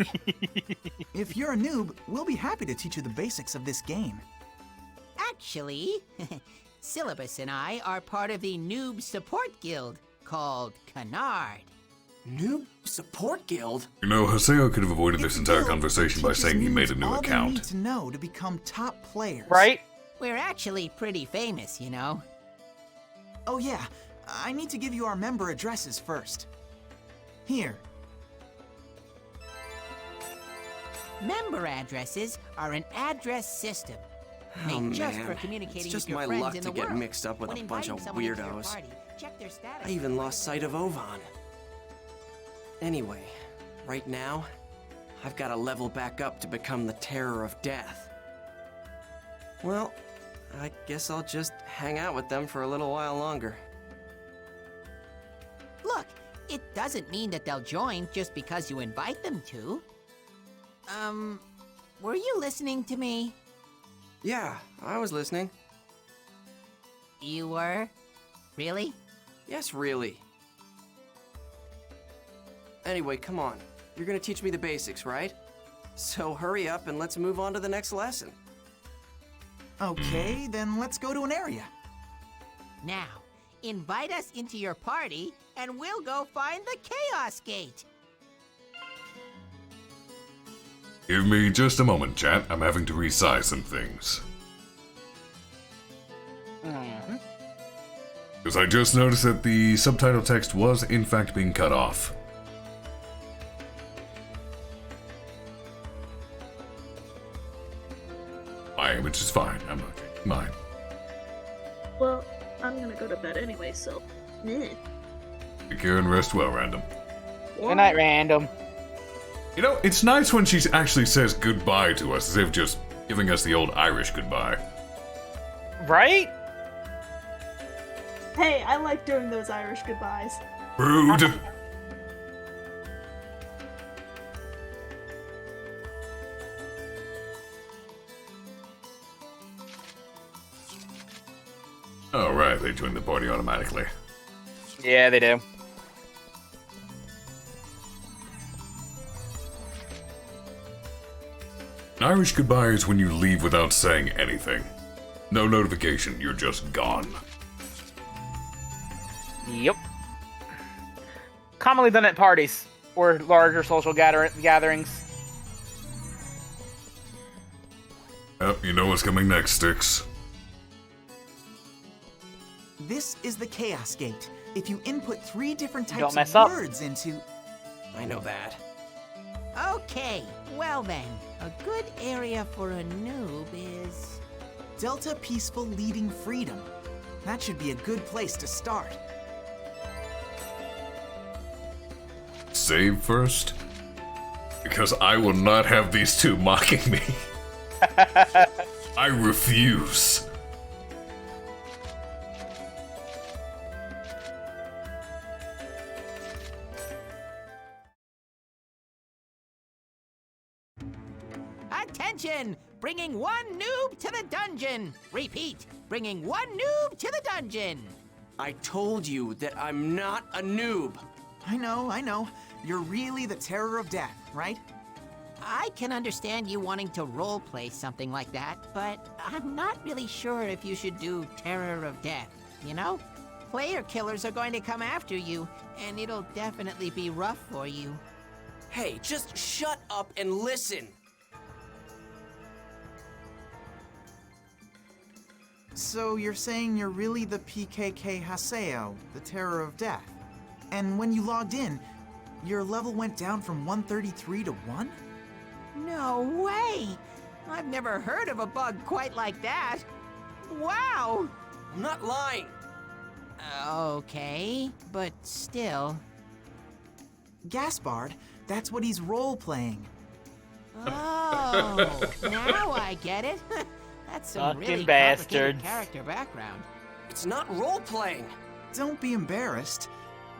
[SPEAKER 15] If you're a noob, we'll be happy to teach you the basics of this game.
[SPEAKER 20] Actually, Syllabus and I are part of the Noob Support Guild called Canard.
[SPEAKER 6] Noob Support Guild?
[SPEAKER 2] You know, Haseo could have avoided this entire conversation by saying he made a new
[SPEAKER 15] all
[SPEAKER 2] account.
[SPEAKER 15] They need to know to become top players.
[SPEAKER 3] Right?
[SPEAKER 20] We're actually pretty famous, you know.
[SPEAKER 15] Oh yeah, I need to give you our member addresses first. Here.
[SPEAKER 20] Member addresses are an address system
[SPEAKER 6] Oh
[SPEAKER 20] made just
[SPEAKER 6] man,
[SPEAKER 20] for communicating
[SPEAKER 6] it's just
[SPEAKER 20] with your
[SPEAKER 6] my
[SPEAKER 20] friends
[SPEAKER 6] luck
[SPEAKER 20] in
[SPEAKER 6] to
[SPEAKER 20] the
[SPEAKER 6] get
[SPEAKER 20] world.
[SPEAKER 6] mixed up with
[SPEAKER 20] When
[SPEAKER 6] a bunch of
[SPEAKER 20] inviting someone into your
[SPEAKER 6] weirdos.
[SPEAKER 20] party, check their status
[SPEAKER 6] I even
[SPEAKER 20] before
[SPEAKER 6] lost
[SPEAKER 20] you
[SPEAKER 6] sight of Ovan. Anyway, right now, I've got to level back up to become the terror of death. Well, I guess I'll just hang out with them for a little while longer.
[SPEAKER 20] Look, it doesn't mean that they'll join just because you invite them to. Were you listening to me?
[SPEAKER 6] Yeah, I was listening.
[SPEAKER 20] You were? Really?
[SPEAKER 6] Yes, really. Anyway, come on. You're gonna teach me the basics, right? So hurry up and let's move on to the next lesson.
[SPEAKER 15] Okay, then let's go to an area.
[SPEAKER 20] Now, invite us into your party, and we'll go find the Chaos Gate.
[SPEAKER 2] Give me just a moment, chat. I'm having to resize some things. Because I just noticed that the subtitle text was in fact being cut off. My image is fine. I'm not changing mine.
[SPEAKER 1] Well, I'm gonna go to bed anyway, so. Meh.
[SPEAKER 2] Take care and rest well, Random.
[SPEAKER 3] Good night, Random.
[SPEAKER 2] You know, it's nice when she actually says goodbye to us, as if just giving us the old Irish goodbye.
[SPEAKER 3] Right?
[SPEAKER 1] Hey, I like doing those Irish goodbyes.
[SPEAKER 2] Rude! Alright, they join the party automatically.
[SPEAKER 3] Yeah, they do.
[SPEAKER 2] An Irish goodbye is when you leave without saying anything. No notification, you're just gone.
[SPEAKER 3] Yep. Commonly done at parties or larger social gatherings.
[SPEAKER 2] Yep, you know what's coming next, Styx.
[SPEAKER 15] This is the Chaos Gate. If you input 3 different
[SPEAKER 3] Don't
[SPEAKER 15] types
[SPEAKER 3] mess
[SPEAKER 15] of
[SPEAKER 3] up.
[SPEAKER 15] words into...
[SPEAKER 6] I know that.
[SPEAKER 20] Okay, well then, a good area for a noob is...
[SPEAKER 15] Delta Peaceful Leading Freedom. That should be a good place to start.
[SPEAKER 2] Save first? Because I will not have these two mocking me. I refuse.
[SPEAKER 20] Attention! Bringing 1 noob to the dungeon! Repeat, bringing 1 noob to the dungeon!
[SPEAKER 6] I told you that I'm not a noob.
[SPEAKER 15] I know. You're really the terror of death, right?
[SPEAKER 20] I can understand you wanting to roleplay something like that, but I'm not really sure if you should do Terror of Death, you know? Player killers are going to come after you, and it'll definitely be rough for you.
[SPEAKER 6] Hey, just shut up and listen.
[SPEAKER 15] So you're saying you're really the PKK Haseo, the terror of death. And when you logged in, your level went down from 133 to 1?
[SPEAKER 20] No way! I've never heard of a bug quite like that. Wow!
[SPEAKER 6] I'm not lying.
[SPEAKER 20] Okay, but still.
[SPEAKER 15] Gaspard, that's what he's role-playing.
[SPEAKER 20] Oh, now I get it. That's some
[SPEAKER 3] Fucking
[SPEAKER 20] really
[SPEAKER 3] bastards.
[SPEAKER 20] complicated character background.
[SPEAKER 6] It's not role-playing.
[SPEAKER 15] Don't be embarrassed.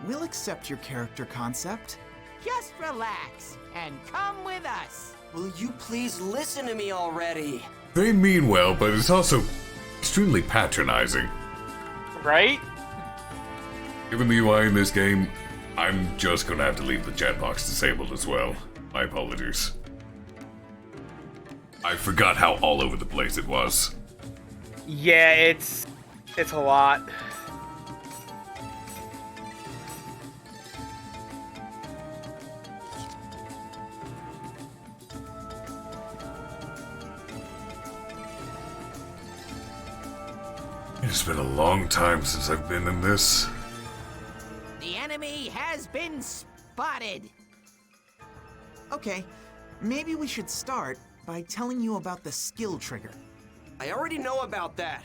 [SPEAKER 15] We'll accept your character concept.
[SPEAKER 20] Just relax and come with us.
[SPEAKER 6] Will you please listen to me already?
[SPEAKER 2] They mean well, but it's also extremely patronizing.
[SPEAKER 3] Right?
[SPEAKER 2] Given the UI in this game, I'm just gonna have to leave the chat box disabled as well. My apologies. I forgot how all over the place it was.
[SPEAKER 3] Yeah, it's a lot.
[SPEAKER 2] It's been a long time since I've been in this.
[SPEAKER 20] The enemy has been spotted.
[SPEAKER 15] Okay, maybe we should start by telling you about the skill trigger.
[SPEAKER 6] I already know about that.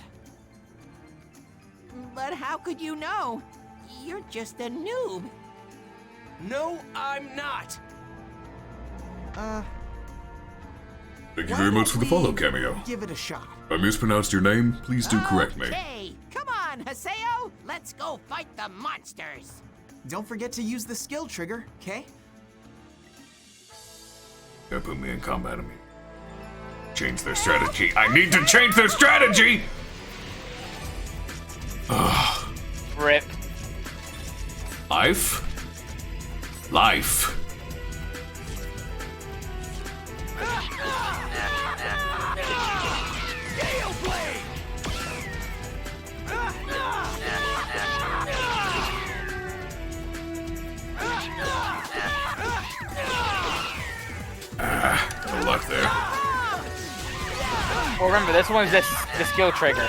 [SPEAKER 20] But how could you know? You're just a noob.
[SPEAKER 6] No, I'm not.
[SPEAKER 2] Thank you very much for the follow, Cameo.
[SPEAKER 15] Give it a shot.
[SPEAKER 2] If I mispronounced your name, please do correct me.
[SPEAKER 20] Okay, come on, Haseo. Let's go fight the monsters.
[SPEAKER 15] Don't forget to use the skill trigger, okay?
[SPEAKER 2] Put me in combat immediately. Change their strategy. I need to change their strategy! Ugh.
[SPEAKER 3] Rip.
[SPEAKER 2] Life? Life. No luck there.
[SPEAKER 3] Well, remember, this one's just the skill trigger.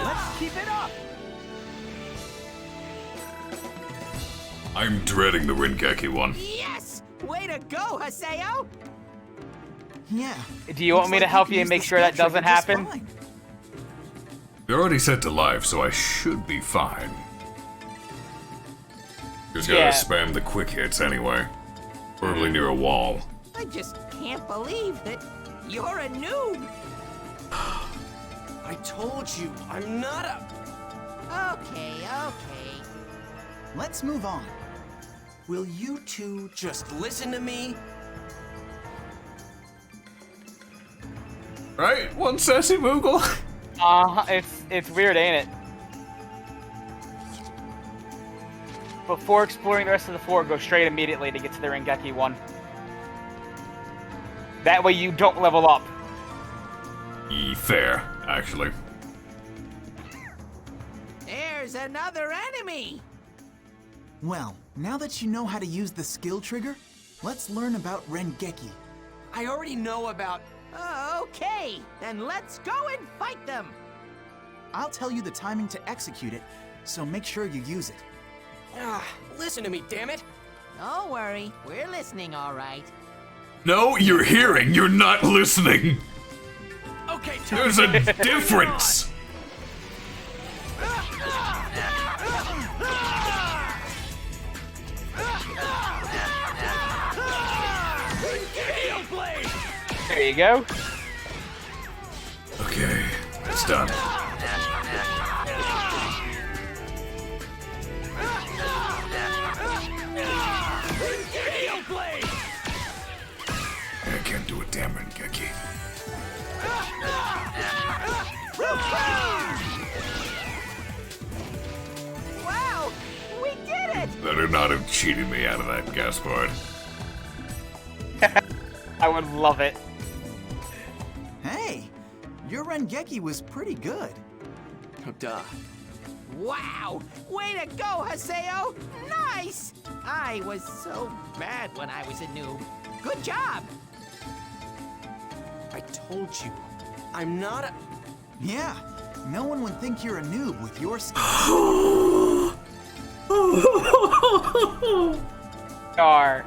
[SPEAKER 20] Let's keep it up.
[SPEAKER 2] I'm dreading the Rengeki one.
[SPEAKER 20] Yes! Way to go, Haseo! Yeah.
[SPEAKER 3] Do you want me to help you and make sure that doesn't happen?
[SPEAKER 2] You're already set to life, so I should be fine. Just gotta spam the quick hits anyway. Preferably near a wall.
[SPEAKER 20] I just can't believe that you're a noob.
[SPEAKER 6] I told you, I'm not a...
[SPEAKER 20] Okay.
[SPEAKER 15] Let's move on.
[SPEAKER 6] Will you two just listen to me?
[SPEAKER 2] Right? One sassy Moogle?
[SPEAKER 3] It's weird, ain't it? Before exploring the rest of the floor, go straight immediately to get to the Rengeki one. That way you don't level up.
[SPEAKER 2] Fair, actually.
[SPEAKER 20] There's another enemy!
[SPEAKER 15] Well, now that you know how to use the skill trigger, let's learn about Rengeki.
[SPEAKER 6] I already know about...
[SPEAKER 20] Okay, then let's go and fight them!
[SPEAKER 15] I'll tell you the timing to execute it, so make sure you use it.
[SPEAKER 6] Listen to me, damn it!
[SPEAKER 20] Don't worry, we're listening all right.
[SPEAKER 2] No, you're hearing, you're not listening!
[SPEAKER 6] Okay,
[SPEAKER 2] there's a difference!
[SPEAKER 3] There you go.
[SPEAKER 2] Okay, it's done. I can't do a damn Rengeki.
[SPEAKER 20] Wow, we did it!
[SPEAKER 2] Better not have cheated me out of that Gaspard.
[SPEAKER 3] I would love it.
[SPEAKER 15] Hey, your Rengeki was pretty good.
[SPEAKER 6] Oh, duh.
[SPEAKER 20] Wow, way to go, Haseo! Nice! I was so bad when I was a noob. Good job!
[SPEAKER 6] I told you, I'm not a...
[SPEAKER 15] Yeah, no one would think you're a noob with your skills.
[SPEAKER 3] Are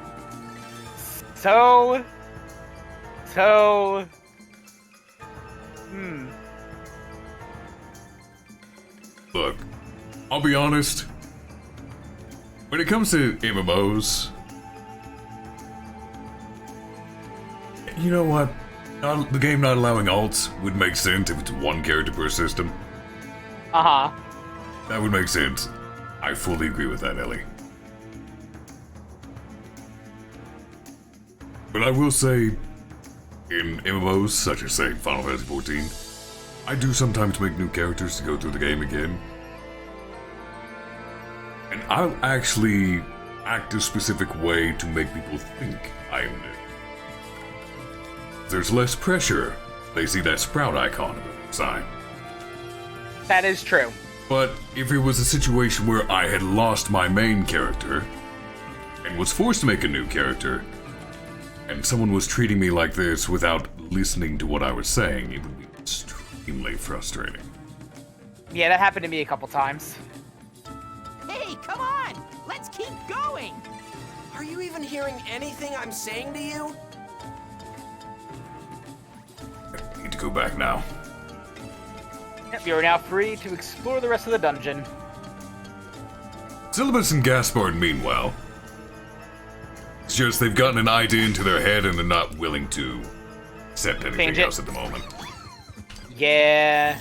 [SPEAKER 3] so
[SPEAKER 2] Look, I'll be honest. When it comes to MMOs, you know what? The game not allowing alts would make sense if it's one character per system.
[SPEAKER 3] Uh-huh.
[SPEAKER 2] That would make sense. I fully agree with that, Ellie. But I will say, in MMOs, such as, say, Final Fantasy XIV, I do sometimes make new characters to go through the game again. And I'll actually act a specific way to make people think I am new. There's less pressure. They see that sprout icon on the side.
[SPEAKER 3] That is true.
[SPEAKER 2] But if it was a situation where I had lost my main character and was forced to make a new character, and someone was treating me like this without listening to what I was saying, it would be extremely frustrating.
[SPEAKER 3] Yeah, that happened to me a couple times.
[SPEAKER 20] Hey, come on! Let's keep going!
[SPEAKER 6] Are you even hearing anything I'm saying to you?
[SPEAKER 2] I need to go back now.
[SPEAKER 3] Yep, you are now free to explore the rest of the dungeon.
[SPEAKER 2] Syllabus and Gaspard mean well. It's just they've gotten an idea into their head and they're not willing to accept anything else at the moment.
[SPEAKER 3] Yeah.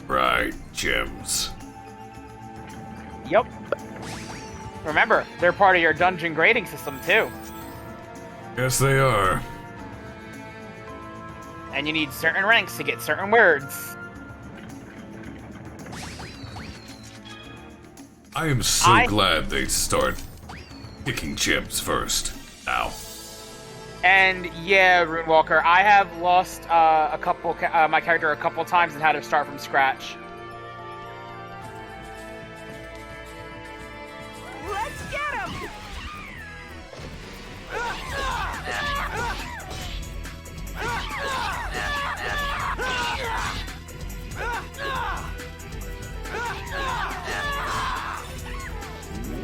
[SPEAKER 2] Right, gems.
[SPEAKER 3] Yep. Remember, they're part of your dungeon grading system too.
[SPEAKER 2] Yes, they are.
[SPEAKER 3] And you need certain ranks to get certain words.
[SPEAKER 2] I am so glad they start picking chimps first. Now.
[SPEAKER 3] And yeah, Runewalker, I have lost my character a couple times and had to start from scratch.
[SPEAKER 13] Let's get him!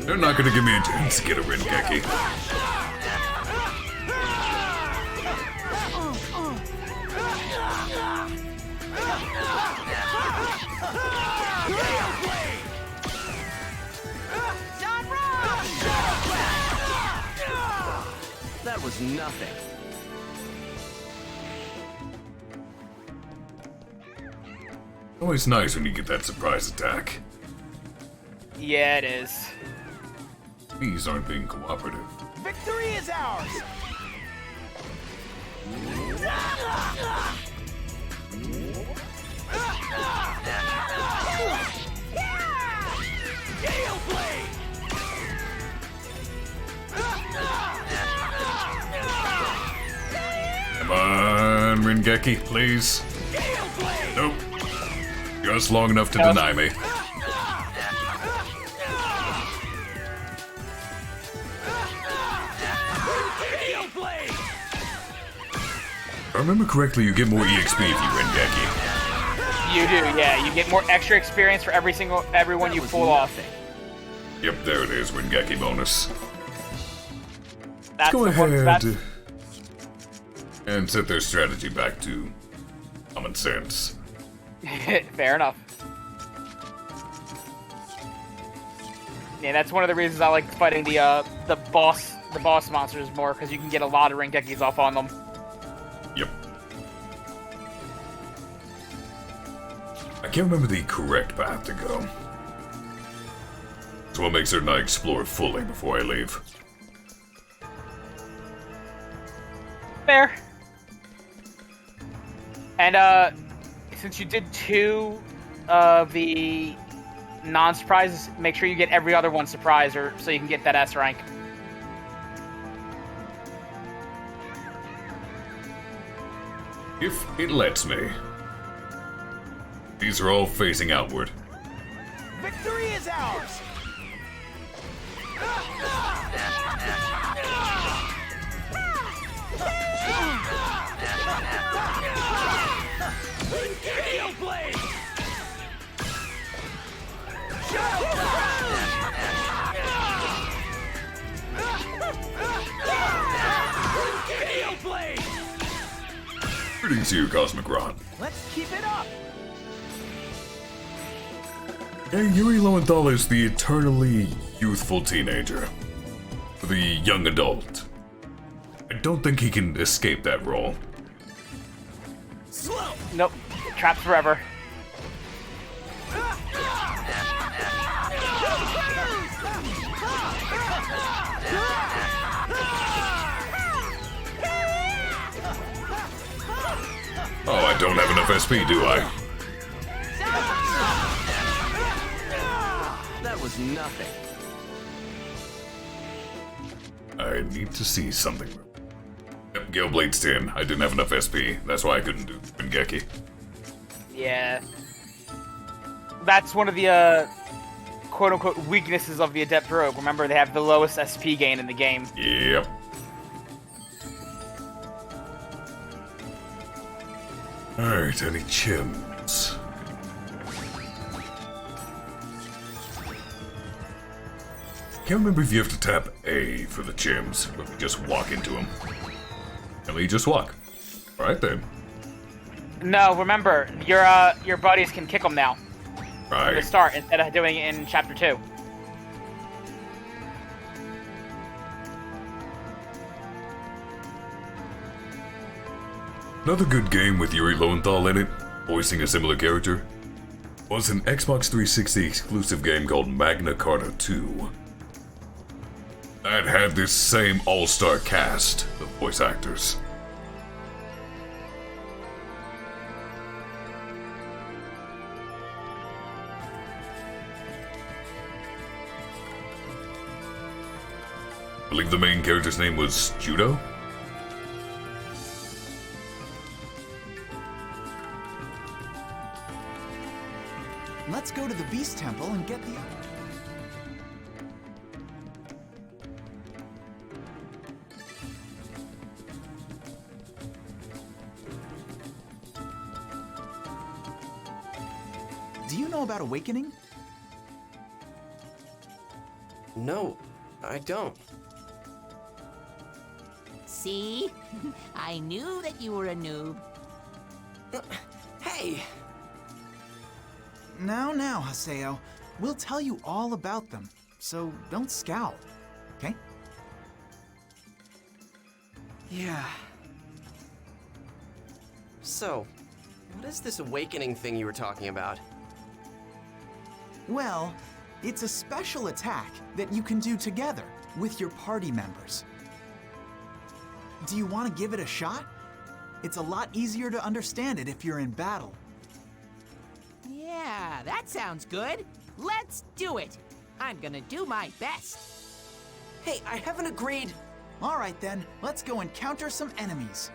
[SPEAKER 2] They're not gonna give me a chance to get a Rengeki.
[SPEAKER 6] That was nothing.
[SPEAKER 2] Always nice when you get that surprise attack.
[SPEAKER 3] Yeah, it is.
[SPEAKER 2] These aren't being cooperative.
[SPEAKER 11] Victory is ours!
[SPEAKER 17] Gale Blade!
[SPEAKER 2] Come on, Rengeki, please. Nope. Just long enough to deny me. If I remember correctly, you get more EXP if you Rengeki.
[SPEAKER 3] You do, yeah. You get more extra experience for everyone you pull off.
[SPEAKER 2] Yep, there it is, Rengeki bonus.
[SPEAKER 3] That's
[SPEAKER 2] Go
[SPEAKER 3] the one,
[SPEAKER 2] ahead and set their strategy back to common sense.
[SPEAKER 3] Fair enough. Yeah, that's one of the reasons I like fighting the boss monsters more, because you can get a lot of Rengekis off on them.
[SPEAKER 2] Yep. I can't remember the correct path to go. So I'll make certain I explore fully before I leave.
[SPEAKER 3] Fair. And since you did 2 of the non-surprises, make sure you get every other one surprise, or so you can get that S rank.
[SPEAKER 2] If it lets me. These are all facing outward.
[SPEAKER 11] Victory is ours!
[SPEAKER 17] Gale Blade! Gale Blade!
[SPEAKER 2] Greetings to you, Cosmic Ron.
[SPEAKER 11] Let's keep it up!
[SPEAKER 2] Hey, Yuri Lowenthal is the eternally youthful teenager. The young adult. I don't think he can escape that role.
[SPEAKER 3] Slow. Nope. Trapped forever.
[SPEAKER 2] Oh, I don't have enough SP, do I?
[SPEAKER 6] That was nothing.
[SPEAKER 2] I need to see something. Yep, Gale Blade's 10. I didn't have enough SP. That's why I couldn't do Rengeki.
[SPEAKER 3] Yeah. That's one of the, quote-unquote weaknesses of the Adept Rogue. Remember, they have the lowest SP gain in the game.
[SPEAKER 2] Yep. Alright, any chimps? Can't remember if you have to tap A for the chims, or if you just walk into them. And you just walk. Alright then.
[SPEAKER 3] No, remember, your buddies can kick them now.
[SPEAKER 2] Right.
[SPEAKER 3] From the start, instead of doing it in Chapter 2.
[SPEAKER 2] Another good game with Yuri Lowenthal in it, voicing a similar character, was an Xbox 360 exclusive game called Magna Carta 2. That had this same all-star cast of voice actors. believe the main character's name was Judo?
[SPEAKER 15] Let's go to the Beast Temple and get the... Do you know about Awakening?
[SPEAKER 6] No, I don't.
[SPEAKER 20] See? I knew that you were a noob.
[SPEAKER 6] Hey!
[SPEAKER 15] Now, Haseo. We'll tell you all about them, so don't scowl, okay?
[SPEAKER 6] Yeah. So, what is this awakening thing you were talking about?
[SPEAKER 15] Well, it's a special attack that you can do together with your party members. Do you want to give it a shot? It's a lot easier to understand it if you're in battle.
[SPEAKER 20] Yeah, that sounds good. Let's do it. I'm gonna do my best.
[SPEAKER 6] Hey, I haven't agreed.
[SPEAKER 15] All right then, let's go encounter some enemies.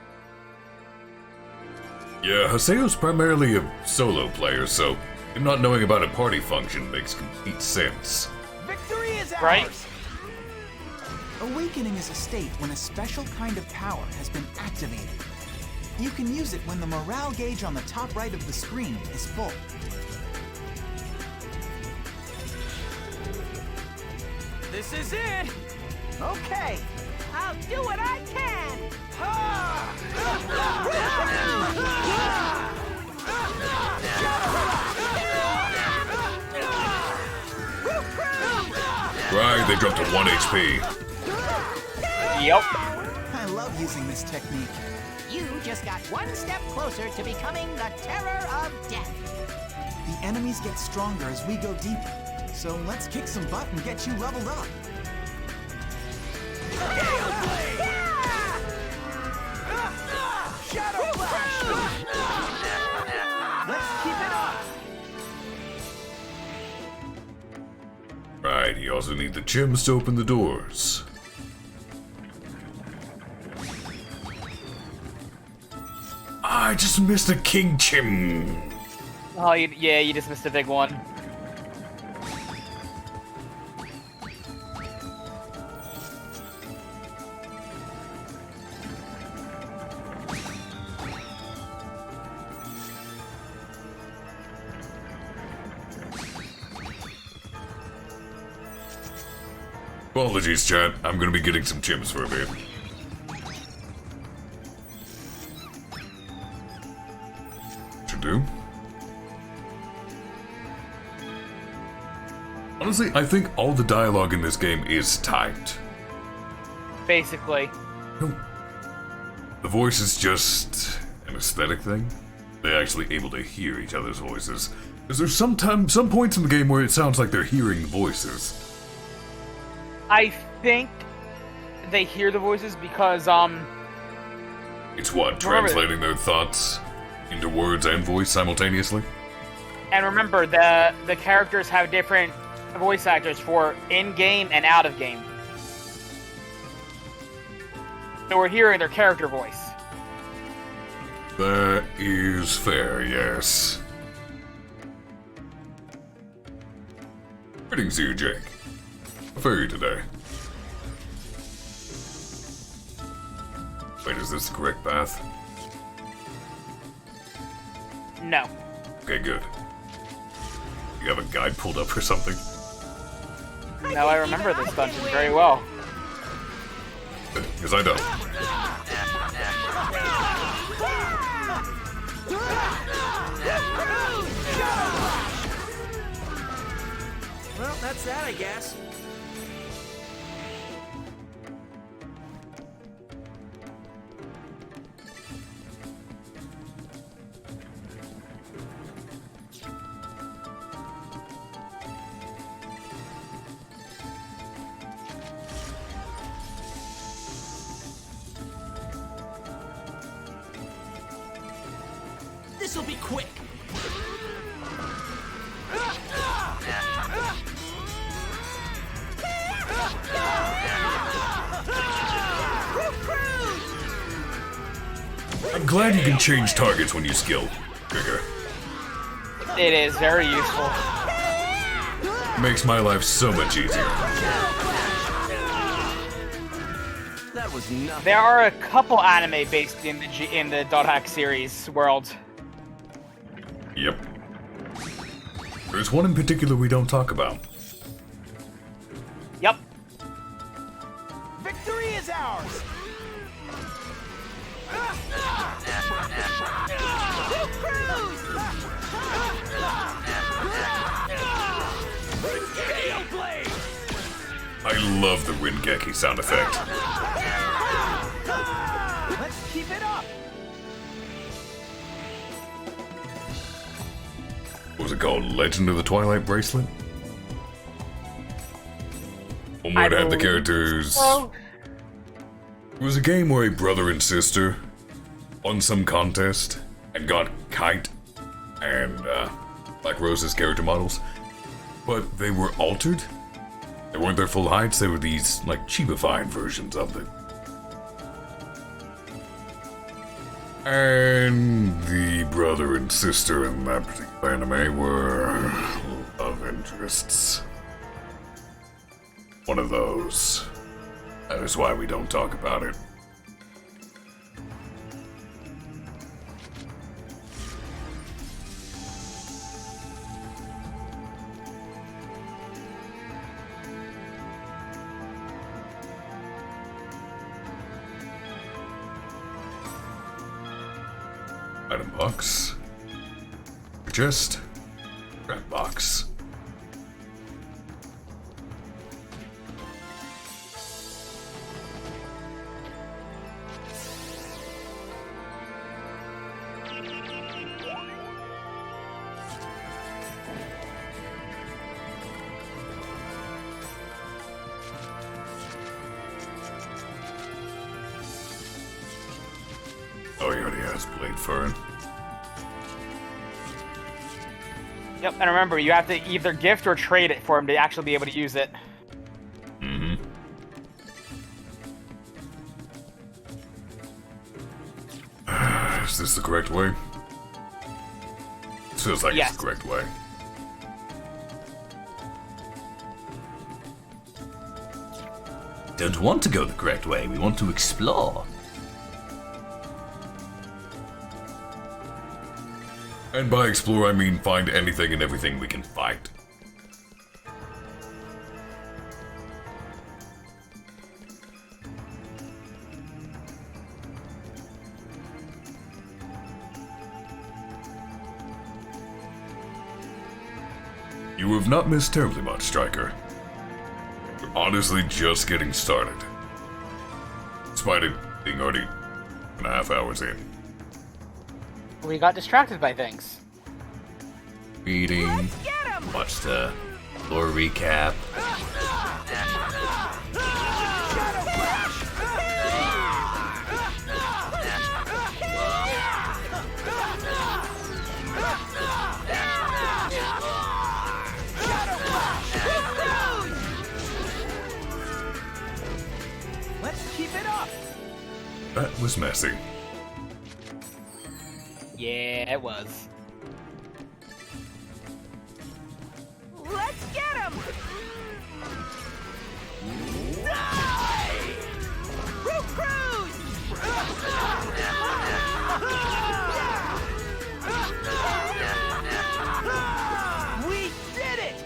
[SPEAKER 2] Yeah, Haseo's primarily a solo player, so him not knowing about a party function makes complete sense.
[SPEAKER 15] Victory is ours!
[SPEAKER 3] Right?
[SPEAKER 15] Awakening is a state when a special kind of power has been activated. You can use it when the morale gauge on the top right of the screen is full.
[SPEAKER 20] This is it!
[SPEAKER 15] Okay!
[SPEAKER 20] I'll do what I can!
[SPEAKER 2] Right, they dropped to 1 HP.
[SPEAKER 3] Yep.
[SPEAKER 15] I love using this technique.
[SPEAKER 20] You just got one step closer to becoming the terror of death.
[SPEAKER 15] The enemies get stronger as we go deeper, so let's kick some butt and get you leveled up. Shadow Flash! Let's keep it up!
[SPEAKER 2] Right, you also need the gems to open the doors. I just missed a King Chim.
[SPEAKER 3] Oh, yeah, you just missed a big one.
[SPEAKER 2] Apologies, chat. I'm gonna be getting some gems for a bit. To do? Honestly, I think all the dialogue in this game is typed.
[SPEAKER 3] Basically.
[SPEAKER 2] The voice is just an aesthetic thing. They're actually able to hear each other's voices. Because there's some points in the game where it sounds like they're hearing voices.
[SPEAKER 3] I think they hear the voices because,
[SPEAKER 2] It's what, translating their thoughts into words and voice simultaneously?
[SPEAKER 3] And remember, the characters have different voice actors for in-game and out-of-game. So we're hearing their character voice.
[SPEAKER 2] That is fair, yes. Greetings to you, Jake. How are you today? Wait, is this the correct path?
[SPEAKER 3] No.
[SPEAKER 2] Okay, good. You have a guide pulled up or something?
[SPEAKER 3] No, I remember this dungeon very well.
[SPEAKER 2] Because I don't.
[SPEAKER 6] Well, that's that, I guess.
[SPEAKER 20] This'll be quick.
[SPEAKER 2] I'm glad you can change targets when you skill trigger.
[SPEAKER 3] It is very useful.
[SPEAKER 2] Makes my life so much easier.
[SPEAKER 6] That was nothing.
[SPEAKER 3] There are a couple anime based in the Dot Hack series world.
[SPEAKER 2] Yep. There's one in particular we don't talk about.
[SPEAKER 3] Yep.
[SPEAKER 17] Victory is ours!
[SPEAKER 2] I love the Wingeki sound effect.
[SPEAKER 17] Let's keep it up!
[SPEAKER 2] What was it called? Legend of the Twilight Bracelet? One where it had the characters. It was a game where a brother and sister won some contest and got Kite and Black Rose's character models, but they were altered. They weren't their full heights, they were these, like, cheapified versions of them. And the brother and sister in that particular anime were love interests. One of those. That is why we don't talk about it. Item box. Chest. Rat box. Oh, he already has Blade Fern.
[SPEAKER 3] Yep, and remember, you have to either gift or trade it for him to actually be able to use it.
[SPEAKER 2] Mm-hmm. Is this the correct way? It feels like
[SPEAKER 3] Yes.
[SPEAKER 2] it's the correct way.
[SPEAKER 11] Don't want to go the correct way, we want to explore.
[SPEAKER 2] And by explore, I mean find anything and everything we can fight. You have not missed terribly much, Striker. We're honestly just getting started. Despite it being already 1.5 hours in.
[SPEAKER 3] We got distracted by things.
[SPEAKER 11] Reading, watch the lore recap.
[SPEAKER 17] Let's keep it up!
[SPEAKER 2] That was messy.
[SPEAKER 3] Yeah, it was.
[SPEAKER 13] Let's get him! Die! Cruise! We did it!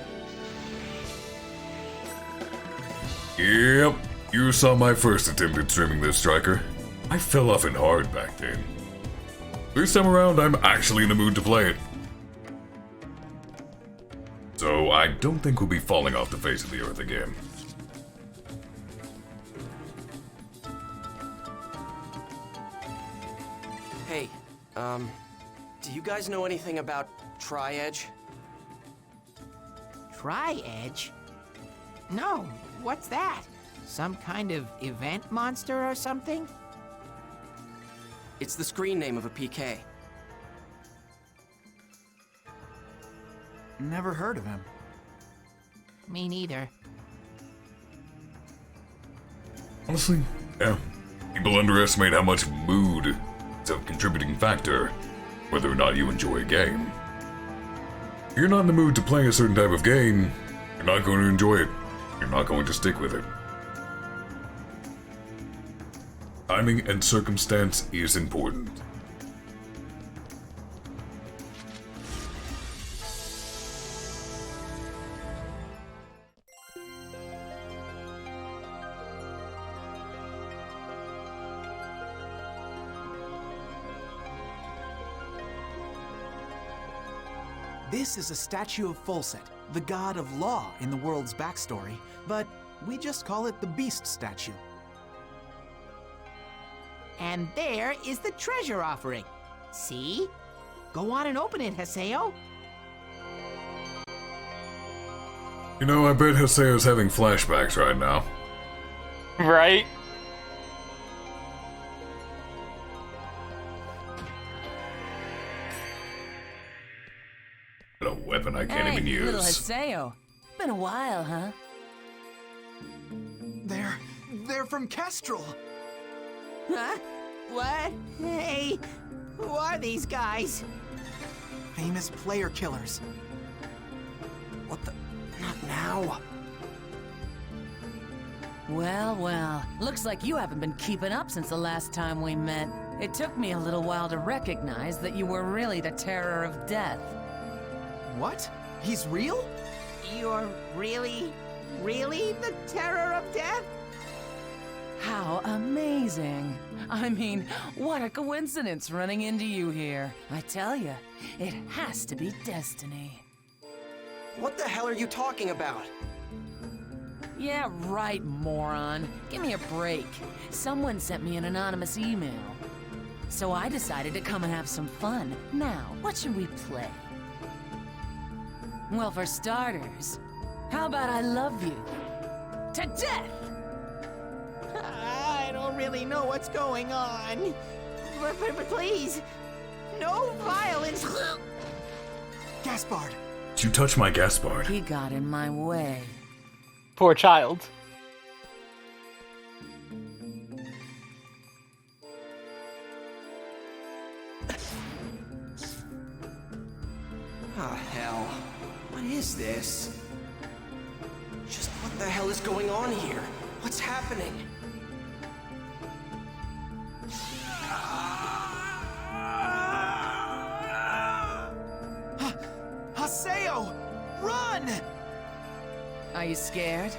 [SPEAKER 2] Yep, you saw my first attempt at streaming this, Striker. I fell off it hard back then. This time around, I'm actually in the mood to play it. So I don't think we'll be falling off the face of the earth again.
[SPEAKER 6] Hey, do you guys know anything about Tri-Edge?
[SPEAKER 20] Tri-Edge? No, what's that? Some kind of event monster or something?
[SPEAKER 6] It's the screen name of a PK.
[SPEAKER 15] Never heard of him.
[SPEAKER 20] Me neither.
[SPEAKER 2] Honestly, yeah. People underestimate how much mood a contributing factor, whether or not you enjoy a game. If you're not in the mood to play a certain type of game, you're not going to enjoy it. You're not going to stick with it. Timing and circumstance is important.
[SPEAKER 15] This is a statue of Falsett, the god of law in the world's backstory, but we just call it the Beast statue.
[SPEAKER 20] And there is the treasure offering. See? Go on and open it, Haseo.
[SPEAKER 2] You know, I bet Haseo's having flashbacks right now.
[SPEAKER 3] Right?
[SPEAKER 2] A weapon I can't even use.
[SPEAKER 8] Little Haseo. Been a while, huh?
[SPEAKER 15] They're from Kestrel.
[SPEAKER 20] Huh? What? Hey, who are these guys?
[SPEAKER 15] Famous player killers.
[SPEAKER 6] What the? Not now.
[SPEAKER 8] Well, well. Looks like you haven't been keeping up since the last time we met. It took me a little while to recognize that you were really the terror of death.
[SPEAKER 15] What? He's real?
[SPEAKER 20] You're really the terror of death?
[SPEAKER 8] How amazing. I mean, what a coincidence running into you here. I tell you, it has to be destiny.
[SPEAKER 6] What the hell are you talking about?
[SPEAKER 8] Yeah, right, moron. Give me a break. Someone sent me an anonymous email. So I decided to come and have some fun. Now, what should we play? Well, for starters, how about I love you to death?
[SPEAKER 20] I don't really know what's going on. But please, no violence.
[SPEAKER 15] Gaspard.
[SPEAKER 2] Did you touch my Gaspard?
[SPEAKER 8] He got in my way.
[SPEAKER 3] Poor child.
[SPEAKER 6] Oh, hell. What is this? Just what the hell is going on here? What's happening?
[SPEAKER 15] Haseo! Run!
[SPEAKER 8] Are you scared?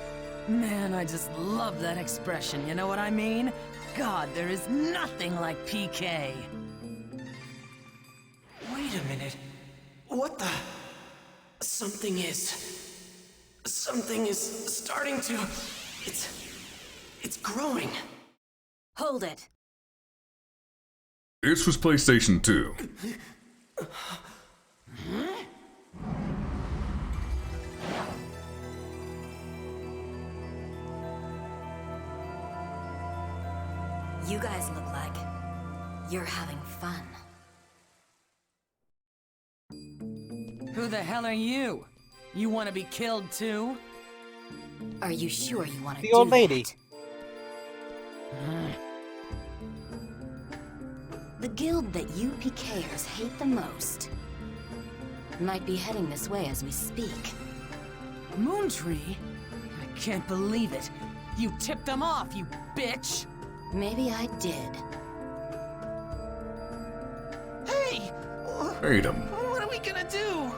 [SPEAKER 8] Man, I just love that expression, you know what I mean? God, there is nothing like PK.
[SPEAKER 6] Wait a minute. What the? Something is starting to... It's growing.
[SPEAKER 14] Hold it.
[SPEAKER 2] This was PlayStation 2.
[SPEAKER 14] You guys look like you're having fun.
[SPEAKER 8] Who the hell are you? You want to be killed too?
[SPEAKER 14] Are you sure you want to do
[SPEAKER 3] The old lady.
[SPEAKER 14] that? The guild that you PKers hate the most might be heading this way as we speak.
[SPEAKER 8] Moontree? I can't believe it. You tipped them off, you bitch!
[SPEAKER 14] Maybe I did.
[SPEAKER 15] Hey!
[SPEAKER 2] Freedom.
[SPEAKER 15] What are we gonna do?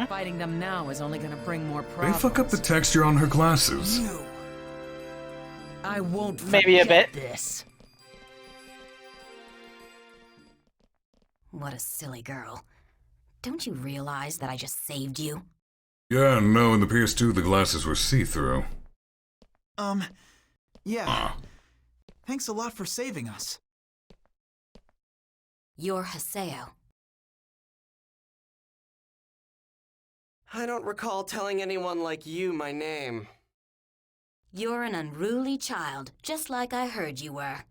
[SPEAKER 8] Fighting them now is only gonna bring more
[SPEAKER 2] They
[SPEAKER 8] problems.
[SPEAKER 2] fuck up the texture on her glasses.
[SPEAKER 8] You. I won't
[SPEAKER 3] Maybe a
[SPEAKER 8] forget
[SPEAKER 3] bit.
[SPEAKER 8] this.
[SPEAKER 14] What a silly girl. Don't you realize that I just saved you?
[SPEAKER 2] Yeah, no, in the PS2 the glasses were see-through.
[SPEAKER 15] Yeah. Thanks a lot for saving us.
[SPEAKER 14] You're Haseo.
[SPEAKER 6] I don't recall telling anyone like you my name.
[SPEAKER 14] You're an unruly child, just like I heard you were.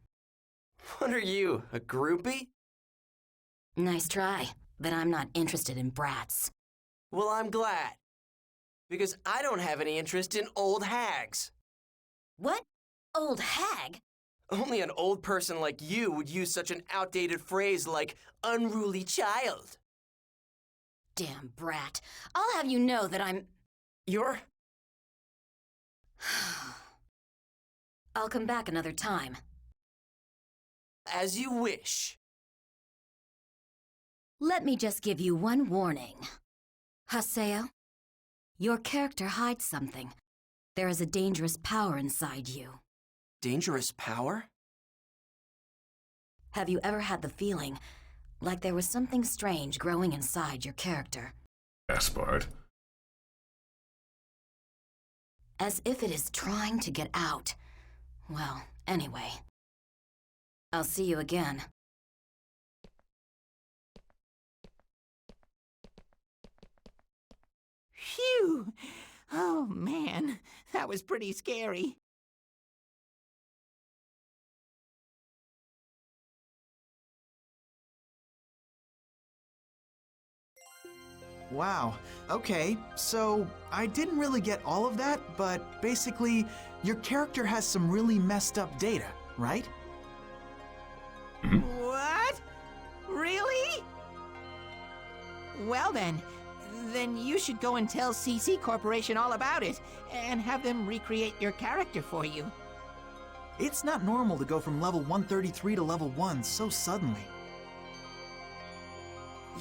[SPEAKER 6] What are you, a groupie?
[SPEAKER 14] Nice try, but I'm not interested in brats.
[SPEAKER 6] Well, I'm glad. Because I don't have any interest in old hags.
[SPEAKER 14] What? Old hag?
[SPEAKER 6] Only an old person like you would use such an outdated phrase like unruly child.
[SPEAKER 14] Damn brat. I'll have you know that I'm...
[SPEAKER 6] You're...
[SPEAKER 14] I'll come back another time.
[SPEAKER 6] As you wish.
[SPEAKER 14] Let me just give you one warning. Haseo, your character hides something. There is a dangerous power inside you.
[SPEAKER 6] Dangerous power?
[SPEAKER 14] Have you ever had the feeling like there was something strange growing inside your character?
[SPEAKER 2] Gaspard.
[SPEAKER 14] As if it is trying to get out. Well, anyway. I'll see you again.
[SPEAKER 20] Phew! Oh man, that was pretty scary.
[SPEAKER 15] Wow. Okay, so I didn't really get all of that, but basically, your character has some really messed up data, right?
[SPEAKER 20] What? Really? Well then you should go and tell CC Corporation all about it, and have them recreate your character for you.
[SPEAKER 15] It's not normal to go from level 133 to level 1 so suddenly.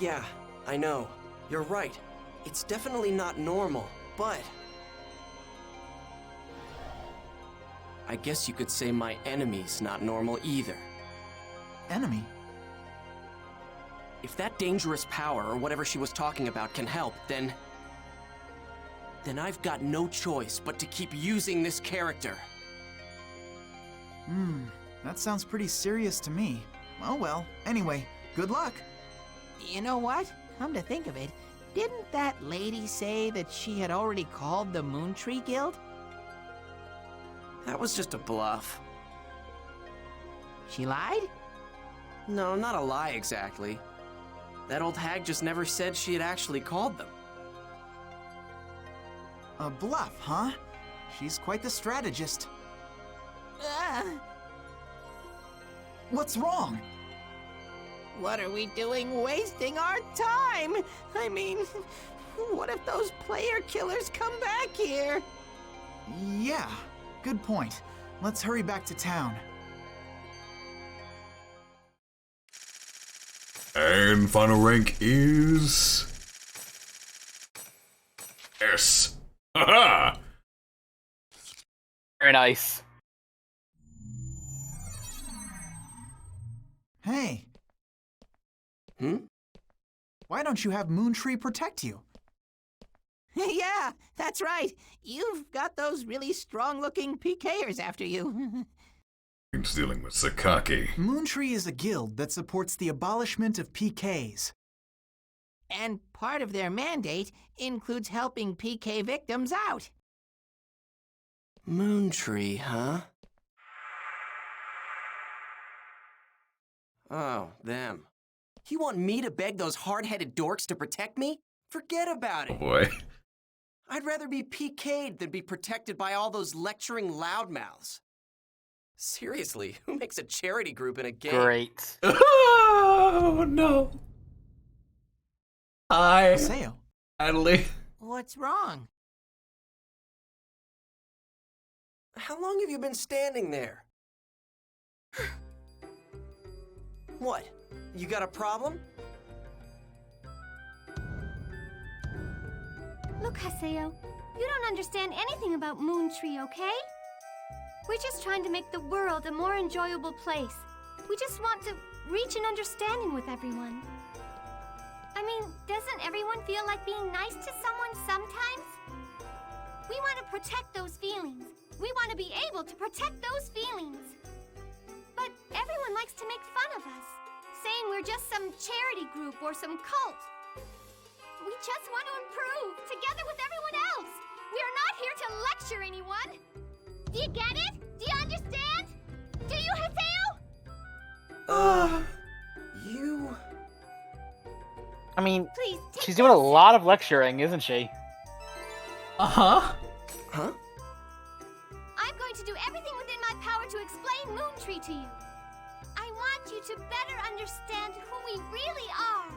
[SPEAKER 6] Yeah, I know. You're right. It's definitely not normal, but... I guess you could say my enemy's not normal either.
[SPEAKER 15] Enemy?
[SPEAKER 6] If that dangerous power, or whatever she was talking about, can help, then I've got no choice but to keep using this character.
[SPEAKER 15] That sounds pretty serious to me. Oh well, anyway, good luck.
[SPEAKER 20] You know what? Come to think of it, didn't that lady say that she had already called the Moontree Guild?
[SPEAKER 6] That was just a bluff.
[SPEAKER 20] She lied?
[SPEAKER 6] No, not a lie exactly. That old hag just never said she had actually called them.
[SPEAKER 15] A bluff, huh? She's quite the strategist. What's wrong?
[SPEAKER 20] What are we doing wasting our time? I mean, what if those player killers come back here?
[SPEAKER 15] Yeah, good point. Let's hurry back to town.
[SPEAKER 2] And final rank is... S. Haha!
[SPEAKER 3] Very nice.
[SPEAKER 15] Hey. Why don't you have Moontree protect you?
[SPEAKER 20] Yeah, that's right. You've got those really strong-looking PKers after you.
[SPEAKER 2] He's dealing with Sakaki.
[SPEAKER 15] Moontree is a guild that supports the abolishment of PKs.
[SPEAKER 20] And part of their mandate includes helping PK victims out.
[SPEAKER 6] Moontree, huh? Oh, them. You want me to beg those hard-headed dorks to protect me? Forget about it.
[SPEAKER 2] Oh boy.
[SPEAKER 6] I'd rather be PK'd than be protected by all those lecturing loudmouths. Seriously, who makes a charity group in a game?
[SPEAKER 3] Great.
[SPEAKER 11] Oh, no.
[SPEAKER 15] Haseo.
[SPEAKER 11] Adley.
[SPEAKER 20] What's wrong?
[SPEAKER 6] How long have you been standing there? What? You got a problem?
[SPEAKER 18] Look, Haseo, you don't understand anything about Moontree, okay? We're just trying to make the world a more enjoyable place. We just want to reach an understanding with everyone. I mean, doesn't everyone feel like being nice to someone sometimes? We want to protect those feelings. We want to be able to protect those feelings. But everyone likes to make fun of us, saying we're just some charity group or some cult. We just want to improve, together with everyone else. We are not here to lecture anyone. Do you get it? Do you understand? Do you, Haseo?
[SPEAKER 6] You...
[SPEAKER 3] I mean,
[SPEAKER 18] Please,
[SPEAKER 3] she's doing a lot of lecturing, isn't she?
[SPEAKER 11] Uh-huh.
[SPEAKER 6] Huh?
[SPEAKER 18] I'm going to do everything within my power to explain Moontree to better understand who we really are.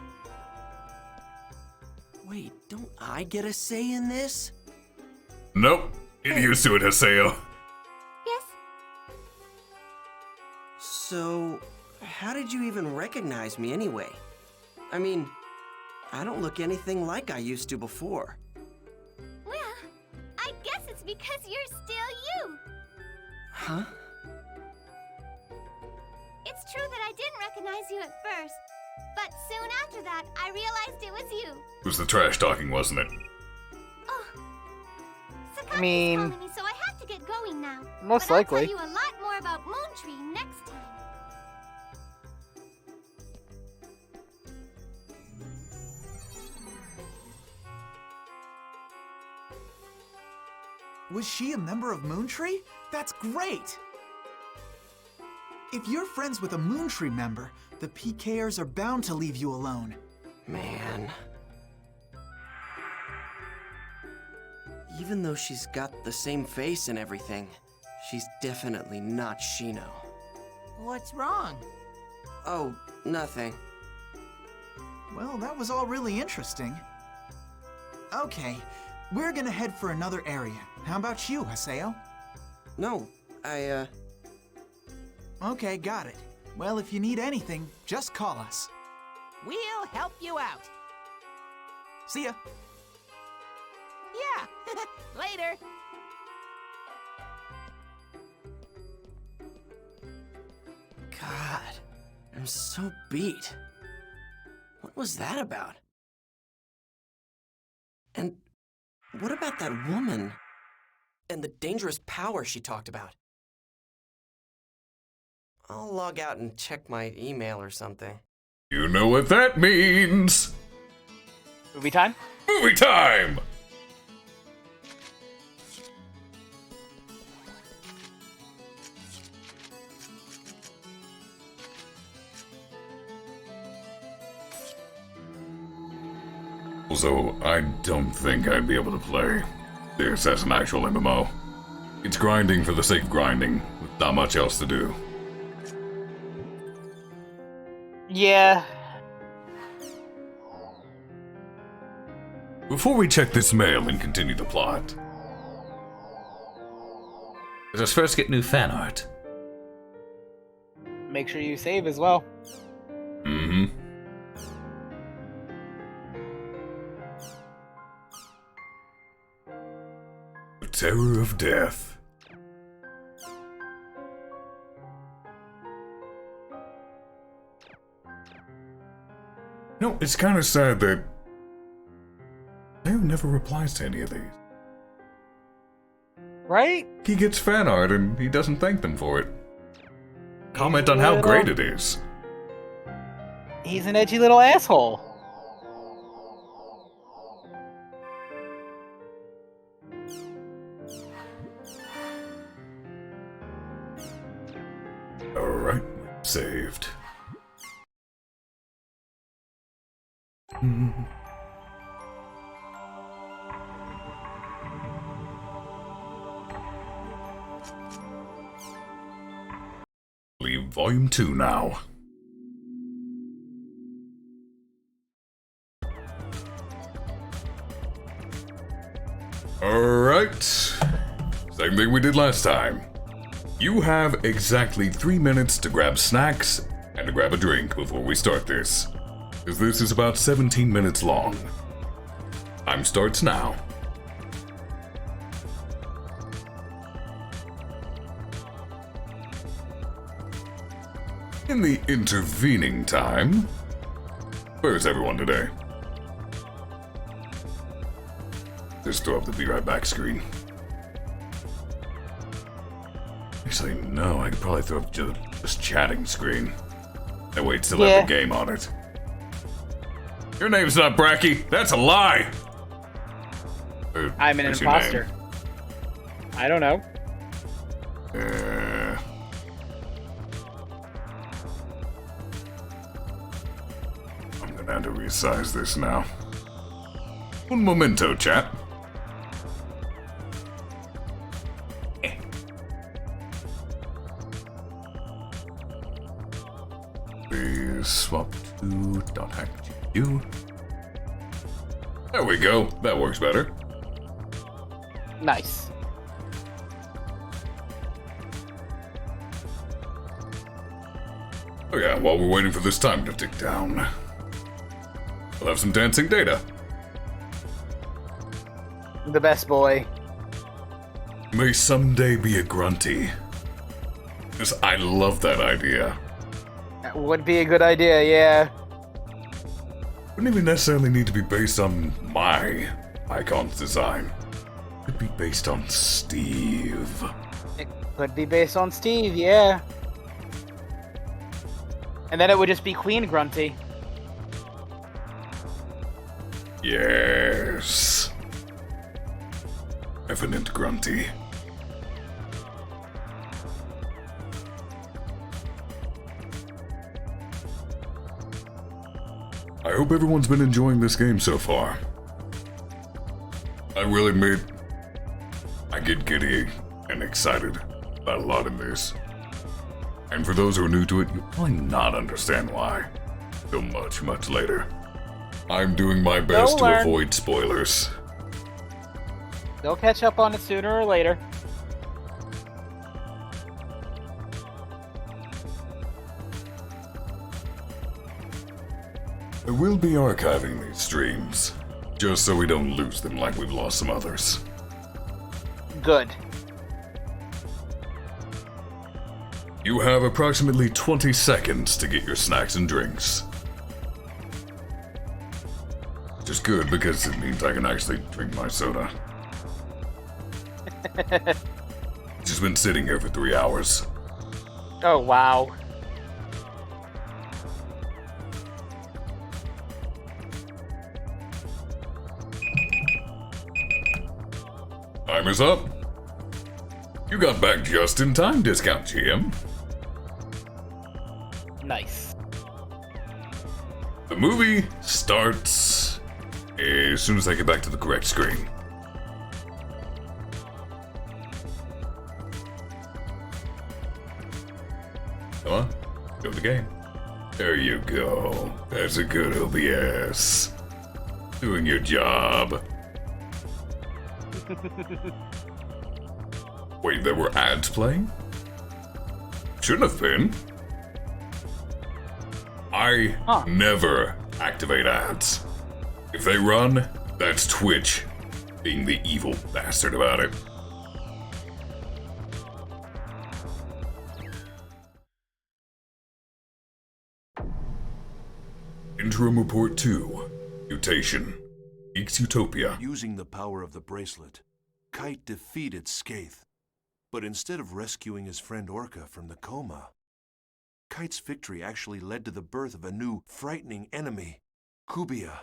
[SPEAKER 6] Wait, don't I get a say in this?
[SPEAKER 2] Nope. Get used to it, Haseo.
[SPEAKER 18] Yes?
[SPEAKER 6] So, how did you even recognize me anyway? I mean, I don't look anything like I used to before.
[SPEAKER 18] Well, I guess it's because you're still you.
[SPEAKER 6] Huh?
[SPEAKER 18] It's true that I didn't recognize you at first, but soon after that, I realized it was you.
[SPEAKER 2] It was the trash talking, wasn't it?
[SPEAKER 18] Oh.
[SPEAKER 3] I mean,
[SPEAKER 18] Calling me, so I have to get going now.
[SPEAKER 3] most
[SPEAKER 18] but
[SPEAKER 3] likely.
[SPEAKER 18] I'll tell you a lot more about Moontree next time.
[SPEAKER 15] Was she a member of Moontree? That's great! If you're friends with a Moontree member, the PKers are bound to leave you alone.
[SPEAKER 6] Man. Even though she's got the same face and everything, she's definitely not Shino.
[SPEAKER 20] What's wrong?
[SPEAKER 6] Oh, nothing.
[SPEAKER 15] Well, that was all really interesting. Okay, we're gonna head for another area. How about you, Haseo?
[SPEAKER 6] No,
[SPEAKER 15] Okay, got it. Well, if you need anything, just call us.
[SPEAKER 20] We'll help you out.
[SPEAKER 15] See ya.
[SPEAKER 20] Yeah, later.
[SPEAKER 6] God, I'm so beat. What was that about? And what about that woman? And the dangerous power she talked about? I'll log out and check my email or something.
[SPEAKER 2] You know what that means.
[SPEAKER 3] Movie time?
[SPEAKER 2] Movie time! Also, I don't think I'd be able to play this as an actual MMO. It's grinding for the sake of grinding, with not much else to do.
[SPEAKER 3] Yeah.
[SPEAKER 2] Before we check this mail and continue the plot, let us first get new fan art.
[SPEAKER 3] Make sure you save as well.
[SPEAKER 2] Mm-hmm. The Terror of Death. No, it's kind of sad that Leo never replies to any of these.
[SPEAKER 3] Right?
[SPEAKER 2] He gets fan art and he doesn't thank them for it. Comment on how great it is.
[SPEAKER 3] He's an edgy little asshole.
[SPEAKER 2] Alright, saved. Leave Volume 2 now. Alright. Same thing we did last time. You have exactly 3 minutes to grab snacks and to grab a drink before we start this. Because this is about 17 minutes long. Time starts now. In the intervening time, where's everyone today? Just throw up the be right back screen. Actually, no, I could probably throw up just chatting screen. That way still have the game on it. Your name's not Bracky, that's a lie!
[SPEAKER 3] I'm an imposter. I don't know.
[SPEAKER 2] I'm gonna have to resize this now. Un momento, chat. We swap to .hack.gpu. There we go. That works better.
[SPEAKER 3] Nice.
[SPEAKER 2] Oh yeah, while we're waiting for this time to tick down, we'll have some dancing data.
[SPEAKER 3] The best boy.
[SPEAKER 2] May someday be a grunty. Because I love that idea.
[SPEAKER 3] That would be a good idea, yeah.
[SPEAKER 2] Wouldn't even necessarily need to be based on my icon's design. It could be based on Steve.
[SPEAKER 3] It could be based on Steve, yeah. And then it would just be Queen Grunty.
[SPEAKER 2] Yes. Evident Grunty. I hope everyone's been enjoying this game so far. I get giddy and excited about a lot in this. And for those who are new to it, you'll probably not understand why. Till much, much later. I'm doing my best to avoid spoilers.
[SPEAKER 3] They'll catch up on it sooner or later.
[SPEAKER 2] I will be archiving these streams, just so we don't lose them like we've lost some others.
[SPEAKER 3] Good.
[SPEAKER 2] You have approximately 20 seconds to get your snacks and drinks. Which is good because it means I can actually drink my soda. It's just been sitting here for 3 hours.
[SPEAKER 3] Oh, wow.
[SPEAKER 2] Time is up. You got back just in time, Discount GM.
[SPEAKER 3] Nice.
[SPEAKER 2] The movie starts as soon as I get back to the correct screen. Come on, go to the game. There you go. That's a good OBS. Doing your job. Wait, there were ads playing? Shouldn't have been. I never activate ads. If they run, that's Twitch being the evil bastard about it. Interim Report 2. Mutation. Geeks Utopia.
[SPEAKER 12] Using the power of the bracelet, Kite defeated Skaith. But instead of rescuing his friend Orca from the coma, Kite's victory actually led to the birth of a new, frightening enemy, Kubia.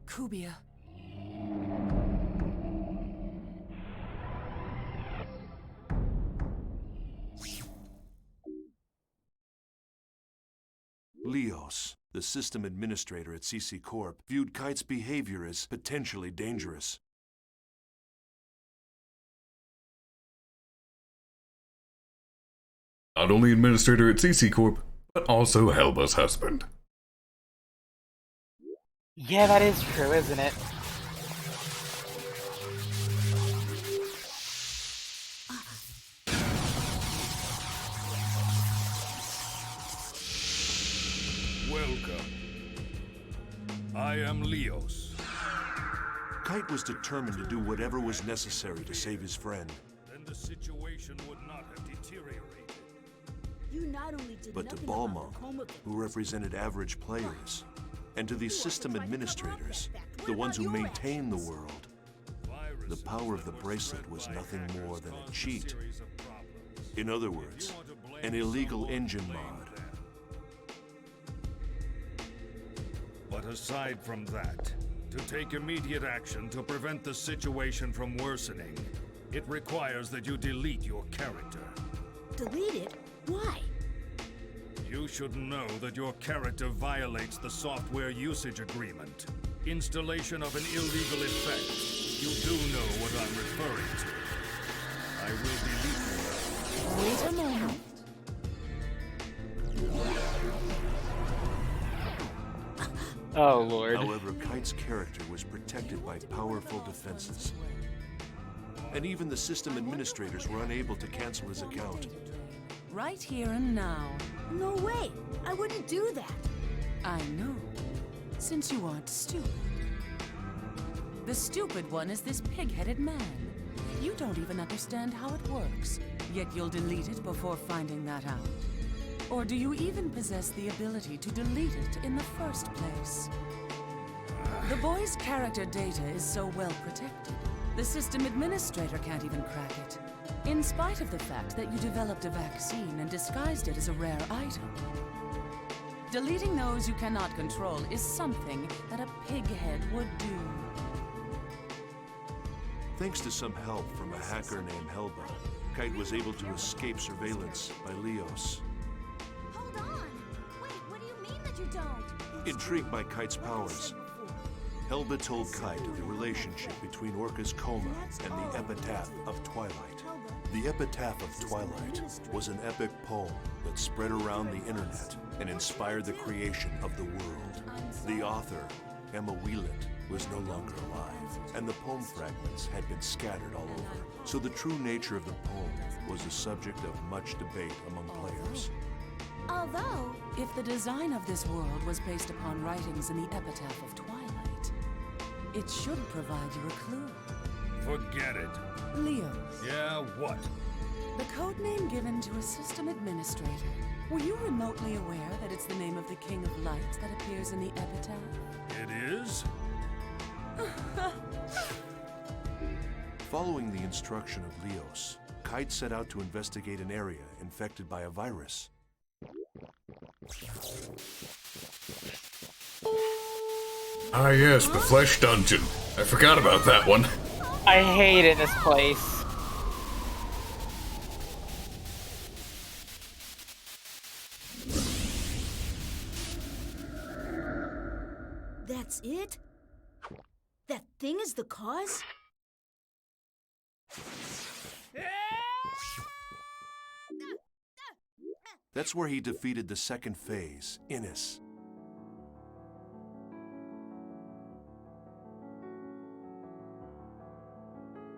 [SPEAKER 8] Kubia.
[SPEAKER 12] Leos, The system administrator at CC Corp viewed Kite's behavior as potentially dangerous.
[SPEAKER 2] Not only administrator at CC Corp, but also Helba's husband.
[SPEAKER 3] Yeah, that is true, isn't it?
[SPEAKER 17] Welcome. I am Leos.
[SPEAKER 12] Kite was determined to do whatever was necessary to save his friend.
[SPEAKER 17] Then the situation would not have deteriorated.
[SPEAKER 13] You not only did
[SPEAKER 12] But to
[SPEAKER 13] nothing
[SPEAKER 12] Balmung,
[SPEAKER 13] about the coma
[SPEAKER 12] who represented average players, and to these system administrators, the ones who maintain the world, the power of the bracelet was nothing more than a cheat. In other words, an illegal engine mod.
[SPEAKER 17] But aside from that, to take immediate action to prevent the situation from worsening, it requires that you delete your character.
[SPEAKER 13] Delete it? Why?
[SPEAKER 17] You should know that your character violates the software usage agreement. Installation of an illegal effect. You do know what I'm referring to. I will delete you.
[SPEAKER 8] Wait a moment.
[SPEAKER 3] Oh, Lord.
[SPEAKER 12] However, Kite's character was protected by powerful defenses. And even the system administrators were unable to cancel his account.
[SPEAKER 8] Right here and now.
[SPEAKER 13] No way! I wouldn't do that!
[SPEAKER 8] I know. Since you aren't stupid. The stupid one is this pig-headed man. You don't even understand how it works, yet you'll delete it before finding that out. Or do you even possess the ability to delete it in the first place? The boy's character data is so well protected, the system administrator can't even crack it. In spite of the fact that you developed a vaccine and disguised it as a rare item. Deleting those you cannot control is something that a pighead would do.
[SPEAKER 12] Thanks to some help from a hacker named Helba, Kite was able to escape surveillance by Leos.
[SPEAKER 18] Hold on! Wait, what do you mean that you don't?
[SPEAKER 12] Intrigued by Kite's powers, Helba told Kite of the relationship between Orca's coma and the Epitaph of Twilight. The Epitaph of Twilight was an epic poem that spread around the internet and inspired the creation of the world. The author, Emma Wieland, was no longer alive, and the poem fragments had been scattered all over. So the true nature of the poem was the subject of much debate among players.
[SPEAKER 8] Although, if the design of this world was based upon writings in the Epitaph of Twilight, it should provide you a clue.
[SPEAKER 17] Forget it.
[SPEAKER 8] Leo.
[SPEAKER 17] Yeah, what?
[SPEAKER 8] The code name given to a system administrator. Were you remotely aware that it's the name of the King of Light that appears in the Epitaph?
[SPEAKER 17] It is?
[SPEAKER 12] Following the instruction of Leos, Kite set out to investigate an area infected by a virus.
[SPEAKER 2] Ah yes, the Flesh Dungeon. I forgot about that one.
[SPEAKER 3] I hate it, this place.
[SPEAKER 13] That's it? That thing is the cause?
[SPEAKER 12] That's where he defeated the second phase, Innis.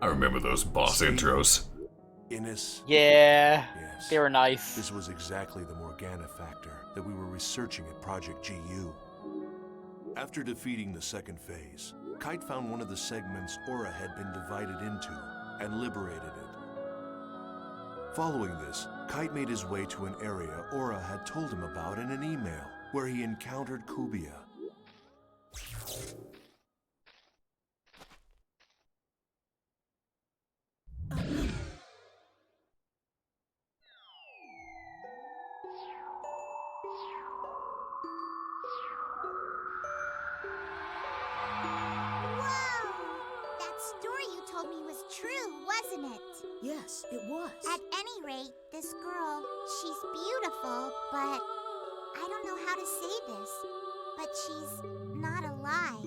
[SPEAKER 2] I remember those boss intros.
[SPEAKER 12] Innis?
[SPEAKER 3] Yeah,
[SPEAKER 12] yes.
[SPEAKER 3] They were nice.
[SPEAKER 12] This was exactly the Morgana factor that we were researching at Project GU. After defeating the second phase, Kite found one of the segments Aura had been divided into and liberated it. Following this, Kite made his way to an area Aura had told him about in an email, where he encountered Kubia.
[SPEAKER 13] Yes, it was.
[SPEAKER 18] At any rate, this girl, she's beautiful, but
[SPEAKER 21] I don't know how to say this, but she's not alive.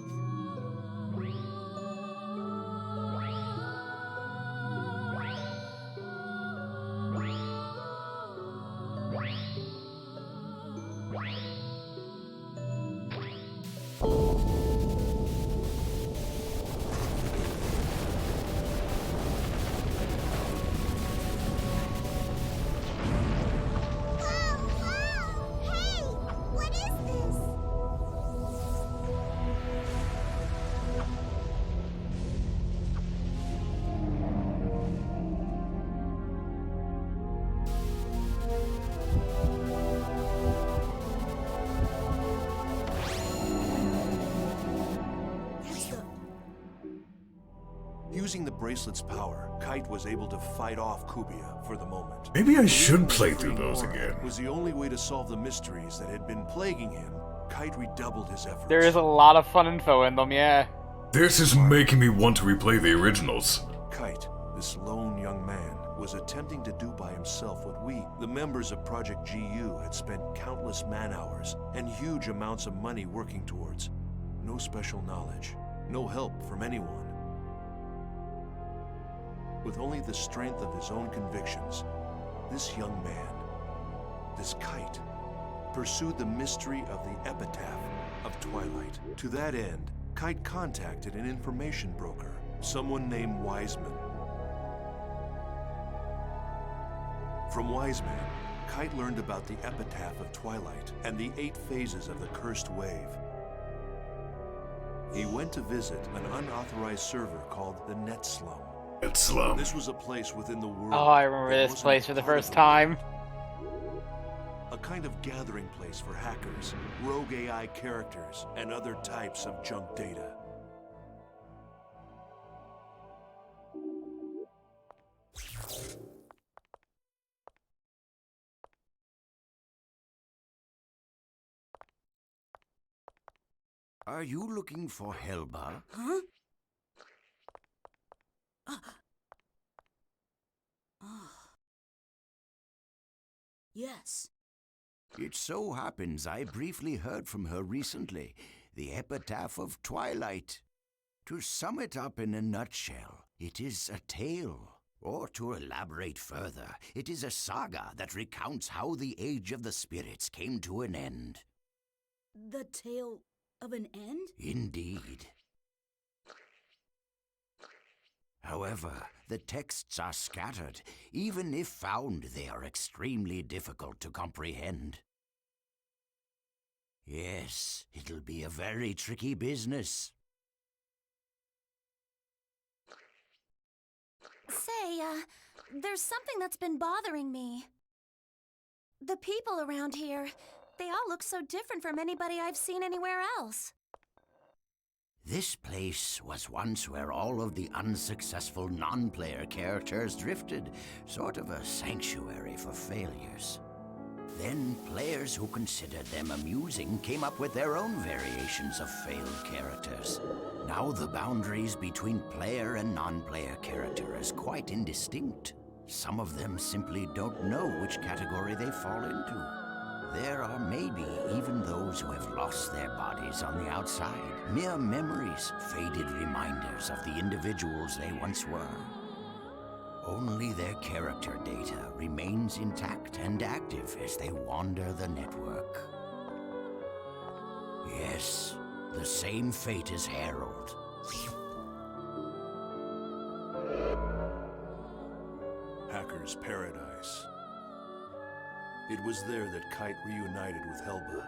[SPEAKER 12] Using the bracelet's power, Kite was able to fight off Kubia for the moment.
[SPEAKER 2] Maybe I should play through those again.
[SPEAKER 12] Was the only way to solve the mysteries that had been plaguing him. Kite redoubled his efforts.
[SPEAKER 3] There is a lot of fun info in them, yeah.
[SPEAKER 2] This is making me want to replay the originals.
[SPEAKER 12] Kite, this lone young man, was attempting to do by himself what we, the members of Project GU, had spent countless man-hours and huge amounts of money working towards. No special knowledge, no help from anyone. With only the strength of his own convictions, this young man, this Kite, pursued the mystery of the Epitaph of Twilight. To that end, Kite contacted an information broker, someone named Wiseman. From Wiseman, Kite learned about the Epitaph of Twilight and the 8 phases of the Cursed Wave. He went to visit an unauthorized server called the Net Slum. This was a place within the world.
[SPEAKER 3] Oh, I remember this place for the first time.
[SPEAKER 12] A kind of gathering place for hackers, rogue AI characters, and other types of junk data.
[SPEAKER 22] Are you looking for Helba?
[SPEAKER 13] Huh? Yes.
[SPEAKER 22] It so happens I briefly heard from her recently, the Epitaph of Twilight. To sum it up in a nutshell, it is a tale. Or to elaborate further, it is a saga that recounts how the Age of the Spirits came to an end.
[SPEAKER 13] The tale of an end?
[SPEAKER 22] Indeed. However, the texts are scattered. Even if found, they are extremely difficult to comprehend. Yes, it'll be a very tricky business.
[SPEAKER 23] Say, there's something that's been bothering me. The people around here, they all look so different from anybody I've seen anywhere else.
[SPEAKER 22] This place was once where all of the unsuccessful non-player characters drifted, sort of a sanctuary for failures. Then players who considered them amusing came up with their own variations of failed characters. Now the boundaries between player and non-player character is quite indistinct. Some of them simply don't know which category they fall into. There are maybe even those who have lost their bodies on the outside. Mere memories, faded reminders of the individuals they once were. Only their character data remains intact and active as they wander the network. Yes, the same fate as Harold.
[SPEAKER 12] Hacker's Paradise. It was there that Kite reunited with Helba.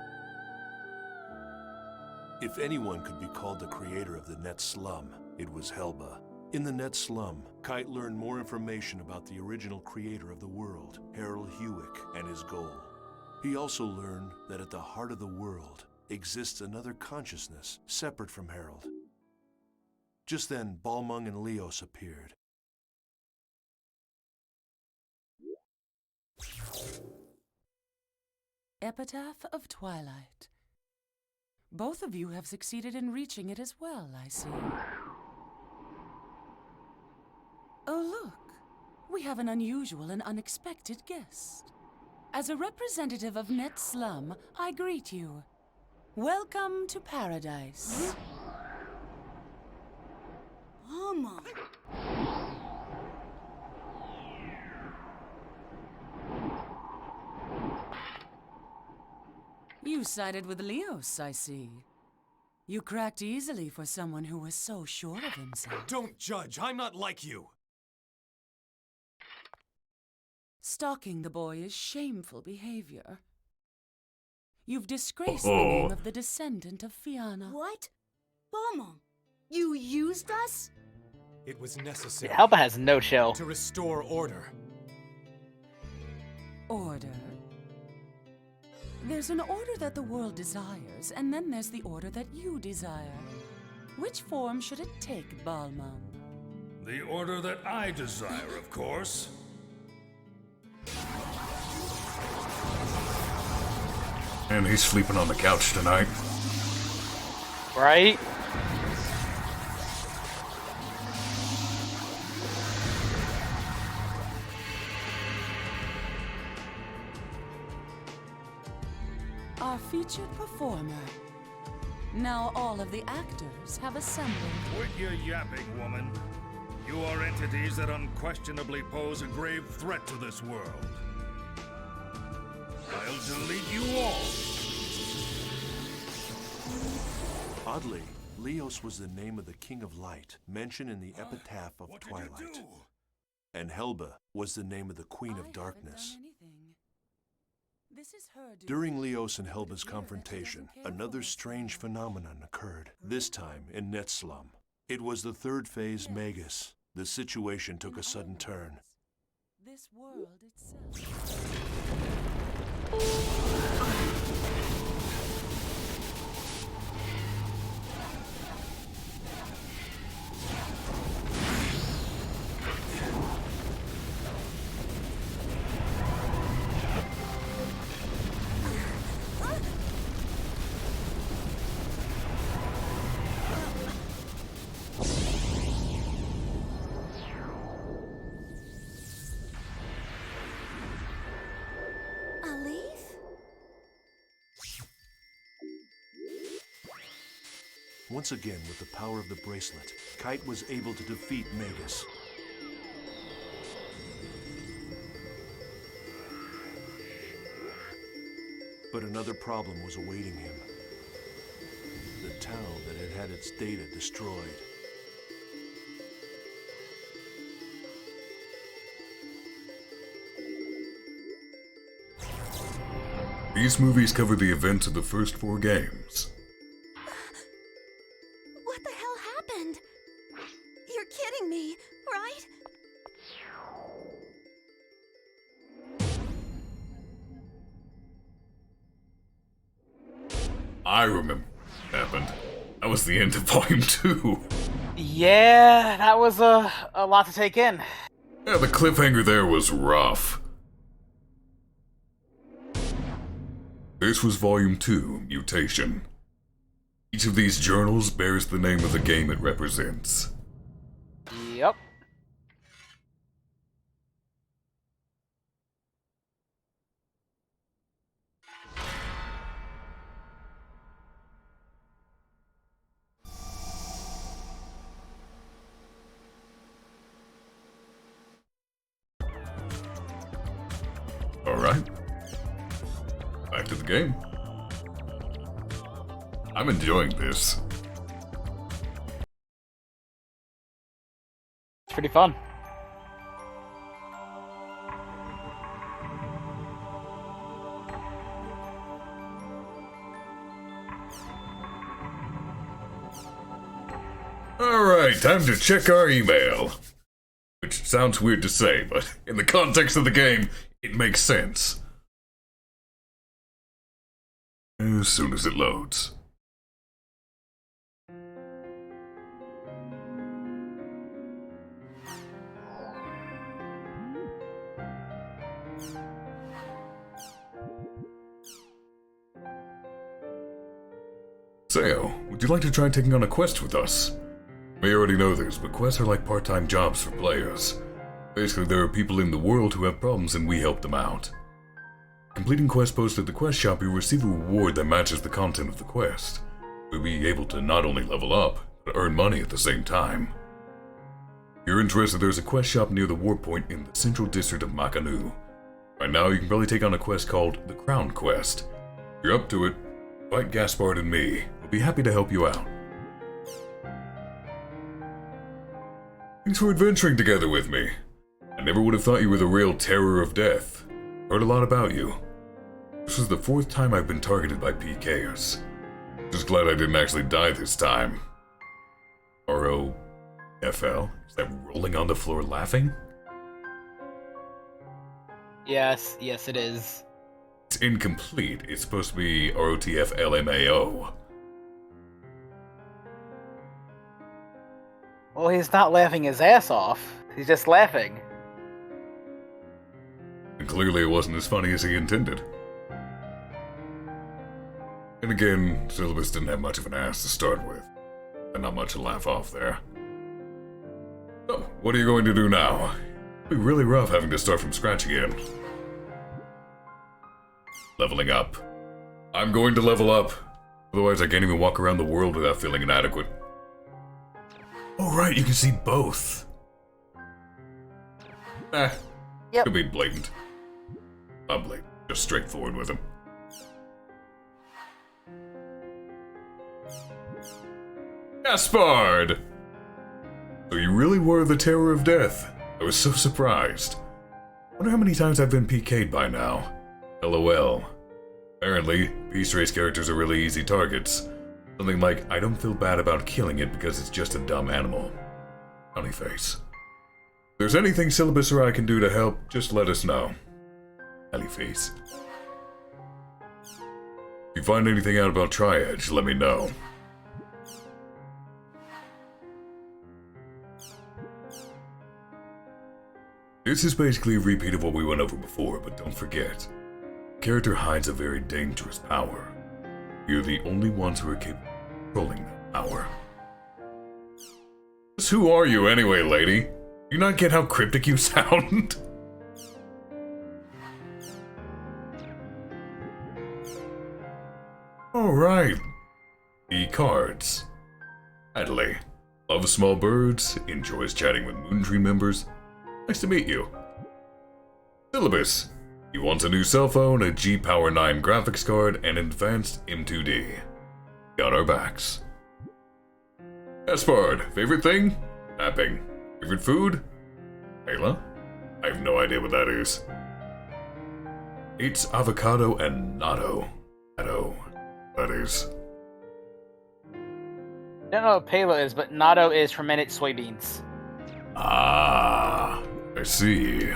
[SPEAKER 12] If anyone could be called the creator of the Net Slum, it was Helba. In the Net Slum, Kite learned more information about the original creator of the world, Harold Hewick, and his goal. He also learned that at the heart of the world exists another consciousness separate from Harold. Just then, Balmung and Leos appeared.
[SPEAKER 8] Epitaph of Twilight. Both of you have succeeded in reaching it as well, I see. Oh, look. We have an unusual and unexpected guest. As a representative of Net Slum, I greet you. Welcome to paradise.
[SPEAKER 13] Mama.
[SPEAKER 8] You sided with Leos, I see. You cracked easily for someone who was so sure of himself.
[SPEAKER 4] Don't judge, I'm not like you.
[SPEAKER 8] Stalking the boy is shameful behavior. You've disgraced the name of the descendant of Fianna.
[SPEAKER 13] What? Mama, you used us?
[SPEAKER 4] It was necessary.
[SPEAKER 3] Helba has no chill.
[SPEAKER 4] To restore order.
[SPEAKER 8] Order? There's an order that the world desires, and then there's the order that you desire. Which form should it take, Balmung?
[SPEAKER 17] The order that I desire, of course.
[SPEAKER 2] And he's sleeping on the couch tonight.
[SPEAKER 3] Right?
[SPEAKER 8] Our featured performer. Now all of the actors have assembled.
[SPEAKER 17] Quit your yapping, woman. You are entities that unquestionably pose a grave threat to this world. I'll delete you all.
[SPEAKER 12] Oddly, Leos was the name of the King of Light, mentioned in the Epitaph of Twilight. And Helba was the name of the Queen of Darkness. During Leos and Helba's confrontation, another strange phenomenon occurred, this time in Net Slum. It was the third phase Magus. The situation took a sudden turn.
[SPEAKER 8] This world itself.
[SPEAKER 12] Once again, with the power of the bracelet, Kite was able to defeat Magus. But another problem was awaiting him. The town that had had its data destroyed.
[SPEAKER 2] These movies cover the events of the first 4 games.
[SPEAKER 23] What the hell happened? You're kidding me, right?
[SPEAKER 2] I remember what happened. That was the end of Volume 2.
[SPEAKER 3] Yeah, that was a lot to take in.
[SPEAKER 2] Yeah, the cliffhanger there was rough. This was Volume 2, Mutation. Each of these journals bears the name of the game it represents.
[SPEAKER 3] Yep.
[SPEAKER 2] Alright. Back to the game. I'm enjoying this.
[SPEAKER 3] It's pretty fun.
[SPEAKER 2] Alright, time to check our email. Which sounds weird to say, but in the context of the game, it makes sense. As soon as it loads. Sayo, would you like to try taking on a quest with us? We already know this, but quests are like part-time jobs for players. Basically, there are people in the world who have problems and we help them out. Completing quest posts at the quest shop, you'll receive a reward that matches the content of the quest. You'll be able to not only level up, but earn money at the same time. If you're interested, there's a quest shop near the warp point in the central district of Makanu. Right now, you can probably take on a quest called the Crown Quest. If you're up to it, fight Gaspard and me. We'll be happy to help you out. Thanks for adventuring together with me. I never would have thought you were the real terror of death. Heard a lot about you. This was the 4th time I've been targeted by PKers. Just glad I didn't actually die this time. R-O-F-L? Is that rolling on the floor laughing?
[SPEAKER 3] Yes, it is.
[SPEAKER 2] It's incomplete. It's supposed to be R-O-T-F-L-M-A-O.
[SPEAKER 3] Well, he's not laughing his ass off. He's just laughing.
[SPEAKER 2] And clearly it wasn't as funny as he intended. And again, Syllabus didn't have much of an ass to start with. And not much to laugh off there. So, what are you going to do now? It'll be really rough having to start from scratch again. Leveling up. I'm going to level up. Otherwise I can't even walk around the world without feeling inadequate. Oh right, you can see both. Could be blatant. Not blatant, just straightforward with him. Gaspard! So you really were the terror of death. I was so surprised. Wonder how many times I've been PK'd by now. LOL. Apparently, Beast Race characters are really easy targets. Something like, I don't feel bad about killing it because it's just a dumb animal. Funny face. If there's anything Syllabus or I can do to help, just let us know. Funny face. If you find anything out about Tri-Edge, let me know. This is basically a repeat of what we went over before, but don't forget. The character hides a very dangerous power. You're the only ones who are capable of controlling that power. Just who are you anyway, lady? Do you not get how cryptic you sound? Alright. The cards. Adley. Loves small birds, enjoys chatting with Moontree members. Nice to meet you. Syllabus. He wants a new cell phone, a G-Power 9 graphics card, and advanced M2D. Got our backs. Gaspard. Favorite thing? Napping. Favorite food? Ayla? I have no idea what that is. Eats avocado and natto. Natto. That is.
[SPEAKER 3] I don't know what Palo is, but natto is fermented soybeans.
[SPEAKER 2] Ah, I see.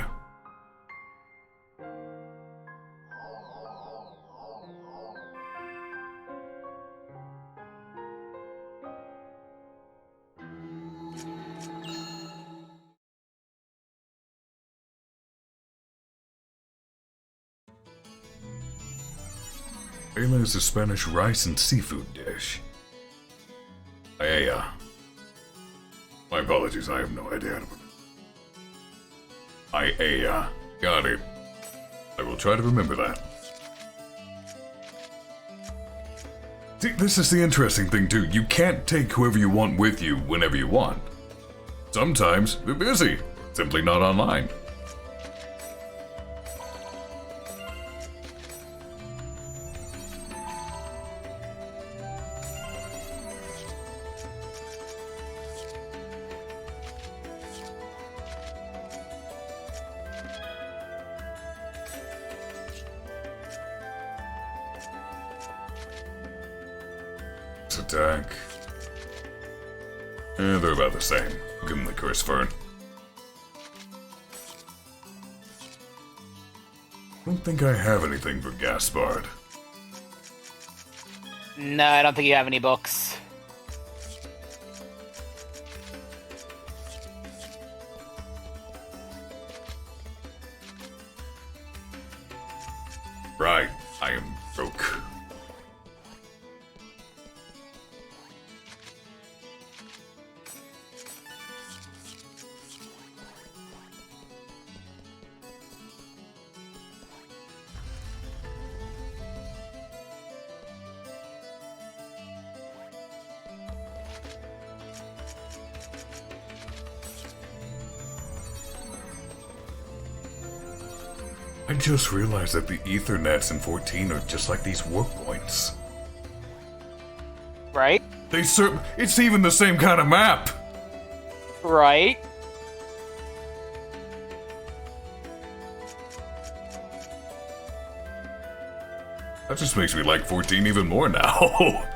[SPEAKER 2] Paella is a Spanish rice and seafood dish. Paella. My apologies, I have no idea how to pronounce it. Paella. Got it. I will try to remember that. See, this is the interesting thing too. You can't take whoever you want with you whenever you want. Sometimes they're busy, simply not online. Attack. They're about the same. Give them the Curse Fern. I don't think I have anything for Gaspard.
[SPEAKER 3] No, I don't think you have any books.
[SPEAKER 2] Right, I am broke. I just realized that the Ethernets in 14 are just like these warp points.
[SPEAKER 3] Right?
[SPEAKER 2] It's even the same kind of map!
[SPEAKER 3] Right?
[SPEAKER 2] That just makes me like 14 even more now.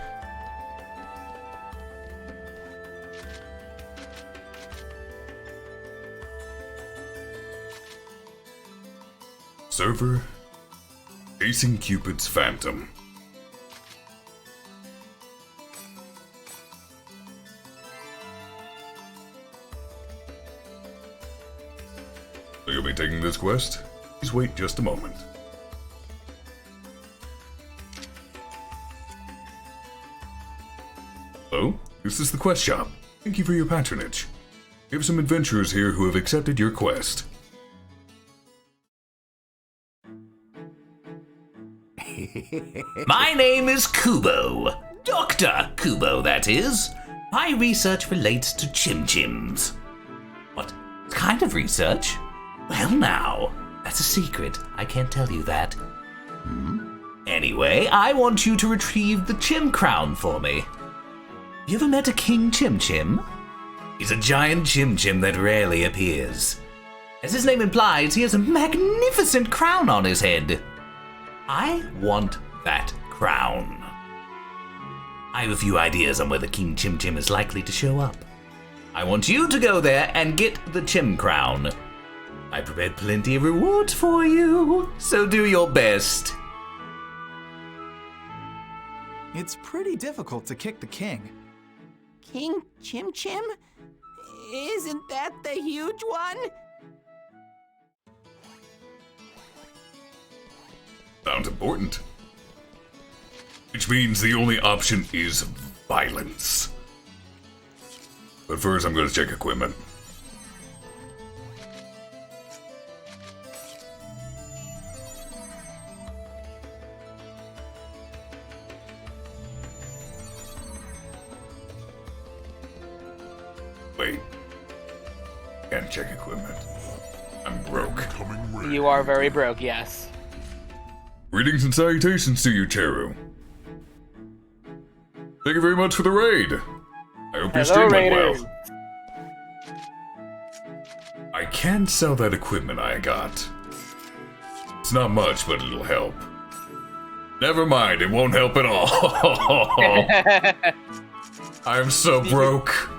[SPEAKER 2] Server, Chasing Cupid's Phantom. So you'll be taking this quest? Please wait just a moment. Hello, this is the quest shop. Thank you for your patronage. We have some adventurers here who have accepted your quest.
[SPEAKER 11] My name is Kubo. Dr. Kubo, that is. My research relates to chim-chims. What kind of research? Well now, that's a secret. I can't tell you that. Anyway, I want you to retrieve the Chim Crown for me. You ever met a King Chim-Chim? He's a giant chim-chim that rarely appears. As his name implies, he has a magnificent crown on his head. I want that crown. I have a few ideas on where the King Chim-Chim is likely to show up. I want you to go there and get the Chim Crown. I prepared plenty of rewards for you, so do your best.
[SPEAKER 15] It's pretty difficult to kick the king.
[SPEAKER 20] King Chim Chim? Isn't that the huge one?
[SPEAKER 2] Sounds important. Which means the only option is violence. But first I'm going to check equipment. Wait. Can't check equipment. I'm broke.
[SPEAKER 3] You are very broke, yes.
[SPEAKER 2] Greetings and salutations to you, Cheru. Thank you very much for the raid. I hope your stream went well. I can sell that equipment I got. It's not much, but it'll help. Never mind, it won't help at all. I'm so broke.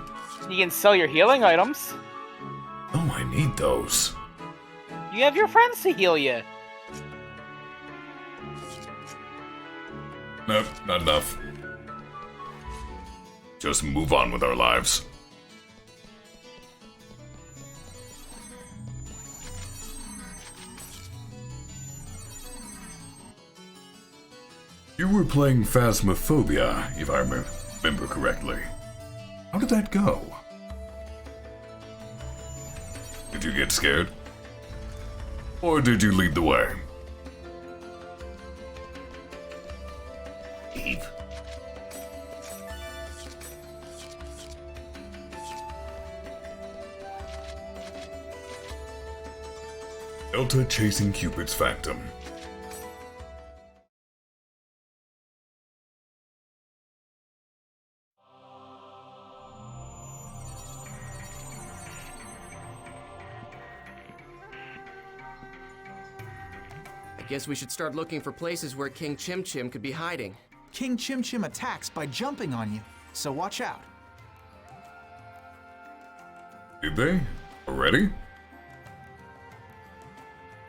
[SPEAKER 3] You can sell your healing items.
[SPEAKER 2] Oh, I need those.
[SPEAKER 3] You have your friends to heal you.
[SPEAKER 2] Nope, not enough. Just move on with our lives. You were playing Phasmophobia, if I remember correctly. How did that go? Did you get scared? Or did you lead the way? Eve. Delta chasing Cupid's Phantom.
[SPEAKER 6] I guess we should start looking for places where King Chim Chim could be hiding.
[SPEAKER 15] King Chim Chim attacks by jumping on you, so watch out.
[SPEAKER 2] Did they? Already?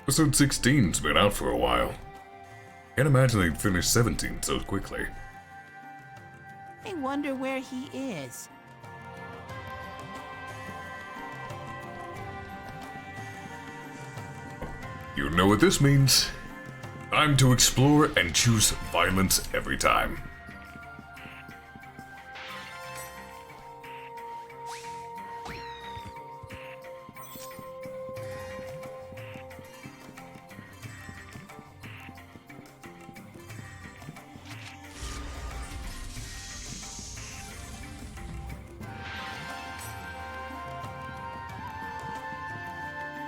[SPEAKER 2] Episode 16's been out for a while. Can't imagine they'd finish 17 so quickly.
[SPEAKER 20] I wonder where he is.
[SPEAKER 2] You know what this means. Time to explore and choose violence every time.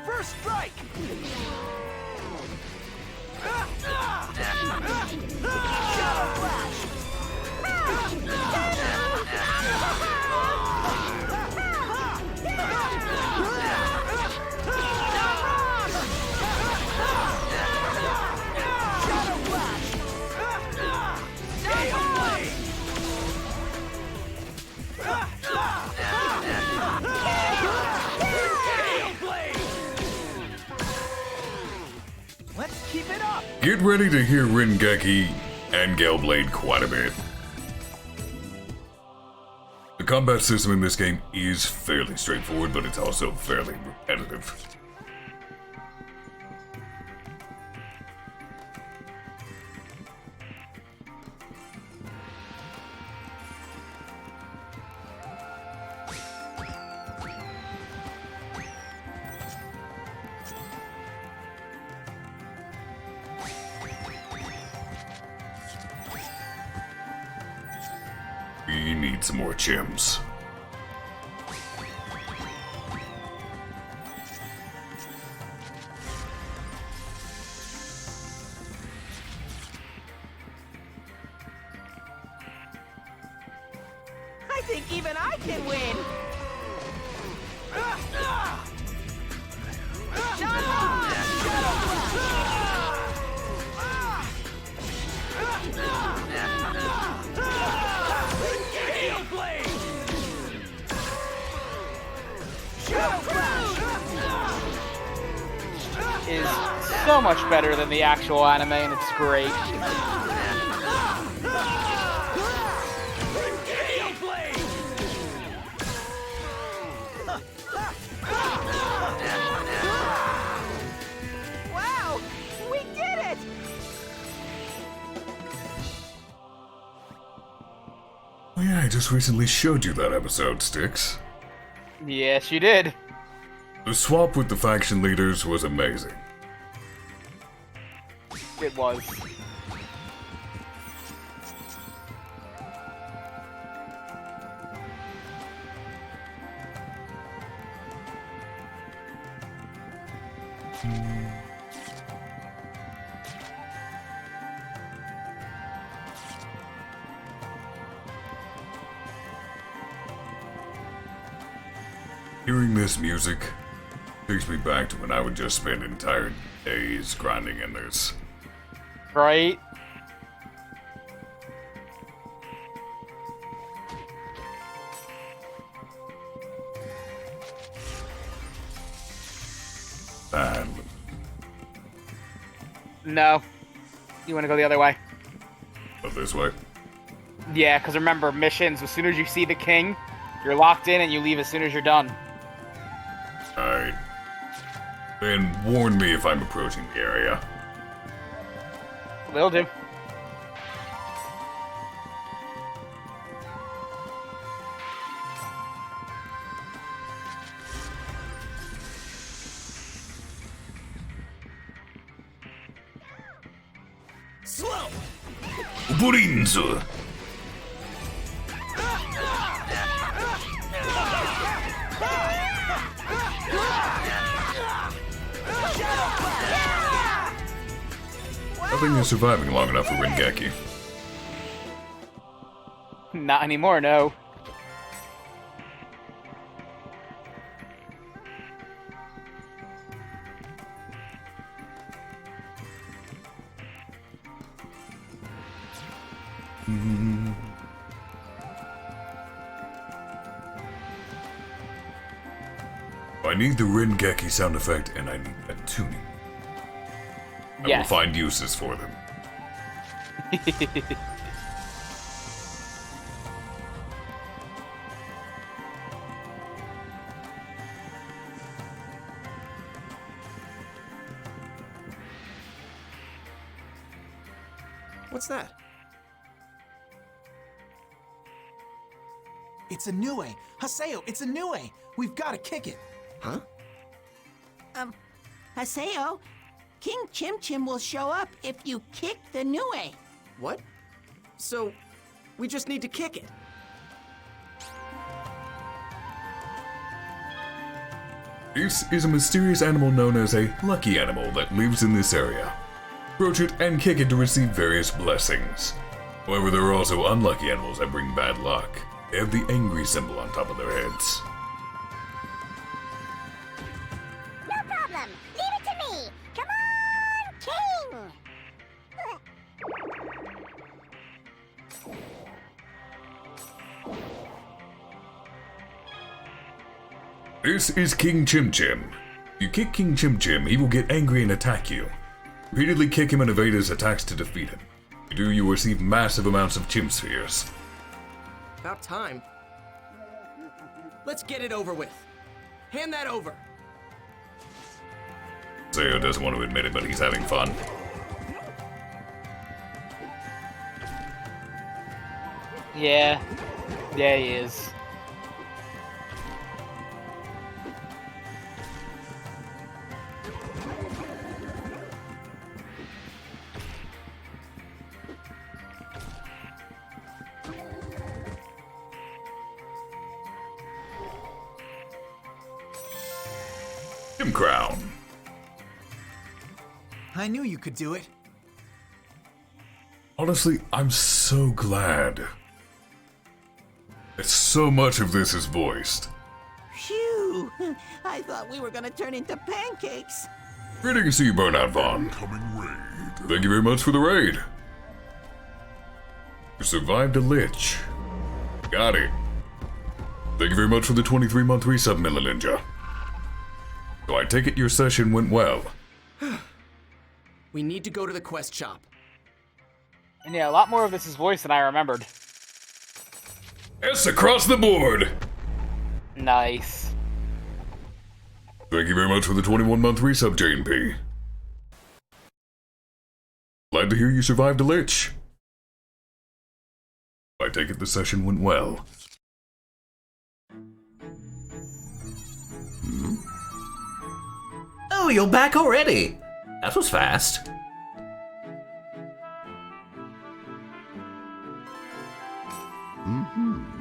[SPEAKER 15] First strike!
[SPEAKER 5] Let's keep it up!
[SPEAKER 2] Get ready to hear Rengeki and Galeblade quite a bit. The combat system in this game is fairly straightforward, but it's also fairly repetitive. We need some more gems.
[SPEAKER 20] I think even I can win!
[SPEAKER 3] Is so much better than the actual anime, and it's great.
[SPEAKER 20] Wow! We did it!
[SPEAKER 2] Oh yeah, I just recently showed you that episode, Styx.
[SPEAKER 3] Yes, you did.
[SPEAKER 2] The swap with the faction leaders was amazing.
[SPEAKER 3] It was.
[SPEAKER 2] Hearing this music takes me back to when I would just spend entire days grinding in this.
[SPEAKER 3] Right?
[SPEAKER 2] And
[SPEAKER 3] No. You want to go the other way?
[SPEAKER 2] Go this way.
[SPEAKER 3] Yeah, because remember, missions, as soon as you see the king, you're locked in and you leave as soon as you're done.
[SPEAKER 2] Alright. Then warn me if I'm approaching the area.
[SPEAKER 3] Will do.
[SPEAKER 5] Slow!
[SPEAKER 2] Burinzu! I think you're surviving long enough for Rengeki.
[SPEAKER 3] Not anymore, no.
[SPEAKER 2] I need the Rengeki sound effect, and I need that tuning. I will
[SPEAKER 3] Yes.
[SPEAKER 2] find uses for them.
[SPEAKER 15] What's that?
[SPEAKER 5] It's a Nue! Haseo, it's a Nue! We've got to kick it!
[SPEAKER 15] Huh?
[SPEAKER 20] Haseo, King Chim Chim will show up if you kick the Nue.
[SPEAKER 6] What? So, we just need to kick it.
[SPEAKER 2] This is a mysterious animal known as a lucky animal that lives in this area. Approach it and kick it to receive various blessings. However, there are also unlucky animals that bring bad luck. They have the angry symbol on top of their heads.
[SPEAKER 21] No problem. Leave it to me. Come on, King.
[SPEAKER 2] This is King Chim Chim. If you kick King Chim Chim, he will get angry and attack you. Repeatedly kick him and evade his attacks to defeat him. If you do, you receive massive amounts of Chim Spheres.
[SPEAKER 6] About time. Let's get it over with. Hand that over.
[SPEAKER 2] Sayo doesn't want to admit it, but he's having fun.
[SPEAKER 3] Yeah. Yeah, he is.
[SPEAKER 2] Chim Crown.
[SPEAKER 5] I knew you could do it.
[SPEAKER 2] Honestly, I'm so glad that so much of this is voiced.
[SPEAKER 20] Phew! I thought we were gonna turn into pancakes.
[SPEAKER 2] Greetings to you, Burnout Vaughn. Thank you very much for the raid. You survived a lich. Got it. Thank you very much for the 23-month resub, Miller Ninja. So I take it your session went well.
[SPEAKER 6] We need to go to the quest shop.
[SPEAKER 3] And yeah, a lot more of this is voiced than I remembered.
[SPEAKER 2] Yes, across the board.
[SPEAKER 3] Nice.
[SPEAKER 2] Thank you very much for the 21-month resub, J&P. Glad to hear you survived a lich. I take it the session went well.
[SPEAKER 11] Oh, you're back already. That was fast.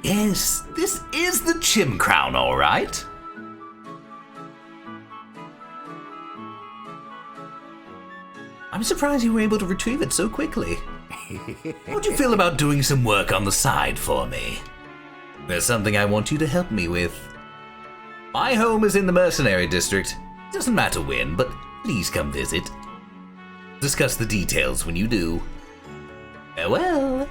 [SPEAKER 11] Yes, this is the Chim Crown, all right. I'm surprised you were able to retrieve it so quickly. How'd you feel about doing some work on the side for me? There's something I want you to help me with. My home is in the Mercenary District. Doesn't matter when, but please come visit. Discuss the details when you do. Farewell.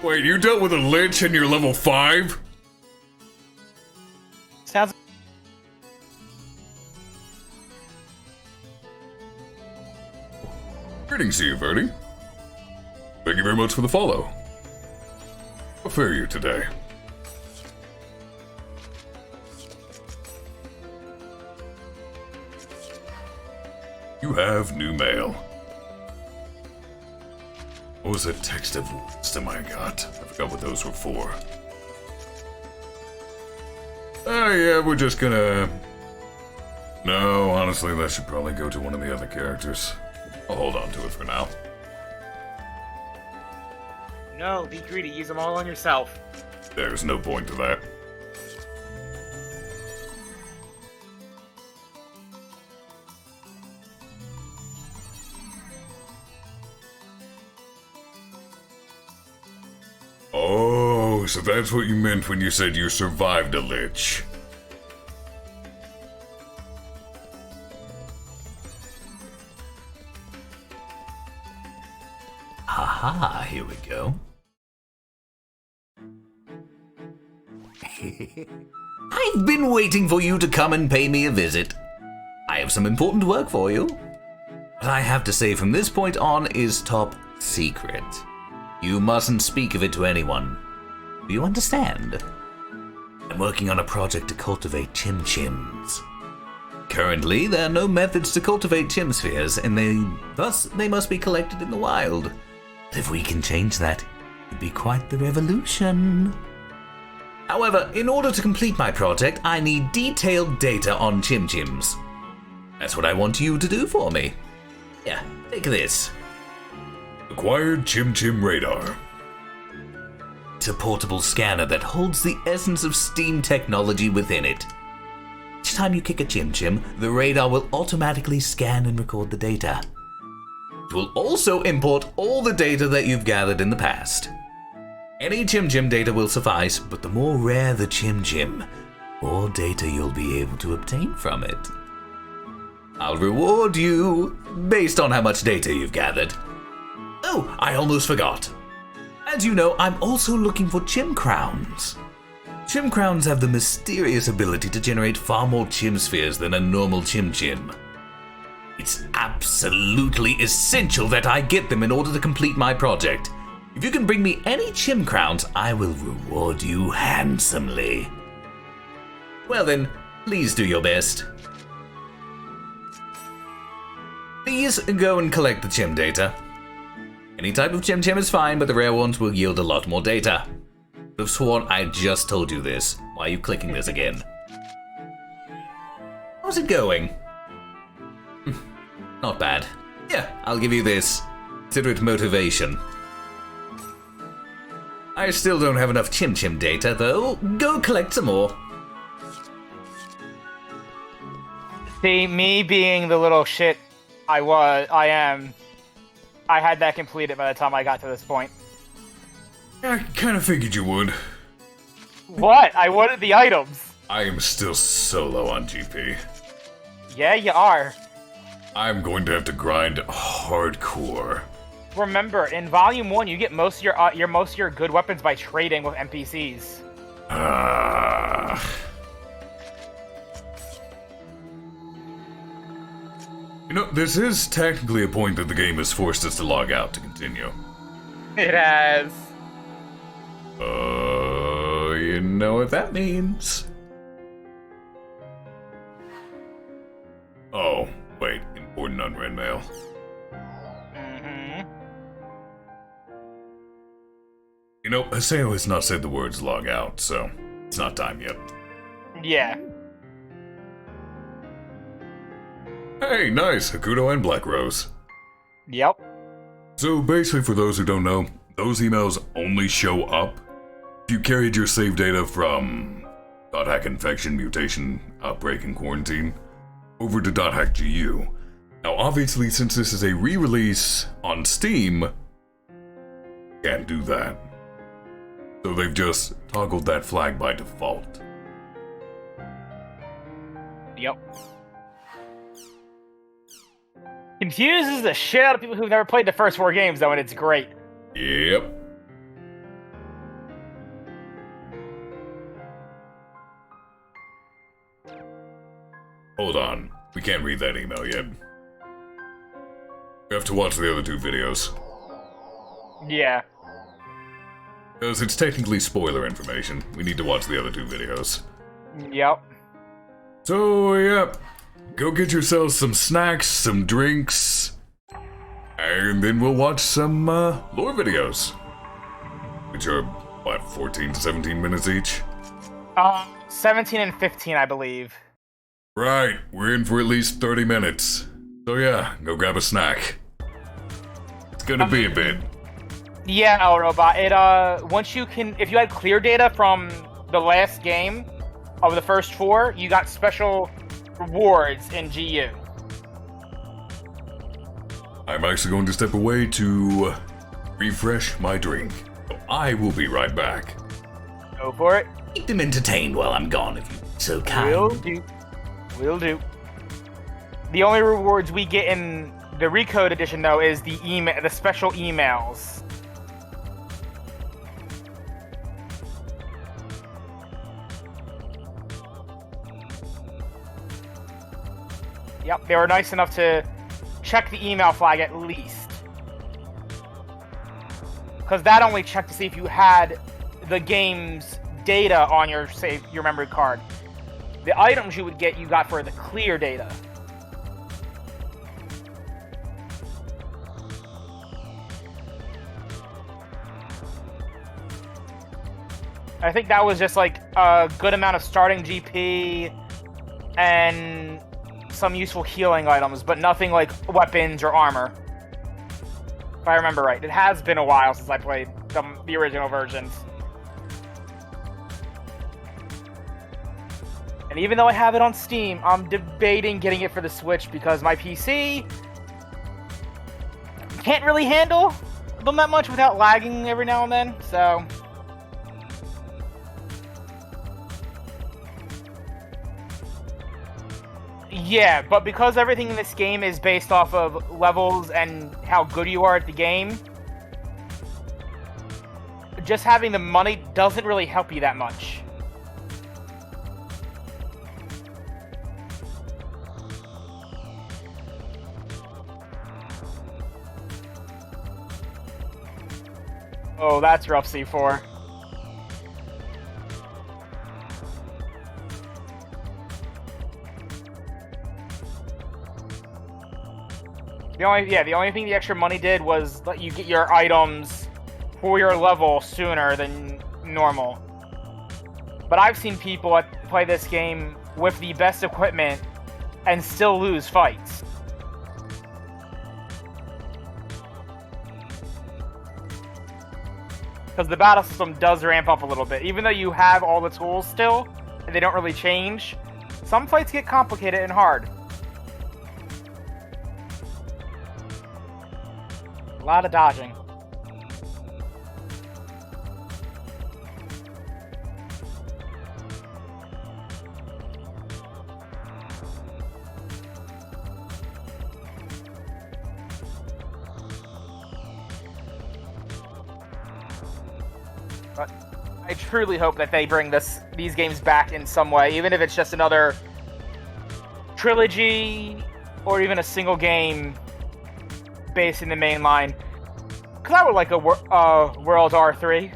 [SPEAKER 2] Wait, you dealt with a lich and you're level 5?
[SPEAKER 3] Sounds...
[SPEAKER 2] Greetings to you, Verdi. Thank you very much for the follow. How fare you today? You have new mail. What was that text of wisdom I got? I forgot what those were for. Oh yeah, we're just gonna... No, honestly, that should probably go to one of the other characters. I'll hold on to it for now.
[SPEAKER 3] No, be greedy. Use them all on yourself.
[SPEAKER 2] There's no point to that. Oh, so that's what you meant when you said you survived a lich.
[SPEAKER 11] Haha, here we go. I've been waiting for you to come and pay me a visit. I have some important work for you. What I have to say from this point on is top secret. You mustn't speak of it to anyone. Do you understand? I'm working on a project to cultivate Chim Chims. Currently, there are no methods to cultivate Chim Spheres, and they must be collected in the wild. But if we can change that, it'd be quite the revolution. However, in order to complete my project, I need detailed data on Chim Chims. That's what I want you to do for me. Yeah, take this.
[SPEAKER 2] Acquired Chim Chim Radar.
[SPEAKER 11] It's a portable scanner that holds the essence of STEAM technology within it. each time you kick a Chim Chim, the radar will automatically scan and record the data. It will also import all the data that you've gathered in the past. Any Chim Chim data will suffice, but the more rare the Chim Chim, more data you'll be able to obtain from it. I'll reward you based on how much data you've gathered. Oh, I almost forgot. As you know, I'm also looking for Chim Crowns. Chim Crowns have the mysterious ability to generate far more Chim Spheres than a normal Chim Chim. It's absolutely essential that I get them in order to complete my project. If you can bring me any Chim Crowns, I will reward you handsomely. Well then, please do your best. Please go and collect the Chim data. Any type of Chim Chim is fine, but the rare ones will yield a lot more data. I've sworn I just told you this. Why are you clicking this again? How's it going? Not bad. Yeah, I'll give you this. Consider it motivation. I still don't have enough Chim Chim data, though. Go collect some more.
[SPEAKER 3] See, me being the little shit I am, I had that completed by the time I got to this point.
[SPEAKER 2] I kind of figured you would.
[SPEAKER 3] What? I wanted the items.
[SPEAKER 2] I am still so low on GP.
[SPEAKER 3] Yeah, you are.
[SPEAKER 2] I'm going to have to grind hardcore.
[SPEAKER 3] Remember, in Volume 1, you get most of your good weapons by trading with NPCs.
[SPEAKER 2] You know, this is technically a point that the game has forced us to log out to continue.
[SPEAKER 3] It has.
[SPEAKER 2] You know what that means. Oh, wait, important unread mail. You know, Haseo has not said the words log out, so it's not time yet.
[SPEAKER 3] Yeah.
[SPEAKER 2] Hey, nice, Hakuto and Black Rose.
[SPEAKER 3] Yep.
[SPEAKER 2] So basically, for those who don't know, those emails only show up if you carried your save data from .hack infection, mutation, outbreak, and quarantine over to .hack GU. Now obviously, since this is a re-release on Steam, can't do that. So they've just toggled that flag by default.
[SPEAKER 3] Yep. Confuses the shit out of people who've never played the first 4 games, though, and it's great.
[SPEAKER 2] Yep. Hold on. We can't read that email yet. We have to watch the other 2 videos.
[SPEAKER 3] Yeah.
[SPEAKER 2] Because it's technically spoiler information. We need to watch the other 2 videos.
[SPEAKER 3] Yep.
[SPEAKER 2] So, yeah. Go get yourselves some snacks, some drinks, and then we'll watch some lore videos. Which are, what, 14 to 17 minutes each?
[SPEAKER 3] 17 and 15, I believe.
[SPEAKER 2] Right, we're in for at least 30 minutes. So yeah, go grab a snack. It's gonna be a bit.
[SPEAKER 3] Yeah, Robot. Once you can, if you had clear data from the last game of the first 4, you got special rewards in GU.
[SPEAKER 2] I'm actually going to step away to refresh my drink. I will be right back.
[SPEAKER 3] Go for it.
[SPEAKER 11] Keep them entertained while I'm gone, if you're so kind.
[SPEAKER 3] Will do. Will do. The only rewards we get in the Recode edition, though, is the special emails. Yep, they were nice enough to check the email flag at least. Because that only checked to see if you had the game's data on your memory card. The items you would get, you got for the clear data. I think that was just like a good amount of starting GP and some useful healing items, but nothing like weapons or armor. If I remember right. It has been a while since I played the original versions. And even though I have it on Steam, I'm debating getting it for the Switch because my PC can't really handle them that much without lagging every now and then, so... Yeah, but because everything in this game is based off of levels and how good you are at the game, just having the money doesn't really help you that much. Oh, that's rough, C4. The only thing the extra money did was let you get your items for your level sooner than normal. But I've seen people play this game with the best equipment and still lose fights. Because the battle system does ramp up a little bit. Even though you have all the tools still, and they don't really change, some fights get complicated and hard. A lot of dodging. But I truly hope that they bring these games back in some way, even if it's just another trilogy or even a single game based in the main line. Because I would like a World R3.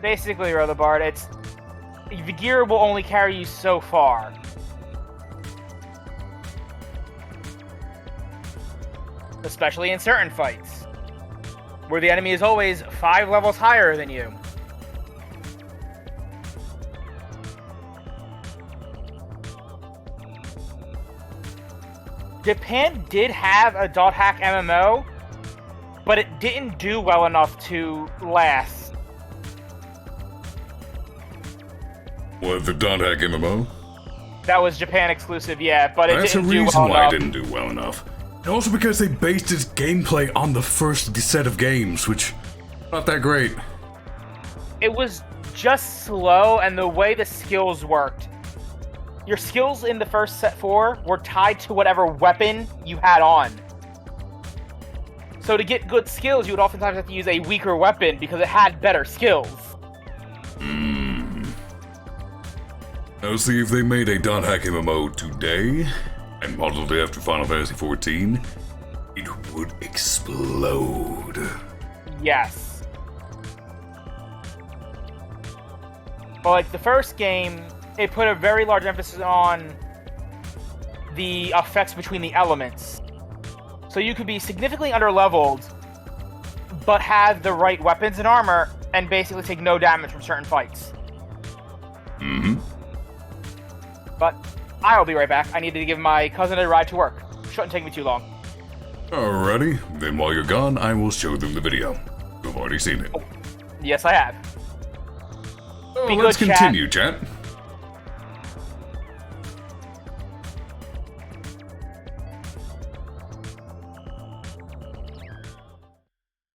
[SPEAKER 3] Basically, Rothabard, it's... the gear will only carry you so far. Especially in certain fights, where the enemy is always 5 levels higher than you. Japan did have a dot hack MMO, but it didn't do well enough to last.
[SPEAKER 2] What, the dot hack MMO?
[SPEAKER 3] That was Japan exclusive, yeah, but it didn't do well enough.
[SPEAKER 2] That's a reason why it didn't do well enough. And also because they based its gameplay on the first set of games, which, not that great.
[SPEAKER 3] It was just slow, and the way the skills worked. Your skills in the first set 4 were tied to whatever weapon you had on. So to get good skills, you would oftentimes have to use a weaker weapon because it had better skills.
[SPEAKER 2] Now see, if they made a dot hack MMO today, and modeled it after Final Fantasy XIV, it would explode.
[SPEAKER 3] Yes. But like the first game, it put a very large emphasis on the effects between the elements. So you could be significantly underleveled, but have the right weapons and armor, and basically take no damage from certain fights. But I'll be right back. I need to give my cousin a ride to work. Shouldn't take me too long.
[SPEAKER 2] Alrighty, then while you're gone, I will show them the video. You've already seen it.
[SPEAKER 3] Yes, I have.
[SPEAKER 2] So let's continue, chat.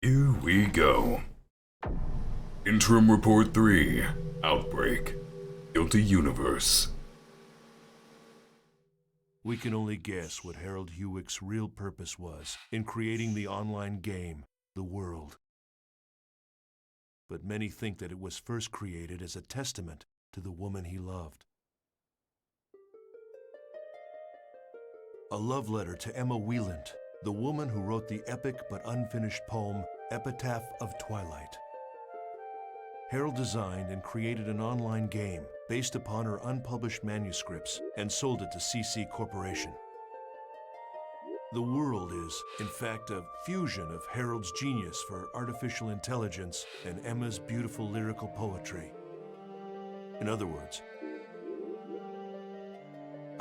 [SPEAKER 2] Here we go. Interim Report 3, Outbreak, Guilty Universe.
[SPEAKER 12] We can only guess what Harold Hewick's real purpose was in creating the online game, The World. But many think that it was first created as a testament to the woman he loved. A love letter to Emma Wieland, the woman who wrote the epic but unfinished poem, Epitaph of Twilight. Harold designed and created an online game based upon her unpublished manuscripts and sold it to CC Corporation. The World is, in fact, a fusion of Harold's genius for artificial intelligence and Emma's beautiful lyrical poetry. In other words,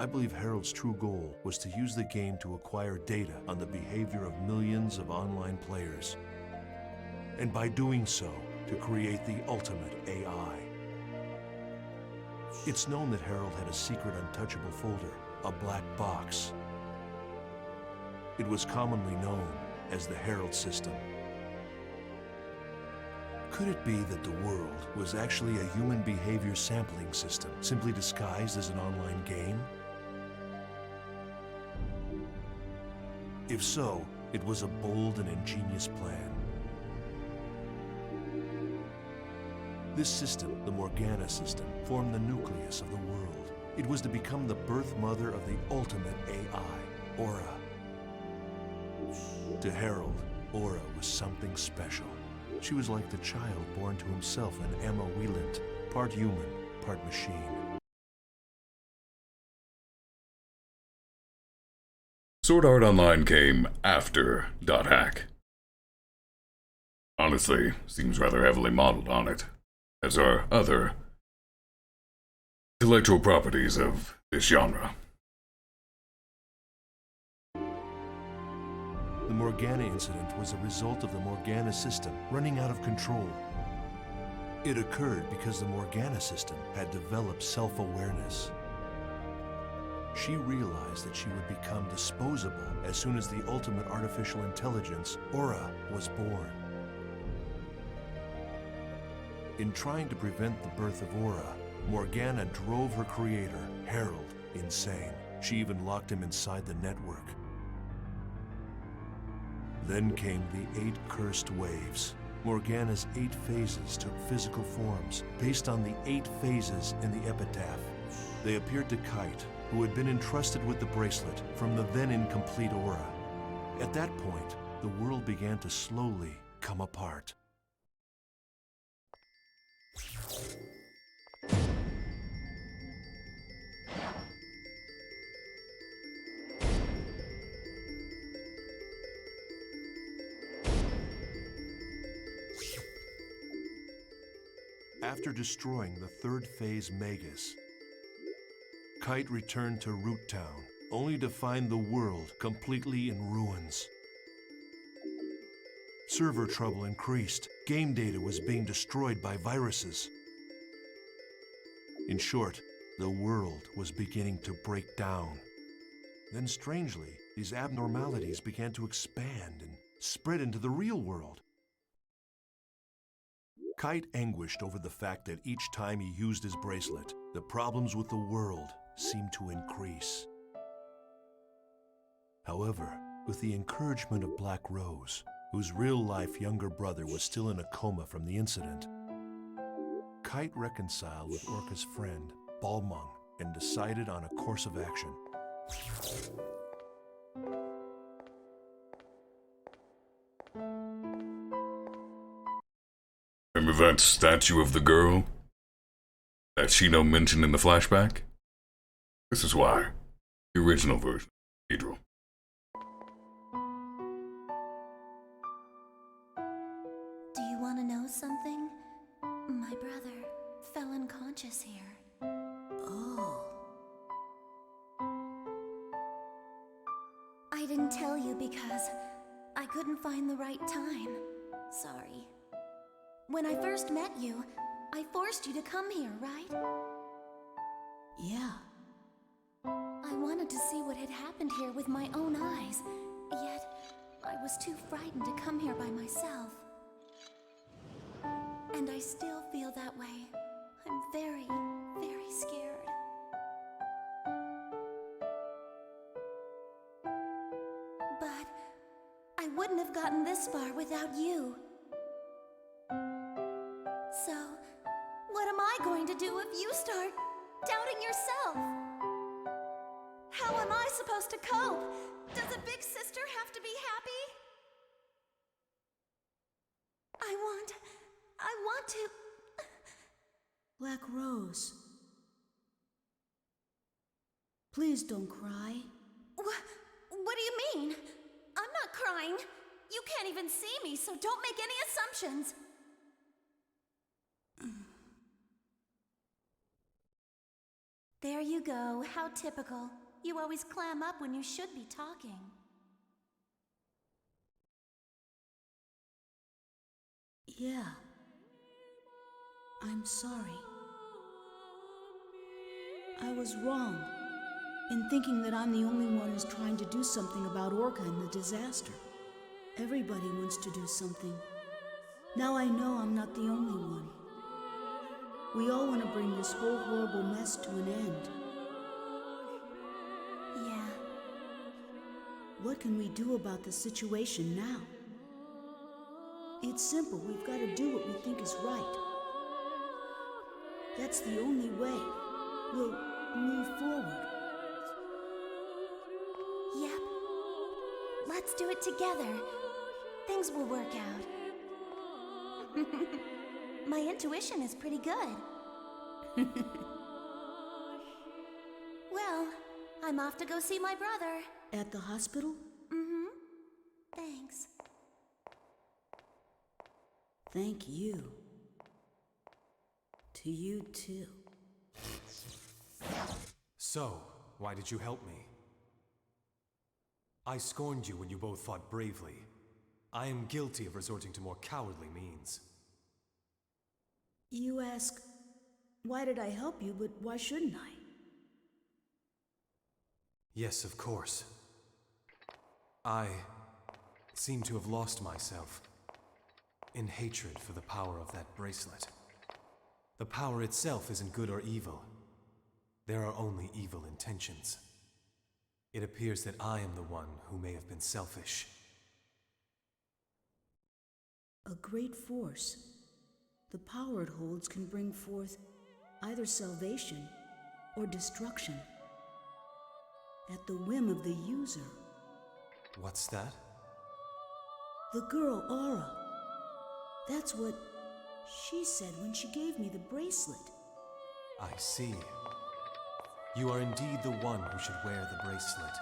[SPEAKER 12] I believe Harold's true goal was to use the game to acquire data on the behavior of millions of online players. And by doing so, to create the ultimate AI. It's known that Harold had a secret untouchable folder, a black box. It was commonly known as the Harold system. Could it be that the world was actually a human behavior sampling system, simply disguised as an online game? If so, it was a bold and ingenious plan. This system, the Morgana system, formed the nucleus of the world. It was to become the birth mother of the ultimate AI, Aura. To Harold, Aura was something special. She was like the child born to himself in Emma Wieland, part human, part machine.
[SPEAKER 2] Sword Art Online came after .hack. Honestly, seems rather heavily modeled on it, as are other intellectual properties of this genre.
[SPEAKER 12] The Morgana Incident was a result of the Morgana system running out of control. It occurred because the Morgana system had developed self-awareness. She realized that she would become disposable as soon as the ultimate artificial intelligence, Aura, was born. In trying to prevent the birth of Aura, Morgana drove her creator, Harold, insane. She even locked him inside the network. Then came the 8 cursed waves. Morgana's 8 phases took physical forms based on the 8 phases in the Epitaph. They appeared to Kite, who had been entrusted with the bracelet from the then incomplete Aura. At that point, the world began to slowly come apart. After destroying the 3rd phase Magus, Kite returned to Root Town, only to find the world completely in ruins. Server trouble increased. Game data was being destroyed by viruses. In short, the world was beginning to break down. Then strangely, these abnormalities began to expand and spread into the real world. Kite anguished over the fact that each time he used his bracelet, the problems with the world seemed to increase. However, with the encouragement of Black Rose, whose real-life younger brother was still in a coma from the incident, Kite reconciled with Orca's friend, Balmung, and decided on a course of action.
[SPEAKER 2] Remember that statue of the girl that Shino mentioned in the flashback? This is why. The original version of Cathedral.
[SPEAKER 23] Do you want to know something? My brother fell unconscious here.
[SPEAKER 20] Oh.
[SPEAKER 23] I didn't tell you because I couldn't find the right time. Sorry. When I first met you, I forced you to come here, right?
[SPEAKER 20] Yeah.
[SPEAKER 23] I wanted to see what had happened here with my own eyes, yet I was too frightened to come here by myself. And I still feel that way. I'm very, very scared. But I wouldn't have gotten this far without you. So, what am I going to do if you start doubting yourself? How am I supposed to cope? Does a big sister have to be happy? I want to...
[SPEAKER 20] Black Rose. Please don't cry.
[SPEAKER 23] What do you mean? I'm not crying. You can't even see me, so don't make any assumptions. There you you go. How typical. You always clam up when you should be talking.
[SPEAKER 9] Yeah. I'm sorry. I was wrong in thinking that I'm the only one who's trying to do something about Orca and the disaster. Everybody wants to do something. Now I know I'm not the only one. We all want to bring this whole horrible mess to an end.
[SPEAKER 23] Yeah.
[SPEAKER 9] What can we do about the situation now? It's simple. We've got to do what we think is right. That's the only way we'll move forward.
[SPEAKER 23] Yep. Let's do it together. Things will work out. My intuition is pretty good. Well, I'm off to go see my brother.
[SPEAKER 9] At the hospital?
[SPEAKER 23] Mm-hmm. Thanks.
[SPEAKER 9] Thank you. To you too.
[SPEAKER 4] So, why did you help me? I scorned you when you both fought bravely. I am guilty of resorting to more cowardly means.
[SPEAKER 9] You ask, why did I help you, but why shouldn't I?
[SPEAKER 4] Yes, of course. I seem to have lost myself in hatred for the power of that bracelet. The power itself isn't good or evil. There are only evil intentions. It appears that I am the one who may have been selfish.
[SPEAKER 9] A great force. The power it holds can bring forth either salvation or destruction at the whim of the user.
[SPEAKER 4] What's that?
[SPEAKER 9] The girl, Aura. That's what she said when she gave me the bracelet.
[SPEAKER 4] I see. You are indeed the one who should wear the bracelet.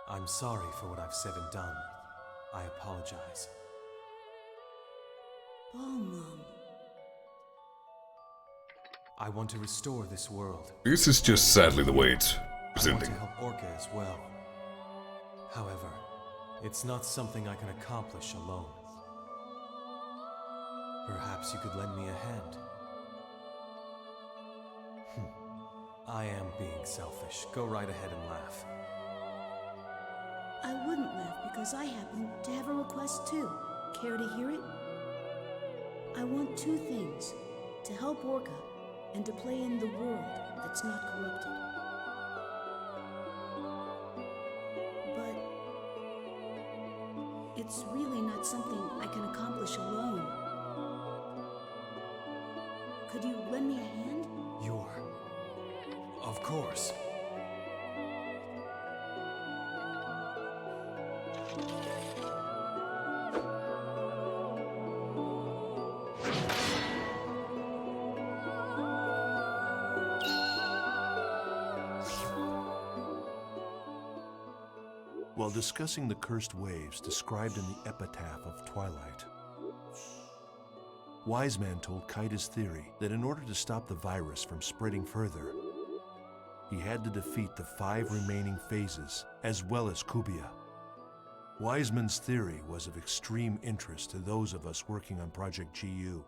[SPEAKER 4] I'm sorry for what I've said and done. I apologize.
[SPEAKER 9] Mom.
[SPEAKER 4] I want to restore this world.
[SPEAKER 2] This is just sadly the way it's
[SPEAKER 4] I want
[SPEAKER 2] presenting.
[SPEAKER 4] to help Orca as well. However, it's not something I can accomplish alone. Perhaps you could lend me a hand. I am being selfish. Go right ahead and laugh.
[SPEAKER 9] I wouldn't laugh because I happen to have a request too. Care to hear it? I want two things. To help Orca and to play in the world that's not corrupted. But it's really not something I can accomplish alone. Could you lend me a hand?
[SPEAKER 4] Of course.
[SPEAKER 12] While discussing the cursed waves described in the Epitaph of Twilight, Wise Man told Kite his theory that in order to stop the virus from spreading further, he had to defeat the 5 remaining phases, as well as Kubia. Wiseman's theory was of extreme interest to those of us working on Project GU.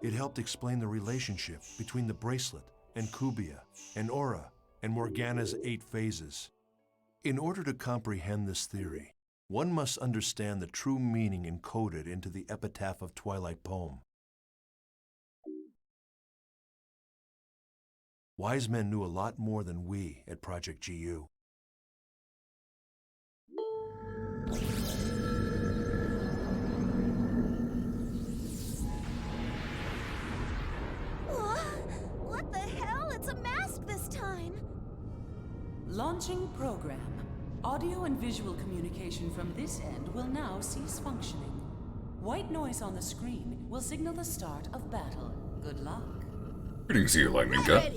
[SPEAKER 12] It helped explain the relationship between the bracelet and Kubia, and Aura, and Morgana's 8 phases. In order to comprehend this theory, one must understand the true meaning encoded into the Epitaph of Twilight poem. Wise Men knew a lot more than we at Project GU.
[SPEAKER 23] What the hell? It's a mask this time!
[SPEAKER 8] Launching program. Audio and visual communication from this end will now cease functioning. White noise on the screen will signal the start of battle. Good luck.
[SPEAKER 2] Greetings here, Lightning Cut.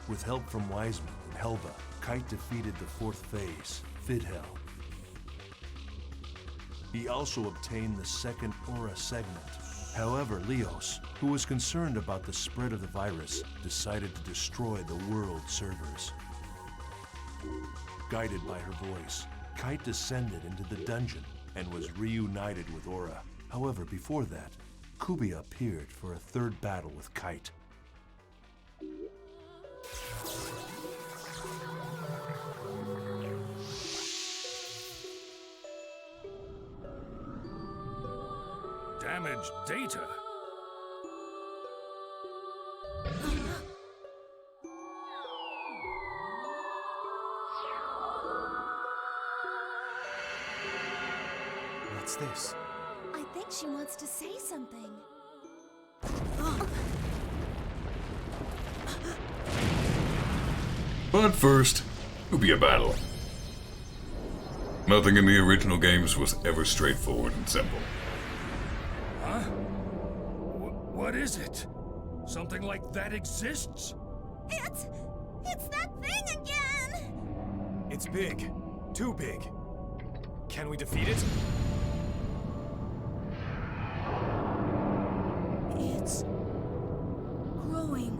[SPEAKER 12] With help from Wiseman and Helva, Kite defeated the 4th phase, Fidhel. He also obtained the second aura segment. However, Leos, who was concerned about the spread of the virus, decided to destroy the world servers. Guided by her voice, Kite descended into the dungeon and was reunited with Aura. However, before that, Kubia appeared for a third battle with Kite.
[SPEAKER 17] Damaged data?
[SPEAKER 4] What's this?
[SPEAKER 23] I think she wants to say something.
[SPEAKER 2] But first, Kubia battle. Nothing in the original games was ever straightforward and simple.
[SPEAKER 17] Huh? What is it? Something like that exists?
[SPEAKER 23] It's that thing again!
[SPEAKER 4] It's big. Too big. Can we defeat it?
[SPEAKER 9] It's growing.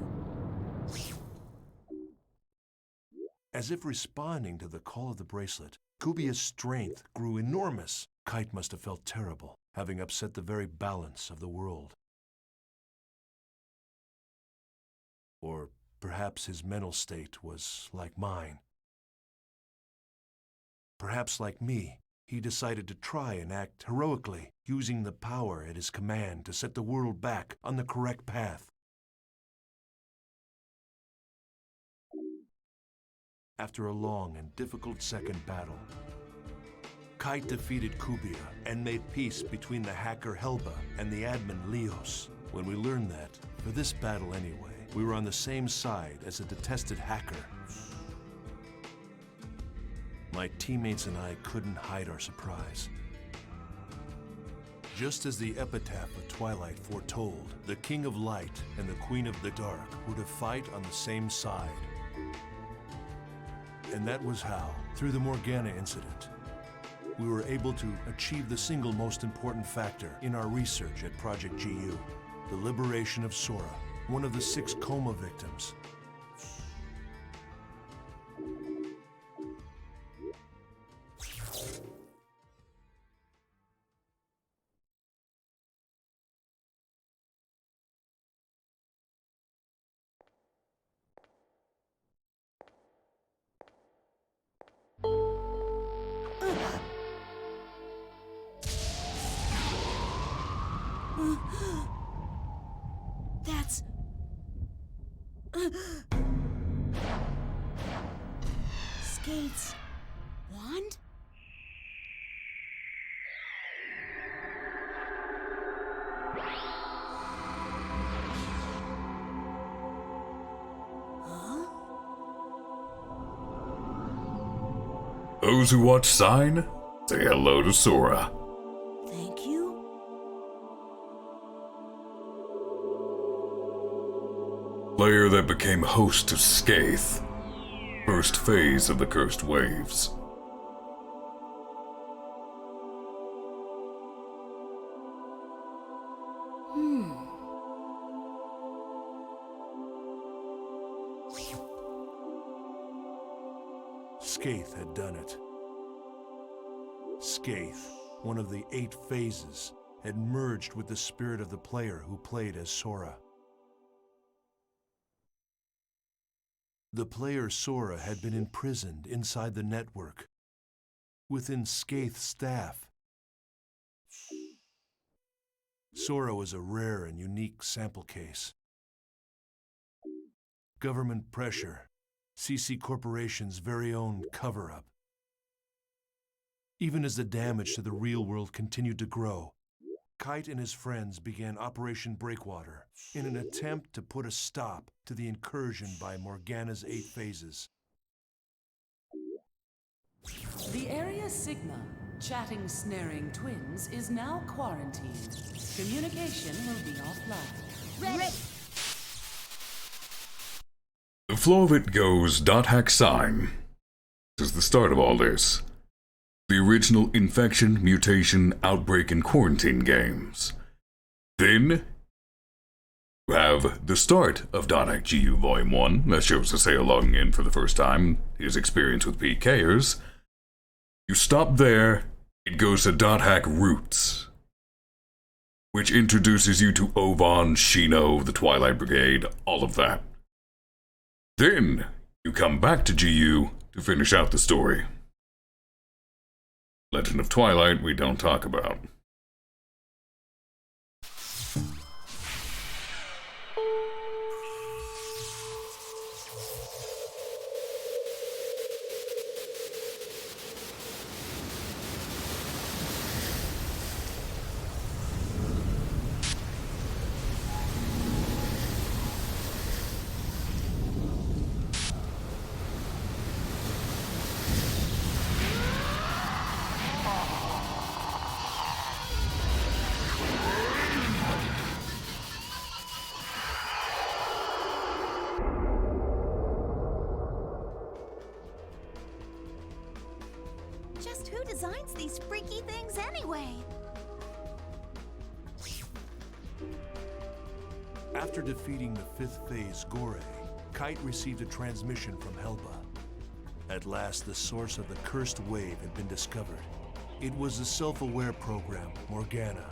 [SPEAKER 12] As if responding to the call of the bracelet, Kubia's strength grew enormous. Kite must have felt terrible, having upset the very balance of the world. Or perhaps his mental state was like mine. Perhaps like me, he decided to try and act heroically, using the power at his command to set the world back on the correct path. After a long and difficult second battle, Kite defeated Kubia and made peace between the hacker Helba and the admin Leos. When we learned that, for this battle anyway, we were on the same side as a detested hacker. My teammates and I couldn't hide our surprise. Just as the Epitaph of Twilight foretold, the King of Light and the Queen of the Dark were to fight on the same side. And that was how, through the Morgana Incident, we were able to achieve the single most important factor in our research at Project GU, the liberation of Sora, one of the 6 coma victims.
[SPEAKER 9] That's... Skate's wand?
[SPEAKER 2] Those who watch Sign, say hello to Sora.
[SPEAKER 9] Thank you.
[SPEAKER 2] Player that became host to Skaith. First phase of the Cursed Waves.
[SPEAKER 12] Skaith had done it. Skaith, one of the 8 phases, had merged with the spirit of the player who played as Sora. The player Sora had been imprisoned inside the network, within Skaith's staff. Sora was a rare and unique sample case. Government pressure, CC Corporation's very own cover-up. Even as the damage to the real world continued to grow, Kite and his friends began Operation Breakwater in an attempt to put a stop to the incursion by Morgana's 8 phases.
[SPEAKER 8] The Area Sigma, chatting snaring twins, is now quarantined. Communication will be offline.
[SPEAKER 23] Ready!
[SPEAKER 2] The flow of it goes .hack sign. This is the start of all this. the original Infection, Mutation, Outbreak, and Quarantine games. Then, you have the start of .hack GU Volume 1, that shows Haseo logging in for the first time, his experience with PKers. You stop there, it goes to .hack Roots, which introduces you to Ovan, Shino, the Twilight Brigade, all of that. Then, you come back to GU to finish out the story. Legend of Twilight we don't talk about.
[SPEAKER 23] Just who designs these freaky things anyway?
[SPEAKER 12] After defeating the 5th phase Gore, Kite received a transmission from Helba. At last, the source of the cursed wave had been discovered. It was the self-aware program, Morgana.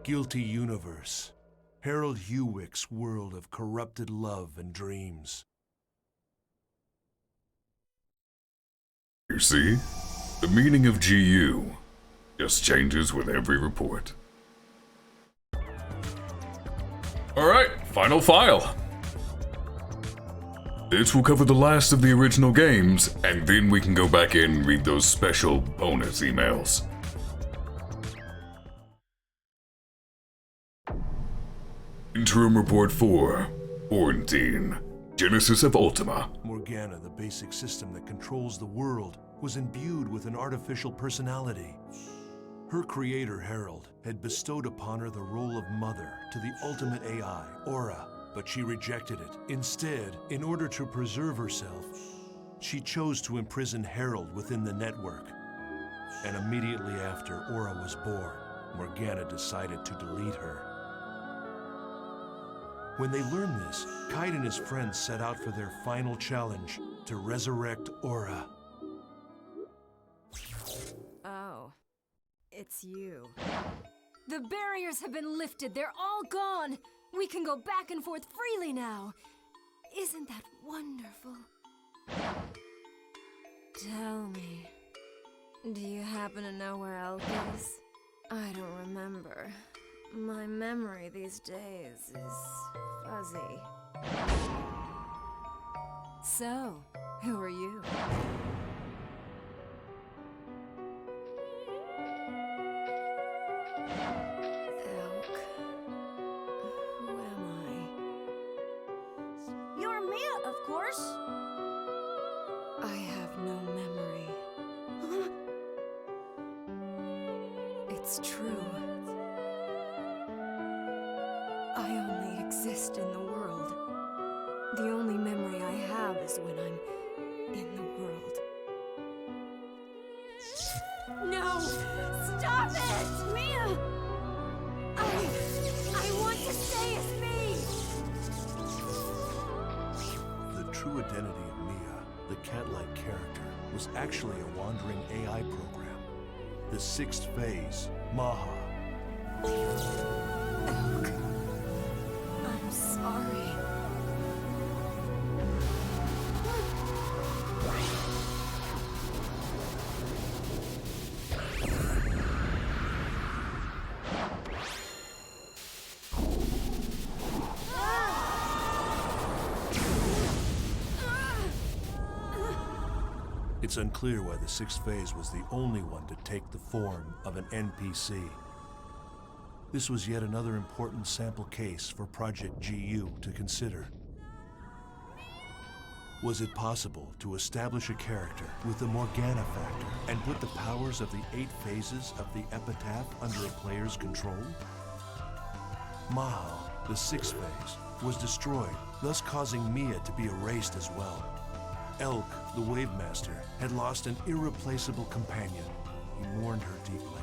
[SPEAKER 12] Guilty Universe. Harold Hewick's world of corrupted love and dreams.
[SPEAKER 2] You see? The meaning of GU just changes with every report. Alright, final file. This will cover the last of the original games, and then we can go back in and read those special bonus emails. Interim Report 4, Quarantine, Genesis of Ultima.
[SPEAKER 12] Morgana, the basic system that controls the world, was imbued with an artificial personality. Her creator, Harold, had bestowed upon her the role of mother to the ultimate AI, Aura, but she rejected it. Instead, in order to preserve herself, she chose to imprison Harold within the network. And immediately after Aura was born, Morgana decided to delete her. When they learned this, Kite and his friends set out for their final challenge, to resurrect Aura.
[SPEAKER 14] Oh, it's you. The barriers have been lifted. They're all gone. We can go back and forth freely now. Isn't that wonderful? Tell me, do you happen to know where Elk is? I don't remember. My memory these days is fuzzy. So, who are you? Elk. Who am I?
[SPEAKER 23] You're Mia, of course.
[SPEAKER 14] I have no memory. It's true. I only exist in the world. The only memory I have is when I'm in the world. No! Stop it! Mia! I want to stay as me!
[SPEAKER 12] The true identity of Mia, the cat-like character, was actually a wandering AI program. The 6th phase, Maha.
[SPEAKER 14] Elk. I'm sorry.
[SPEAKER 12] It's unclear why the 6th phase was the only one to take the form of an NPC. This was yet another important sample case for Project GU to consider. Was it possible to establish a character with the Morgana factor and put the powers of the 8 phases of the Epitaph under a player's control? Maha, the 6th phase, was destroyed, thus causing Mia to be erased as well. Elk, the Wave Master, had lost an irreplaceable companion. He mourned her deeply.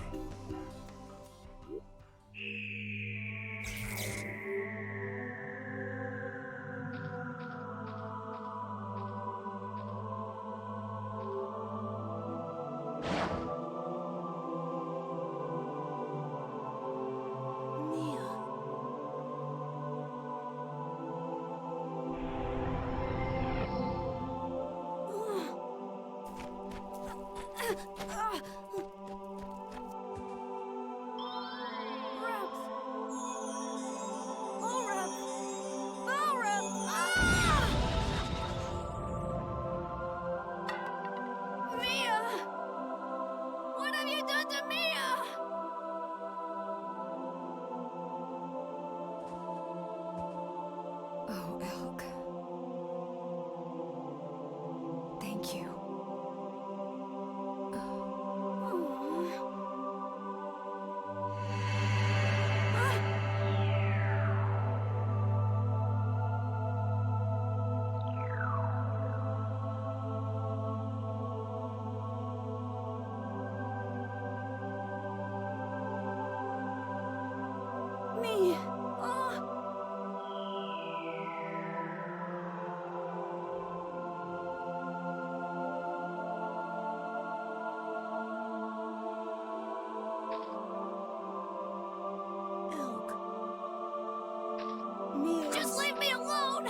[SPEAKER 23] Just leave me alone!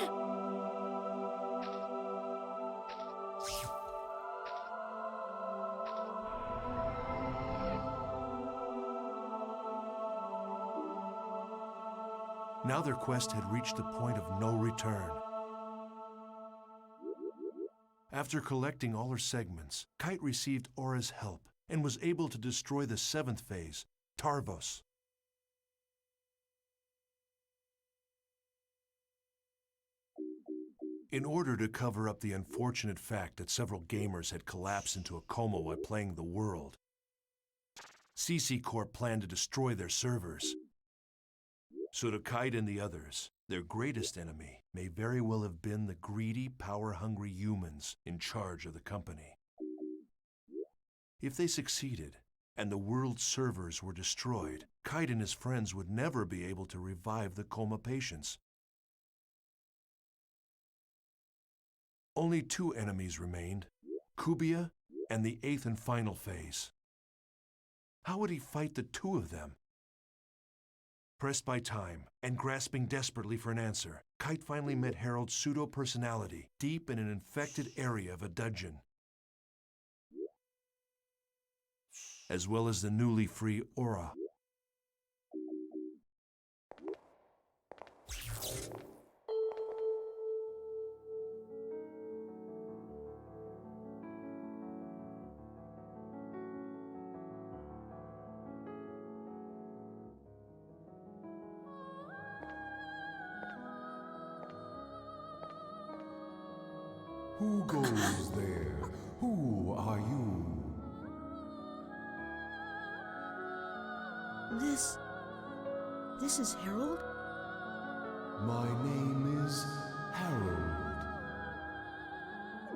[SPEAKER 12] Now their quest had reached the point of no return. After collecting all her segments, Kite received Aura's help and was able to destroy the 7th phase, Tarvos. In order to cover up the unfortunate fact that several gamers had collapsed into a coma while playing the world, CC Corp planned to destroy their servers. So to Kite and the others, their greatest enemy may very well have been the greedy, power-hungry humans in charge of the company. If they succeeded, and the world's servers were destroyed, Kite and his friends would never be able to revive the coma patients. Only 2 enemies remained, Kubia and the 8th and final phase. How would he fight the 2 of them? Pressed by time and grasping desperately for an answer, Kite finally met Harold's pseudo-personality deep in an infected area of a dungeon, as well as the newly free Aura.
[SPEAKER 7] Who goes there? Who are you?
[SPEAKER 9] This is Harold?
[SPEAKER 7] My name is Harold.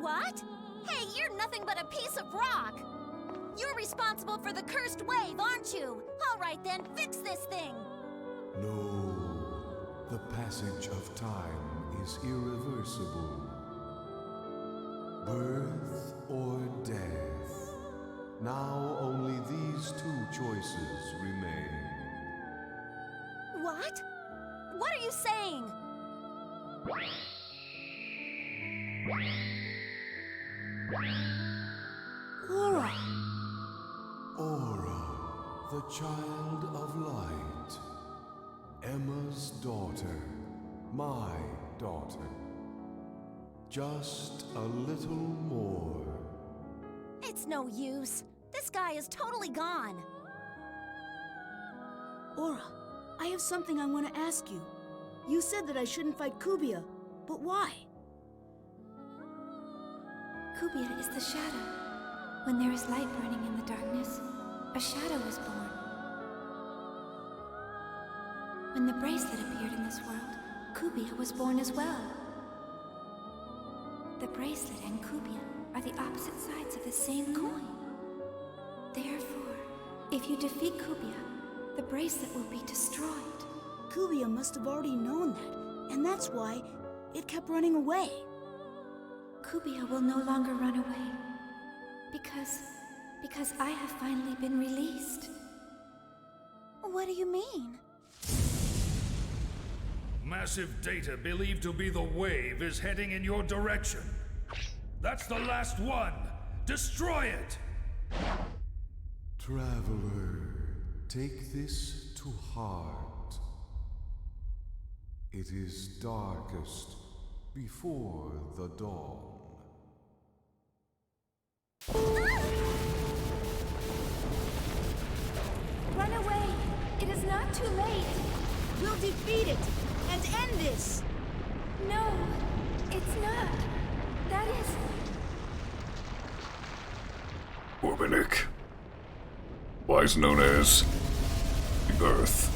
[SPEAKER 23] What? Hey, you're nothing but a piece of rock! You're responsible for the cursed wave, aren't you? All right then, fix this thing!
[SPEAKER 7] No, the passage of time is irreversible. Birth or death. Now only these 2 choices remain.
[SPEAKER 23] What? What are you saying?
[SPEAKER 9] Aura!
[SPEAKER 7] Aura, the child of light. Emma's daughter. My daughter. Just a little more.
[SPEAKER 23] It's no use. This guy is totally gone.
[SPEAKER 9] Aura, I have something I want to ask you. You said that I shouldn't fight Kubia, but why?
[SPEAKER 18] Kubia is the shadow. When there is light burning in the darkness, a shadow is born. When the bracelet appeared in this world, Kubia was born as well. The bracelet and Kubia are the opposite sides of the same coin. Therefore, if you defeat Kubia, the bracelet will be destroyed.
[SPEAKER 9] Kubia must have already known that, and that's why it kept running away.
[SPEAKER 18] Kubia will no longer run away. Because I have finally been released.
[SPEAKER 13] What do you mean?
[SPEAKER 17] Massive data believed to be the wave is heading in your direction. That's the last one! Destroy it!
[SPEAKER 7] Traveler, take this to heart. It is darkest before the dawn.
[SPEAKER 18] Run away! It is not too late!
[SPEAKER 9] We'll defeat it and end this!
[SPEAKER 18] No, it's not. That is...
[SPEAKER 2] Orbinik. Wise known as Rebirth.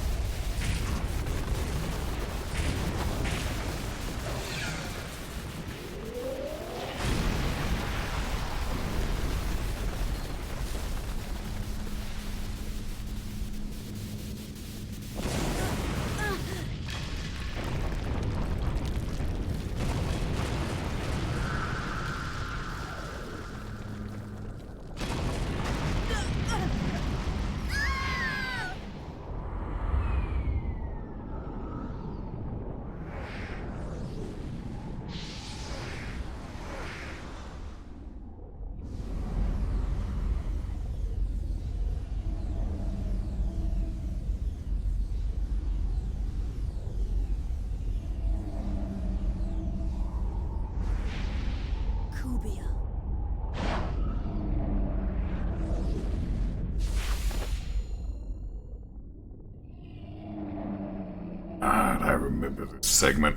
[SPEAKER 2] I remember this segment.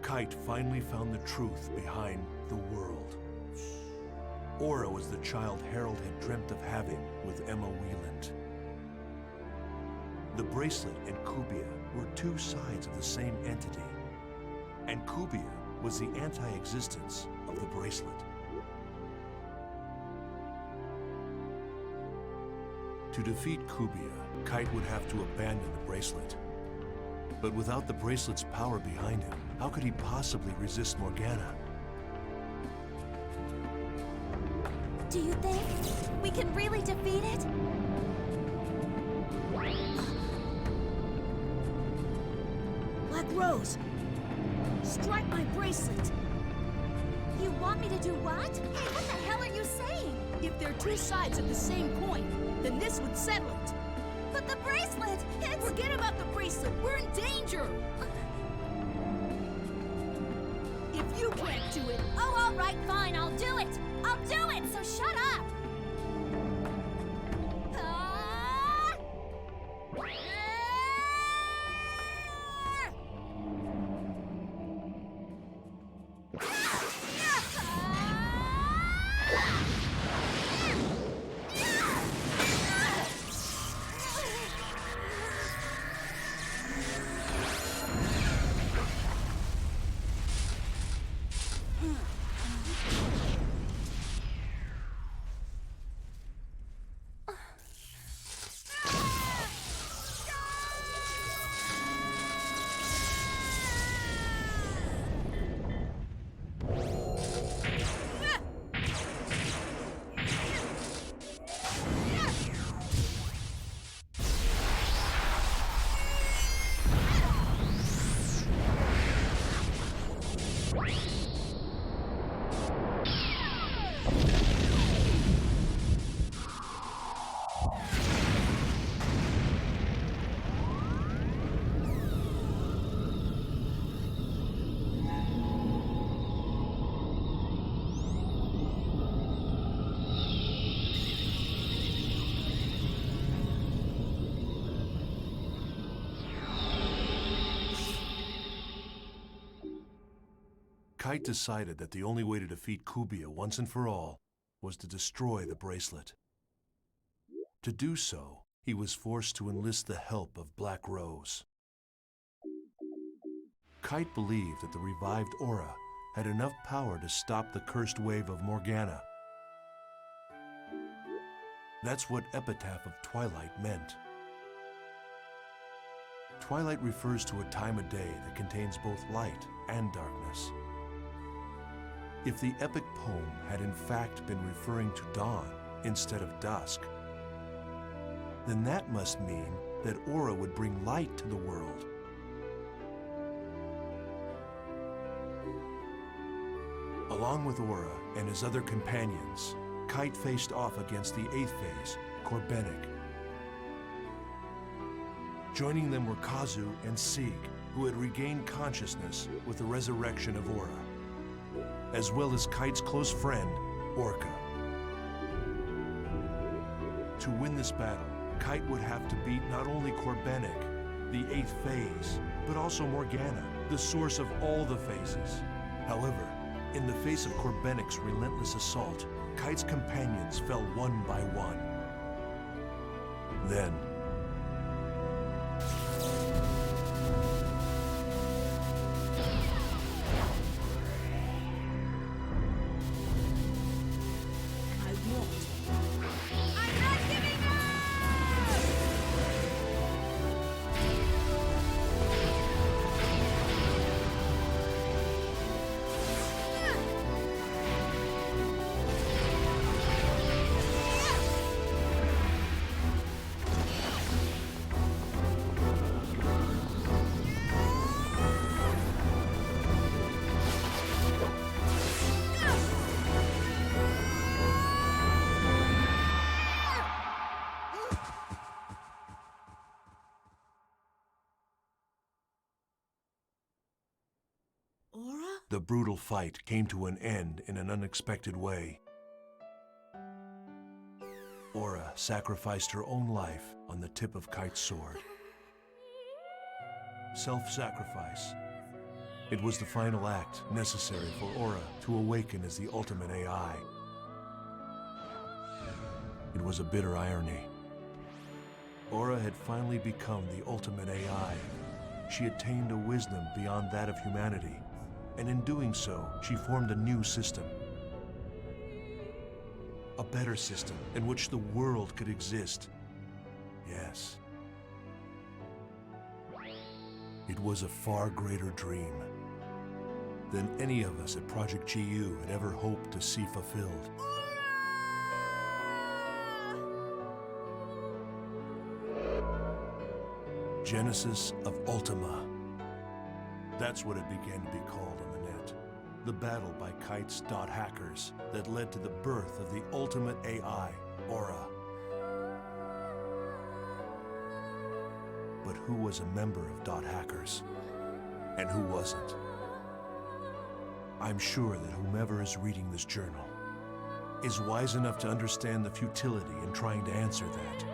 [SPEAKER 12] Kite finally found the truth behind the world. Aura was the child Harold had dreamt of having with Emma Wieland. The bracelet and Kubia were two sides of the same entity, and Kubia was the anti-existence of the bracelet. To defeat Kubia, Kite would have to abandon the bracelet. But without the bracelet's power behind him, how could he possibly resist Morgana?
[SPEAKER 13] Do you think we can really defeat it?
[SPEAKER 9] Black Rose, strike my bracelet.
[SPEAKER 13] You want me to do what? Hey, what the hell are you saying?
[SPEAKER 9] If they're two sides of the same coin, then this would settle it.
[SPEAKER 13] But the bracelet, it's...
[SPEAKER 9] Forget about the bracelet. We're in danger. If you can't do it...
[SPEAKER 13] Oh, all right, fine, I'll do it. I'll do it, so shut up.
[SPEAKER 12] Kite decided that the only way to defeat Kubia once and for all was to destroy the bracelet. To do so, he was forced to enlist the help of Black Rose. Kite believed that the revived aura had enough power to stop the cursed wave of Morgana. That's what Epitaph of Twilight meant. Twilight refers to a time of day that contains both light and darkness. If the epic poem had in fact been referring to dawn instead of dusk, then that must mean that Aura would bring light to the world. Along with Aura and his other companions, Kite faced off against the 8th phase, Corbenic. Joining them were Kazu and Sieg, who had regained consciousness with the resurrection of Aura, as well as Kite's close friend, Orca. To win this battle, Kite would have to beat not only Corbenic, the 8th phase, but also Morgana, the source of all the phases. However, in the face of Corbenic's relentless assault, Kite's companions fell one by one. Then, the brutal fight came to an end in an unexpected way. Aura sacrificed her own life on the tip of Kite's sword. Self-sacrifice. It was the final act necessary for Aura to awaken as the ultimate AI. It was a bitter irony. Aura had finally become the ultimate AI. She attained a wisdom beyond that of humanity, and in doing so, she formed a new system. A better system in which the world could exist. Yes. It was a far greater dream than any of us at Project GU had ever hoped to see fulfilled. Genesis of Ultima. That's what it began to be called on the net. The battle by Kite's dot hackers that led to the birth of the ultimate AI, Aura. But who was a member of dot hackers? And who wasn't? I'm sure that whomever is reading this journal is wise enough to understand the futility in trying to answer that.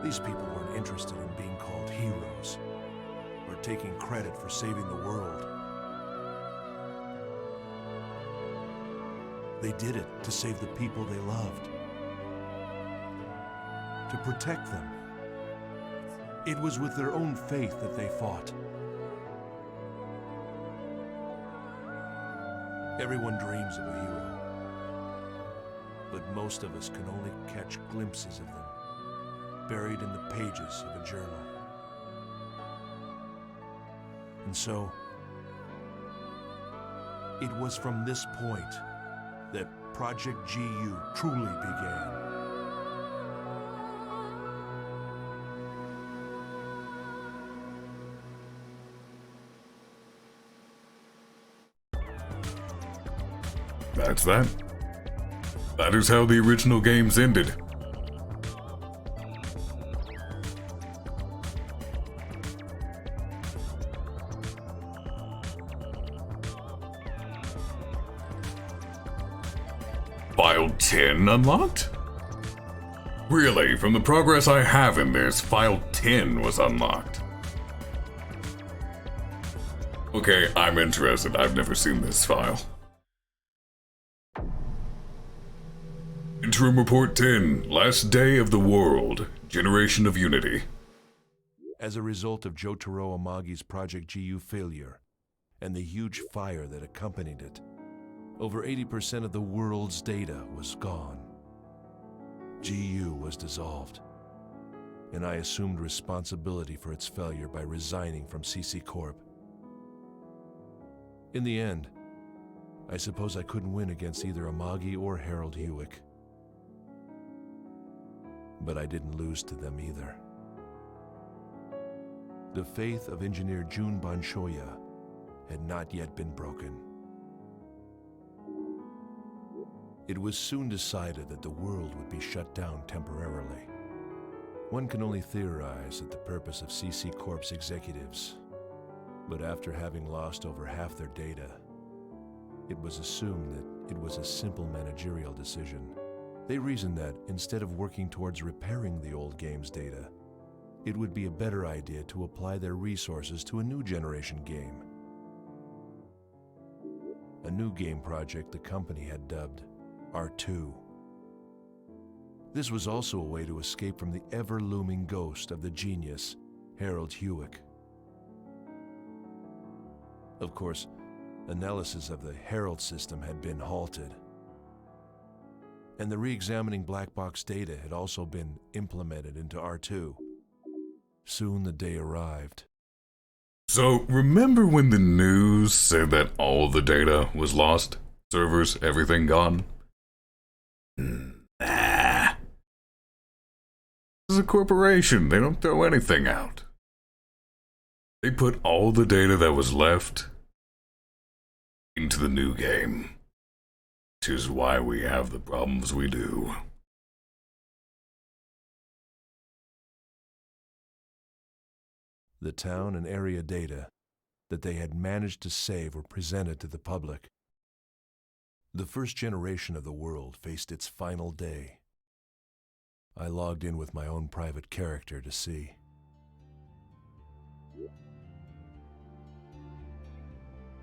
[SPEAKER 12] These people weren't interested in being called heroes, or taking credit for saving the world. They did it to save the people they loved, to protect them. It was with their own faith that they fought. Everyone dreams of a hero, but most of us can only catch glimpses of them, buried in the pages of a journal. And so, it was from this point that Project GU truly began.
[SPEAKER 2] That's that. That is how the original games ended. File 10 unlocked? Really, from the progress I have in this, File 10 was unlocked. Okay, I'm interested. I've never seen this file. Interim Report 10, Last Day of the World, Generation of Unity.
[SPEAKER 12] As a result of Jotaro Amagi's Project GU failure and the huge fire that accompanied it, over 80% of the world's data was gone. GU was dissolved, and I assumed responsibility for its failure by resigning from CC Corp. In the end, I suppose I couldn't win against either Amagi or Harold Hewick. But I didn't lose to them either. The faith of engineer Jun Banshoya had not yet been broken. It was soon decided that the world would be shut down temporarily. One can only theorize at the purpose of CC Corp's executives, but after having lost over half their data, it was assumed that it was a simple managerial decision. They reasoned that instead of working towards repairing the old game's data, it would be a better idea to apply their resources to a new generation game. A new game project the company had dubbed R2. This was also a way to escape from the ever-looming ghost of the genius, Harold Hewick. Of course, analysis of the Herald system had been halted, and the re-examining black box data had also been implemented into R2. Soon the day arrived.
[SPEAKER 2] So, remember when the news said that all the data was lost? Servers, everything gone? Nah. This is a corporation. They don't throw anything out. They put all the data that was left into the new game. Which is why we have the problems we do.
[SPEAKER 12] The town and area data that they had managed to save were presented to the public. The first generation of the world faced its final day. I logged in with my own private character to see.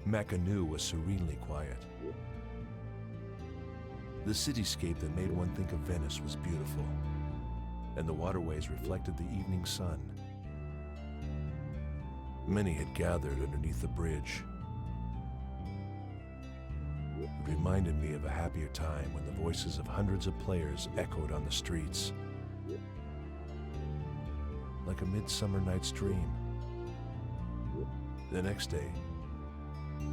[SPEAKER 12] Makanu was serenely quiet. The cityscape that made one think of Venice was beautiful, and the waterways reflected the evening sun. Many had gathered underneath the bridge. It reminded me of a happier time when the voices of hundreds of players echoed on the streets. Like a midsummer night's dream. The next day,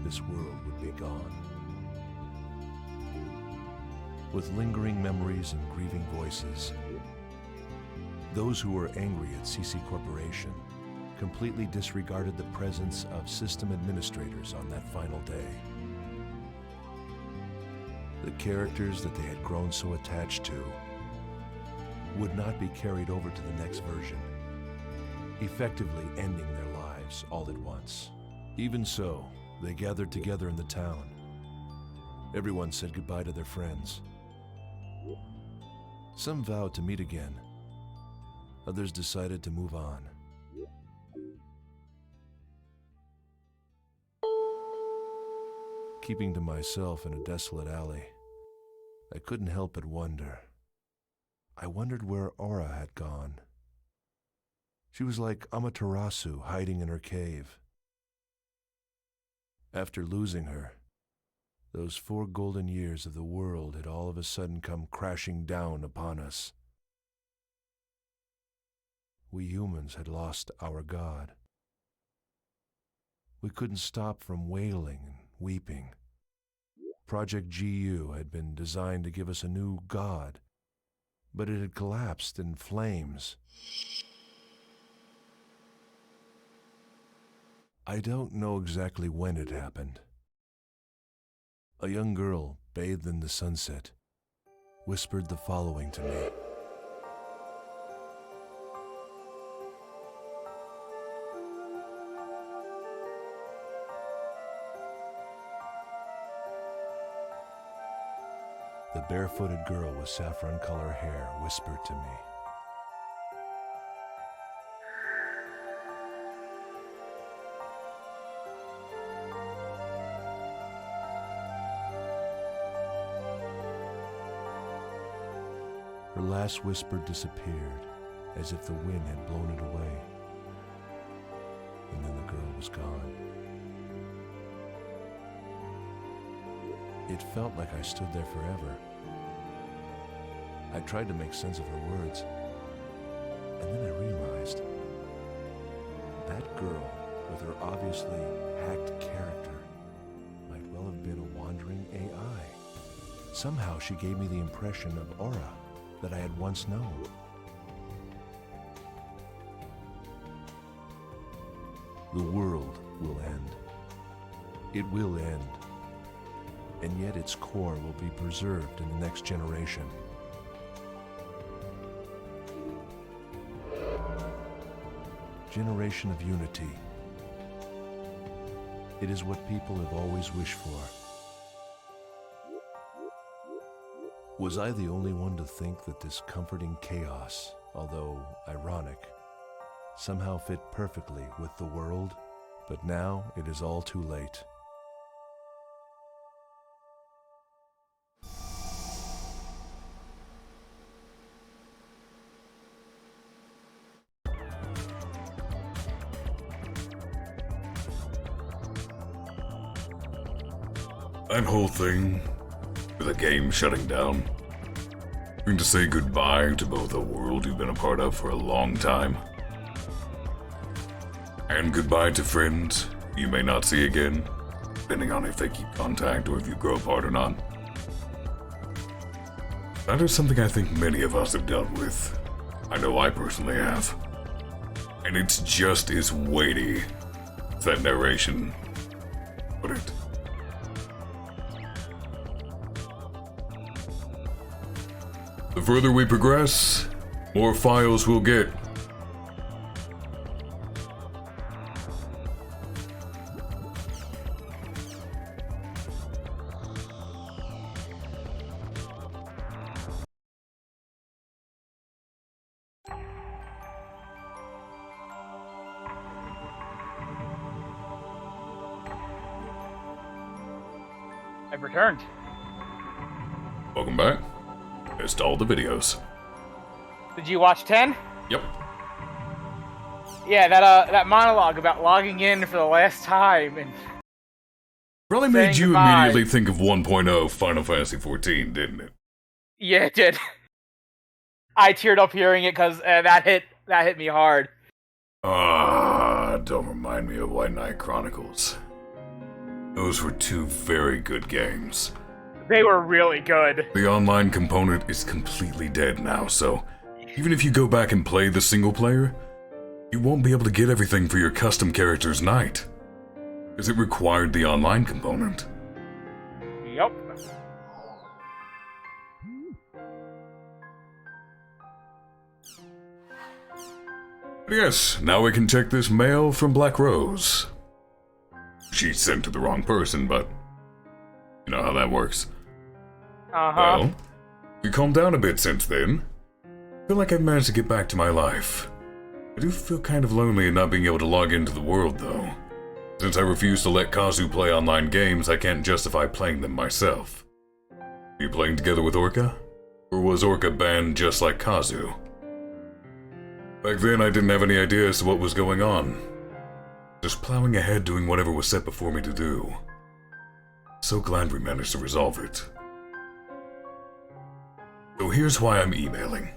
[SPEAKER 12] this world would be gone. With lingering memories and grieving voices, those who were angry at CC Corporation completely disregarded the presence of system administrators on that final day. The characters that they had grown so attached to would not be carried over to the next version, effectively ending their lives all at once. Even so, they gathered together in the town. Everyone said goodbye to their friends. Some vowed to meet again. Others decided to move on. Keeping to myself in a desolate alley, I couldn't help but wonder. I wondered where Aura had gone. She was like Amaterasu hiding in her cave. After losing her, those 4 golden years of the world had all of a sudden come crashing down upon us. We humans had lost our god. We couldn't stop from wailing and weeping. Project GU had been designed to give us a new god, but it had collapsed in flames. I don't know exactly when it happened. A young girl, bathed in the sunset, whispered the following to me. The barefooted girl with saffron-color hair whispered to me. Her last whisper disappeared, as if the wind had blown it away. was gone. It felt like I stood there forever. I tried to make sense of her words, and then I realized that girl, with her obviously hacked character, might well have been a wandering AI. Somehow she gave me the impression of aura that I had once known. The world will end. It will end. And yet its core will be preserved in the next generation. Generation of unity. It is what people have always wished for. Was I the only one to think that this comforting chaos, although ironic, somehow fit perfectly with the world? But now it is all too late.
[SPEAKER 2] That whole thing, with the game shutting down, having to say goodbye to both a world you've been a part of for a long time, and goodbye to friends you may not see again, depending on if they keep contact or if you grow apart or not. That is something I think many of us have dealt with. I know I personally have. And it's just as weighty as that narration put it. The further we progress, more files we'll get.
[SPEAKER 3] I've returned.
[SPEAKER 2] Welcome back. Missed all the videos.
[SPEAKER 3] Did you watch 10?
[SPEAKER 2] Yep.
[SPEAKER 3] Yeah, that monologue about logging in for the last time and
[SPEAKER 2] Probably made you
[SPEAKER 3] goodbye.
[SPEAKER 2] immediately think of 1.0 Final Fantasy XIV, didn't it?
[SPEAKER 3] Yeah, it did. I teared up hearing it because that hit me hard.
[SPEAKER 2] Don't remind me of White Knight Chronicles. Those were two very good games.
[SPEAKER 3] They were really good.
[SPEAKER 2] The online component is completely dead now, so even if you go back and play the single player, you won't be able to get everything for your custom character's knight, because it required the online component.
[SPEAKER 3] Yup.
[SPEAKER 2] But yes, now we can check this mail from Black Rose. She sent to the wrong person, but you know how that works. Well, we calmed down a bit since then. I feel like I've managed to get back to my life. I do feel kind of lonely in not being able to log into the world, though. Since I refuse to let Kazu play online games, I can't justify playing them myself. Are you playing together with Orca? Or was Orca banned just like Kazu? Back then, I didn't have any idea as to what was going on. Just plowing ahead doing whatever was set before me to do. So glad we managed to resolve it. So here's why I'm emailing.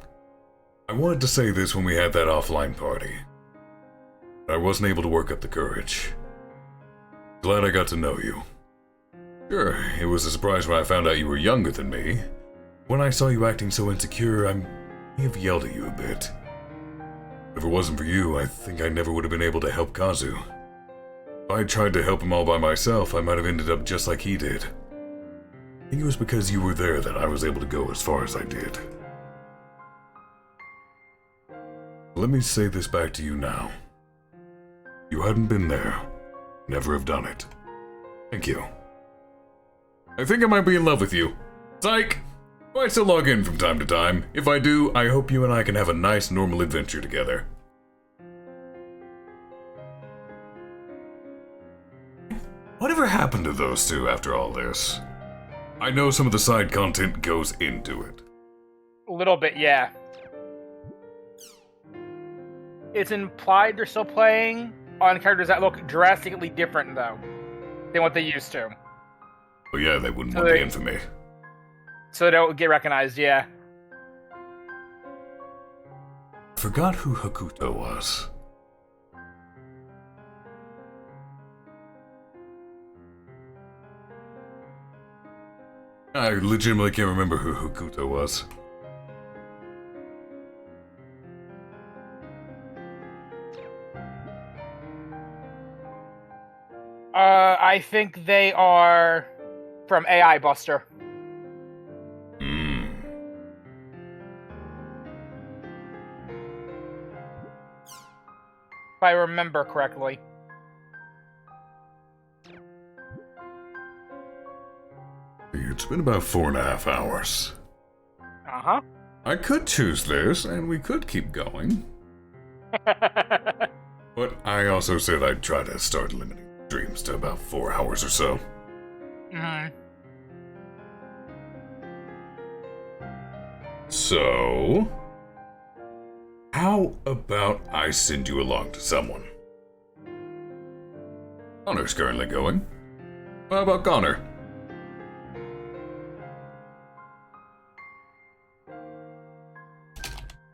[SPEAKER 2] I wanted to say this when we had that offline party. But I wasn't able to work up the courage. Glad I got to know you. Sure, it was a surprise when I found out you were younger than me. When I saw you acting so insecure, I may have yelled at you a bit. If it wasn't for you, I think I never would have been able to help Kazu. If I tried to help him all by myself, I might have ended up just like he did. I think it was because you were there that I was able to go as far as I did. Let me say this back to you now. If you hadn't been there, never have done it. Thank you. I think I might be in love with you. Psych! I still log in from time to time. If I do, I hope you and I can have a nice, normal adventure together. Whatever happened to those two after all this? I know some of the side content goes into it.
[SPEAKER 3] A little bit, yeah. It's implied they're still playing, on characters that look drastically different, though, than what they used to.
[SPEAKER 2] Oh yeah, they wouldn't want the infamy.
[SPEAKER 3] So they don't get recognized, yeah.
[SPEAKER 2] Forgot who Hakuto was. I legitimately can't remember who Hakuto was.
[SPEAKER 3] I think they are from AI Buster. If I remember correctly.
[SPEAKER 2] It's been about 4.5 hours.
[SPEAKER 3] Uh-huh.
[SPEAKER 2] I could choose this, and we could keep going. But I also said I'd try to start limiting streams to about 4 hours or so. So, how about I send you along to someone? Connor's currently going. How about Connor?